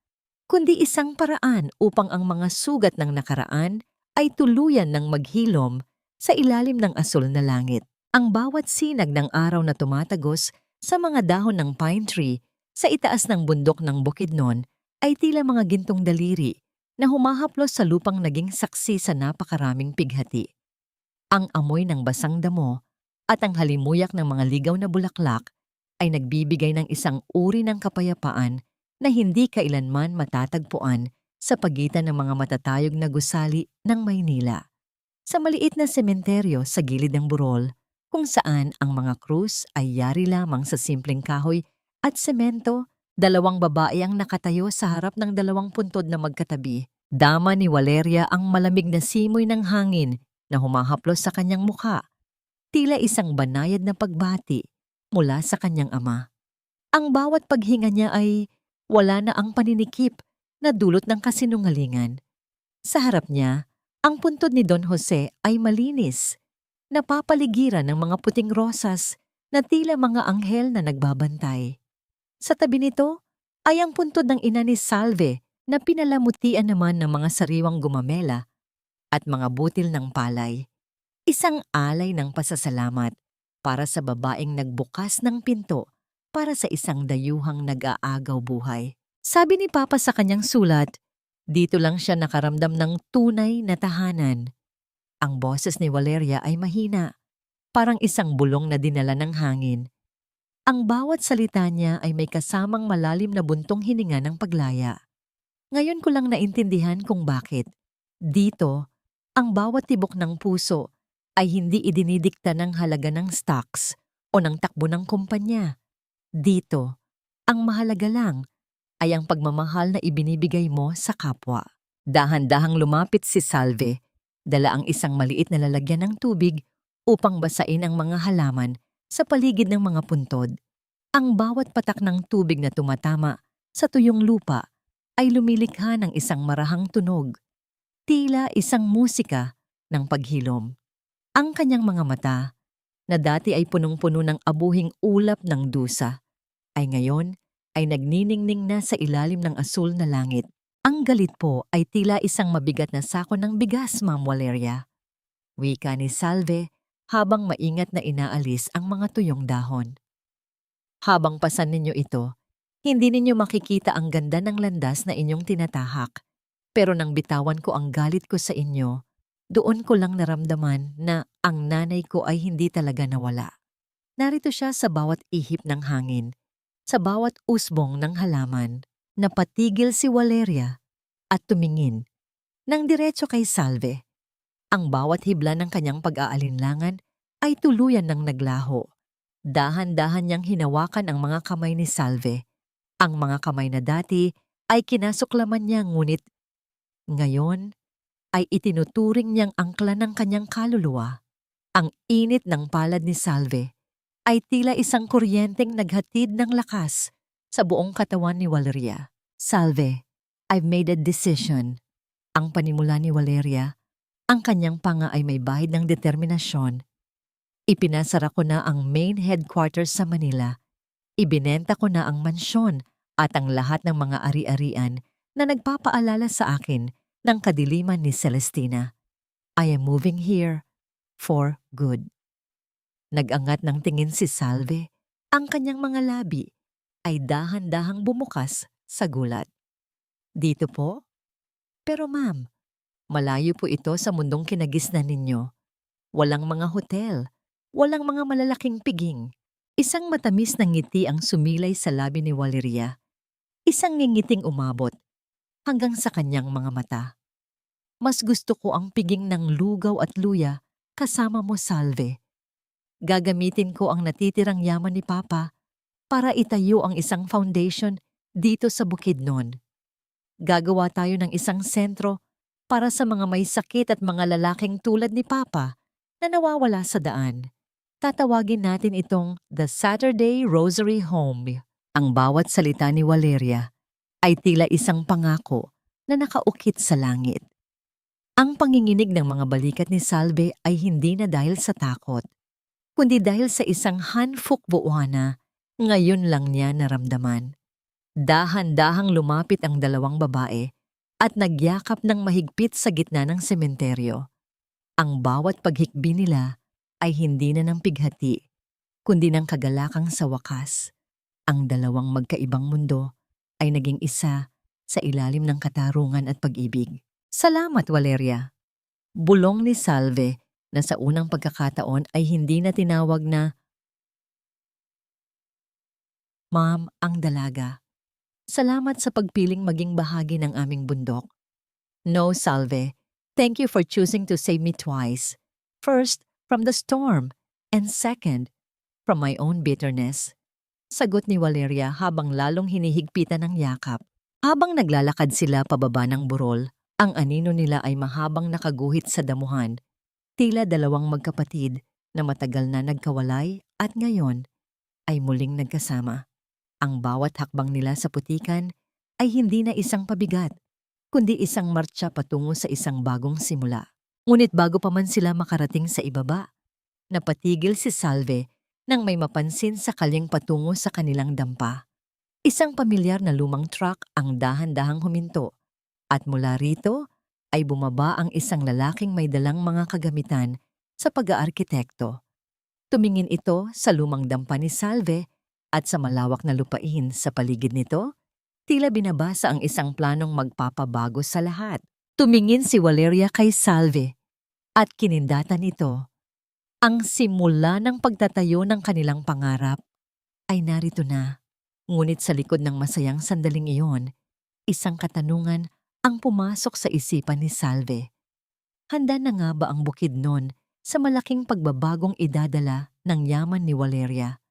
kundi isang paraan upang ang mga sugat ng nakaraan ay tuluyan ng maghilom sa ilalim ng asul na langit. Ang bawat sinag ng araw na tumatagos sa mga dahon ng pine tree sa itaas ng bundok ng Bukidnon ay tila mga gintong daliri na humahaplos sa lupang naging saksi sa napakaraming pighati. Ang amoy ng basang damo at ang halimuyak ng mga ligaw na bulaklak ay nagbibigay ng isang uri ng kapayapaan na hindi kailanman matatagpuan sa pagitan ng mga matatayog na gusali ng Maynila. Sa maliit na sementeryo sa gilid ng burol, kung saan ang mga krus ay yari lamang sa simpleng kahoy at semento, dalawang babae ang nakatayo sa harap ng dalawang puntod na magkatabi. Dama ni Valeria ang malamig na simoy ng hangin na humahaplos sa kanyang mukha, tila isang banayad na pagbati mula sa kanyang ama. Ang bawat paghinga niya ay wala na ang paninikip na dulot ng kasinungalingan. Sa harap niya, ang puntod ni Don Jose ay malinis, napapaligiran ng mga puting rosas na tila mga anghel na nagbabantay. Sa tabi nito ay ang puntod ng ina ni Salve na pinalamutian naman ng mga sariwang gumamela at mga butil ng palay. Isang alay ng pasasalamat para sa babaeng nagbukas ng pinto para sa isang dayuhang nag-aagaw buhay. Sabi ni Papa sa kanyang sulat, dito lang siya nakaramdam ng tunay na tahanan. Ang boses ni Valeria ay mahina, parang isang bulong na dinala ng hangin. Ang bawat salita niya ay may kasamang malalim na buntong hininga ng paglaya. Ngayon ko lang naintindihan kung bakit. Dito, ang bawat tibok ng puso ay hindi idinidikta ng halaga ng stocks o ng takbo ng kumpanya. Dito, ang mahalaga lang ay ang pagmamahal na ibinibigay mo sa kapwa. Dahan-dahang lumapit si Salve, dala ang isang maliit na lalagyan ng tubig upang basain ang mga halaman sa paligid ng mga puntod. Ang bawat patak ng tubig na tumatama sa tuyong lupa ay lumilikha ng isang marahang tunog, tila isang musika ng paghilom. Ang kanyang mga mata, na dati ay punong-puno ng abuhing ulap ng dusa, ay ngayon ay nagniningning na sa ilalim ng asul na langit. Ang galit po ay tila isang mabigat na sako ng bigas, Ma'am Valeria. Wika ni Salve habang maingat na inaalis ang mga tuyong dahon. Habang pasan ninyo ito, hindi ninyo makikita ang ganda ng landas na inyong tinatahak. Pero nang bitawan ko ang galit ko sa inyo, doon ko lang naramdaman na ang nanay ko ay hindi talaga nawala. Narito siya sa bawat ihip ng hangin, sa bawat usbong ng halaman. Napatigil si Valeria at tumingin nang diretso kay Salve. Ang bawat hibla ng kanyang pag-aalinlangan ay tuluyan ng naglaho. Dahan-dahan niyang hinawakan ang mga kamay ni Salve. Ang mga kamay na dati ay kinasuklaman niya ngunit ngayon ay itinuturing niyang angkla ng kanyang kaluluwa. Ang init ng palad ni Salve ay tila isang kuryenteng naghatid ng lakas sa buong katawan ni Valeria. Salve, I've made a decision. Ang panimula ni Valeria, ang kanyang panga ay may bahid ng determinasyon. Ipinasara ko na ang main headquarters sa Manila. Ibinenta ko na ang mansyon at ang lahat ng mga ari-arian na nagpapaalala sa akin ng kadiliman ni Celestina. I am moving here for good. Nag-angat ng tingin si Salve. Ang kanyang mga labi ay dahan-dahang bumukas sa gulat. Dito po? Pero ma'am, malayo po ito sa mundong kinagisnan ninyo. Walang mga hotel, walang mga malalaking piging. Isang matamis na ngiti ang sumilay sa labi ni Valeria. Isang ngingiting umabot hanggang sa kanyang mga mata. Mas gusto ko ang piging ng lugaw at luya kasama mo, Salve. Gagamitin ko ang natitirang yaman ni Papa para itayo ang isang foundation dito sa Bukidnon. Gagawa tayo ng isang sentro para sa mga may sakit at mga lalaking tulad ni Papa na nawawala sa daan. Tatawagin natin itong The Saturday Rosary Home. Ang bawat salita ni Valeria ay tila isang pangako na nakaukit sa langit. Ang panginginig ng mga balikat ni Salve ay hindi na dahil sa takot, kundi dahil sa isang hanfuk buwana, ngayon lang niya naramdaman. Dahan-dahang lumapit ang dalawang babae at nagyakap ng mahigpit sa gitna ng sementeryo. Ang bawat paghikbi nila ay hindi na ng pighati, kundi ng kagalakang sa wakas. Ang dalawang magkaibang mundo ay naging isa sa ilalim ng katarungan at pag-ibig. Salamat, Valeria. Bulong ni Salve na sa unang pagkakataon ay hindi na tinawag na Ma'am ang dalaga. Salamat sa pagpiling maging bahagi ng aming bundok. No, Salve. Thank you for choosing to save me twice. First, from the storm, and second, from my own bitterness. Sagot ni Valeria habang lalong hinihigpitan ng yakap. Habang naglalakad sila pababa ng burol, ang anino nila ay mahabang nakaguhit sa damuhan, tila dalawang magkapatid na matagal na nagkawalay at ngayon ay muling nagkasama. Ang bawat hakbang nila sa putikan ay hindi na isang pabigat, kundi isang martsa patungo sa isang bagong simula. Ngunit bago pa man sila makarating sa ibaba, napatigil si Salve nang may mapansin sa kalyeng patungo sa kanilang dampa. Isang pamilyar na lumang truck ang dahan-dahang huminto at mula rito ay bumaba ang isang lalaking may dalang mga kagamitan sa pag-aarkitekto. Tumingin ito sa lumang dampa ni Salve at sa malawak na lupain sa paligid nito, tila binabasa ang isang planong magpapabago sa lahat. Tumingin si Valeria kay Salve at kinindatan ito. Ang simula ng pagtatayo ng kanilang pangarap ay narito na. Ngunit sa likod ng masayang sandaling iyon, isang katanungan ang pumasok sa isipan ni Salve. Handa na nga ba ang Bukidnon sa malaking pagbabagong idadala ng yaman ni Valeria?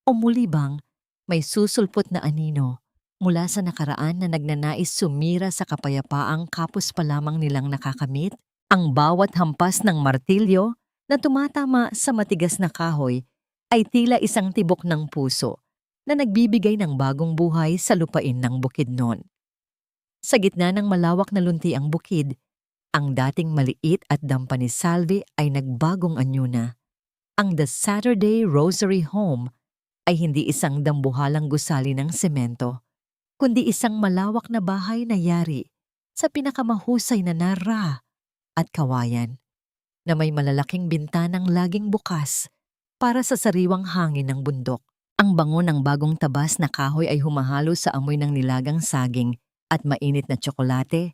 O muli bang may susulpot na anino mula sa nakaraan na nagnanais sumira sa kapayapaang kapos pa lamang nilang nakakamit? Ang bawat hampas ng martilyo na tumatama sa matigas na kahoy ay tila isang tibok ng puso na nagbibigay ng bagong buhay sa lupain ng Bukidnon. Sa gitna ng malawak na lunti ang bukid, ang dating maliit at dampa ni Salve ay nagbagong anyo na. Ang The Saturday Rosary Home ay hindi isang dambuhalang gusali ng semento, kundi isang malawak na bahay na yari sa pinakamahusay na nara at kawayan, na may malalaking bintanang laging bukas para sa sariwang hangin ng bundok. Ang bango ng bagong tabas na kahoy ay humahalo sa amoy ng nilagang saging at mainit na tsokolate,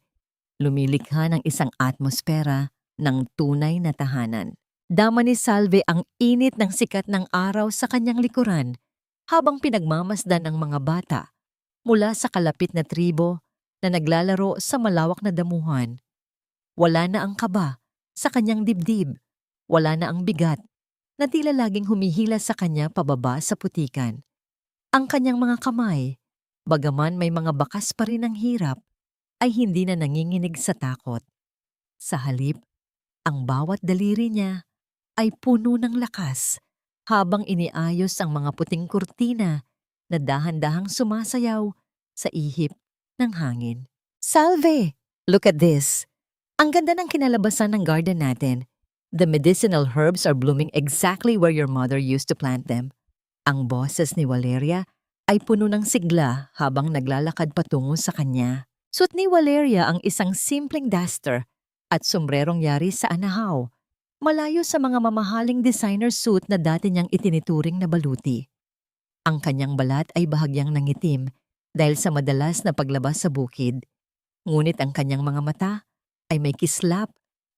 lumilikha ng isang atmosfera ng tunay na tahanan. Dama ni Salve ang init ng sikat ng araw sa kanyang likuran habang pinagmamasdan ang mga bata mula sa kalapit na tribo na naglalaro sa malawak na damuhan. Wala na ang kaba sa kanyang dibdib, wala na ang bigat na tila laging humihila sa kanya pababa sa putikan. Ang kanyang mga kamay, bagaman may mga bakas pa rin ng hirap, ay hindi na nanginginig sa takot. Sa halip, ang bawat daliri niya ay puno ng lakas habang iniayos ang mga puting kurtina na dahan-dahang sumasayaw sa ihip ng hangin. Salve! Look at this! Ang ganda ng kinalabasan ng garden natin. The medicinal herbs are blooming exactly where your mother used to plant them. Ang boses ni Valeria ay puno ng sigla habang naglalakad patungo sa kanya. Suot ni Valeria ang isang simpleng duster at sombrerong yari sa anahaw, malayo sa mga mamahaling designer suit na dati niyang itinituring na baluti. Ang kanyang balat ay bahagyang nangitim dahil sa madalas na paglabas sa bukid, ngunit ang kanyang mga mata ay may kislap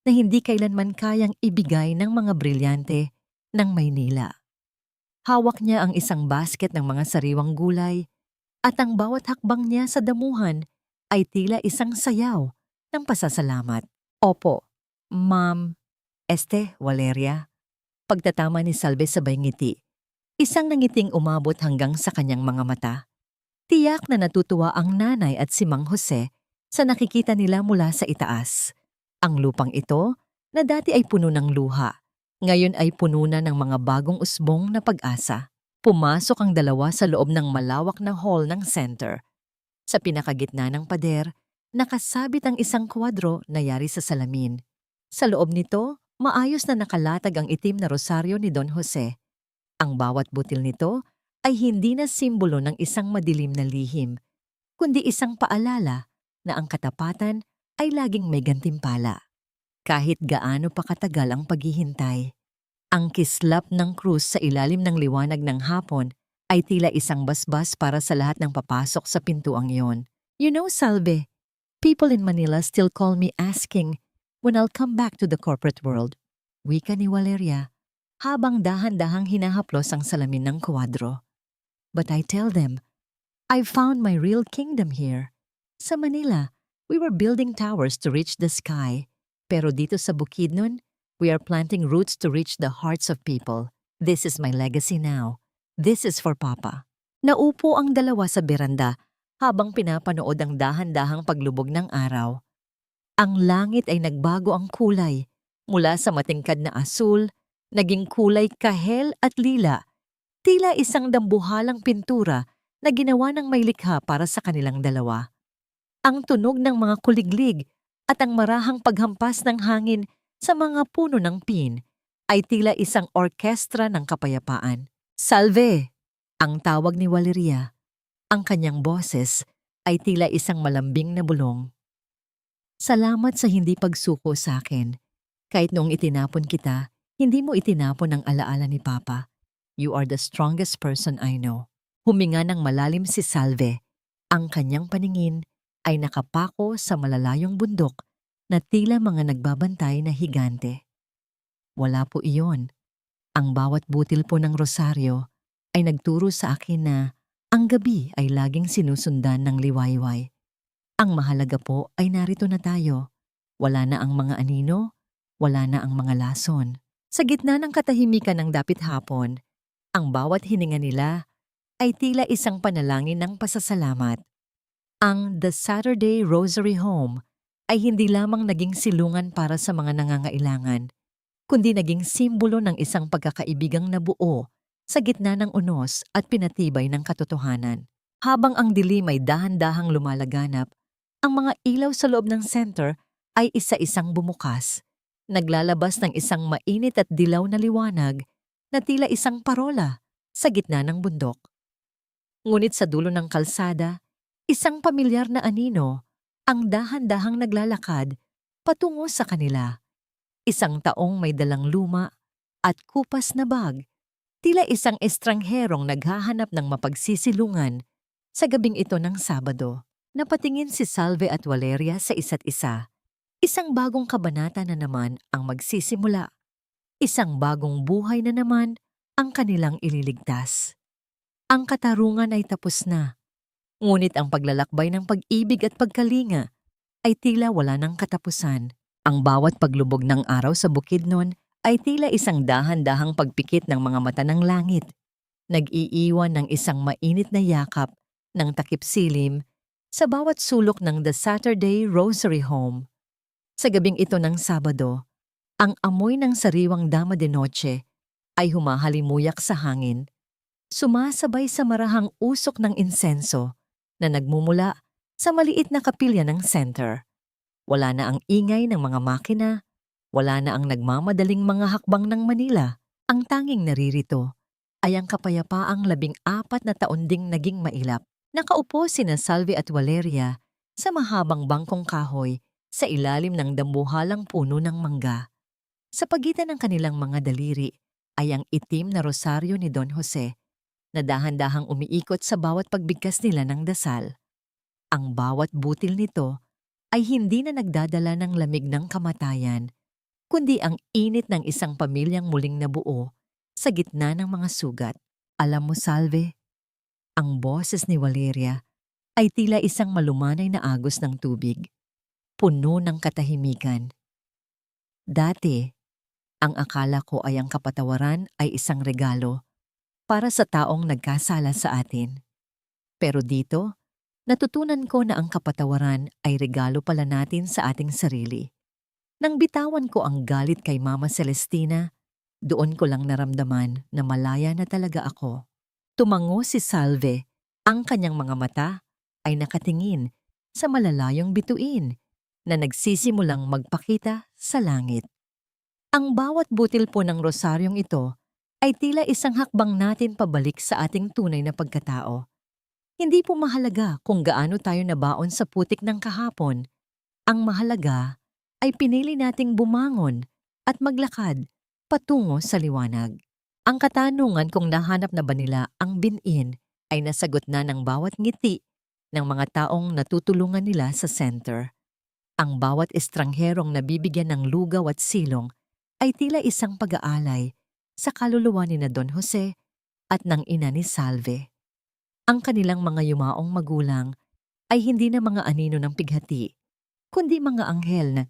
na hindi kailanman kayang ibigay ng mga brilyante ng Maynila. Hawak niya ang isang basket ng mga sariwang gulay at ang bawat hakbang niya sa damuhan ay tila isang sayaw ng pasasalamat. Opo, Ma'am, Valeria. Pagtatama ni Salve sabay ngiti. Isang nangiting umabot hanggang sa kanyang mga mata. Tiyak na natutuwa ang nanay at si Mang Jose sa nakikita nila mula sa itaas. Ang lupang ito, na dati ay puno ng luha, Ngayon ay puno na ng mga bagong usbong na pag-asa. Pumasok ang dalawa sa loob ng malawak na hall ng center. Sa pinakagitna ng pader, nakasabit ang isang kwadro na yari sa salamin. Sa loob nito, maayos na nakalatag ang itim na rosaryo ni Don Jose. Ang bawat butil nito ay hindi na simbolo ng isang madilim na lihim, kundi isang paalala na ang katapatan ay laging may gantimpala. Kahit gaano pa katagal ang paghihintay, ang kislap ng krus sa ilalim ng liwanag ng hapon ay tila isang basbas para sa lahat ng papasok sa pintuang iyon. You know, Salve, people in Manila still call me asking when I'll come back to the corporate world. Wika ni Valeria, habang dahan-dahang hinahaplos ang salamin ng kwadro. But I tell them, I've found my real kingdom here. Sa Manila, we were building towers to reach the sky. Pero dito sa Bukidnon, we are planting roots to reach the hearts of people. This is my legacy now. This is for Papa. Naupo ang dalawa sa beranda habang pinapanood ang dahan-dahang paglubog ng araw. Ang langit ay nagbago ang kulay. Mula sa matingkad na asul, naging kulay kahel at lila. Tila isang dambuhalang pintura na ginawa ng may likha para sa kanilang dalawa. Ang tunog ng mga kuliglig at ang marahang paghampas ng hangin sa mga puno ng pin ay tila isang orkestra ng kapayapaan. Salve! Ang tawag ni Valeria. Ang kanyang boses ay tila isang malambing na bulong. Salamat sa hindi pagsuko sa akin. Kahit noong itinapon kita, hindi mo itinapon ang alaala ni Papa. You are the strongest person I know. Huminga ng malalim si Salve. Ang kanyang paningin ay nakapako sa malalayong bundok na tila mga nagbabantay na higante. Wala po iyon. Ang bawat butil po ng rosaryo ay nagturo sa akin na ang gabi ay laging sinusundan ng liwayway. Ang mahalaga po ay narito na tayo. Wala na ang mga anino, wala na ang mga lason. Sa gitna ng katahimikan ng dapit hapon, ang bawat hininga nila ay tila isang panalangin ng pasasalamat. Ang The Saturday Rosary Home ay hindi lamang naging silungan para sa mga nangangailangan, kundi naging simbolo ng isang pagkakaibigang nabuo sa gitna ng unos at pinatibay ng katotohanan. Habang ang dilim ay dahan-dahang lumalaganap, ang mga ilaw sa loob ng center ay isa-isang bumukas, naglalabas ng isang mainit at dilaw na liwanag na tila isang parola sa gitna ng bundok. Ngunit sa dulo ng kalsada, isang pamilyar na anino ang dahan-dahang naglalakad patungo sa kanila. Isang taong may dalang luma at kupas na bag, tila isang estrangherong naghahanap ng mapagsisilungan sa gabing ito ng Sabado. Napatingin si Salve at Valeria sa isa't isa. Isang bagong kabanata na naman ang magsisimula. Isang bagong buhay na naman ang kanilang ililigtas. Ang katarungan ay tapos na. Ngunit ang paglalakbay ng pag-ibig at pagkalinga ay tila wala ng katapusan. Ang bawat paglubog ng araw sa Bukidnon ay tila isang dahan-dahang pagpikit ng mga mata ng langit. Nag-iiwan ng isang mainit na yakap ng takip silim sa bawat sulok ng The Saturday Rosary Home. Sa gabing ito ng Sabado, ang amoy ng sariwang Dama de Noche ay humahalimuyak sa hangin, sumasabay sa marahang usok ng insenso na nagmumula sa maliit na kapilya ng center. Wala na ang ingay ng mga makina, wala na ang nagmamadaling mga hakbang ng Manila. Ang tanging naririto ay ang kapayapaang 14 na taon ding naging mailap. Nakaupo sina Salve at Valeria sa mahabang bangkong kahoy sa ilalim ng dambuhalang puno ng mangga. Sa pagitan ng kanilang mga daliri ay ang itim na rosaryo ni Don Jose na dahan-dahang umiikot sa bawat pagbigkas nila ng dasal. Ang bawat butil nito ay hindi na nagdadala ng lamig ng kamatayan, kundi ang init ng isang pamilyang muling nabuo sa gitna ng mga sugat. Alam mo, Salve, ang boses ni Valeria ay tila isang malumanay na agos ng tubig, puno ng katahimikan. Dati, ang akala ko ay ang kapatawaran ay isang regalo para sa taong nagkasala sa atin. Pero dito, natutunan ko na ang kapatawaran ay regalo pala natin sa ating sarili. Nang bitawan ko ang galit kay Mama Celestina, Doon ko lang naramdaman na malaya na talaga ako. Tumango si Salve. Ang kanyang mga mata ay nakatingin sa malalayong bituin na nagsisimulang magpakita sa langit. Ang bawat butil po ng rosaryong ito ay tila isang hakbang natin pabalik sa ating tunay na pagkatao. Hindi po mahalaga kung gaano tayo nabaon sa putik ng kahapon. Ang mahalaga ay pinili nating bumangon at maglakad patungo sa liwanag. Ang katanungan kung nahanap na ba nila ang bin-in ay nasagot na ng bawat ngiti ng mga taong natutulungan nila sa center. Ang bawat estrangherong nabibigyan ng lugaw at silong ay tila isang pag-aalay sa kaluluwa ni na Don Jose at ng ina ni Salve. Ang kanilang mga yumaong magulang ay hindi na mga anino ng pighati, kundi mga anghel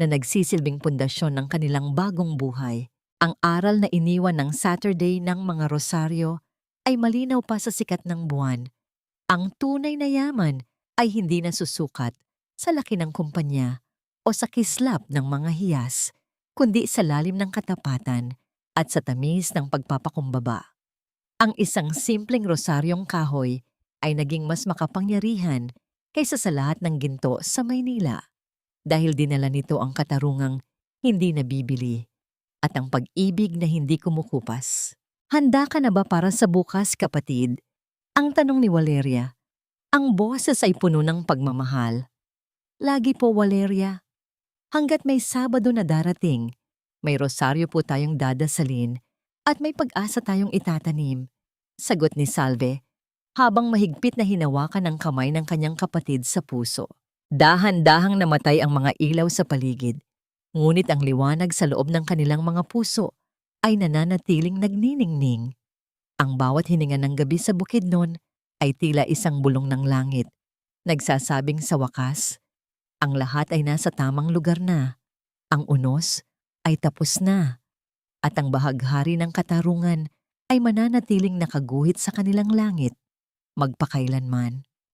na nagsisilbing pundasyon ng kanilang bagong buhay. Ang aral na iniwan ng Saturday ng mga rosaryo ay malinaw pa sa sikat ng buwan. Ang tunay na yaman ay hindi nasusukat sa laki ng kumpanya o sa kislap ng mga hiyas, kundi sa lalim ng katapatan at sa tamis ng pagpapakumbaba. Ang isang simpleng rosaryong kahoy ay naging mas makapangyarihan kaysa sa lahat ng ginto sa Maynila dahil dinala nito ang katarungang hindi nabibili at ang pag-ibig na hindi kumukupas. Handa ka na ba para sa bukas, kapatid? Ang tanong ni Valeria. Ang boses ay puno ng pagmamahal. Lagi po, Valeria. Hanggat may Sabado na darating, may rosaryo po tayong dadasalin at may pag-asa tayong itatanim. Sagot ni Salve, habang mahigpit na hinawakan ang kamay ng kanyang kapatid sa puso. Dahan-dahang namatay ang mga ilaw sa paligid. Ngunit ang liwanag sa loob ng kanilang mga puso ay nananatiling nagniningning. Ang bawat hininga ng gabi sa Bukidnon ay tila isang bulong ng langit, nagsasabing sa wakas, ang lahat ay nasa tamang lugar na, ang unos ay tapos na, at ang bahaghari ng katarungan ay mananatiling nakaguhit sa kanilang langit, magpakailanman.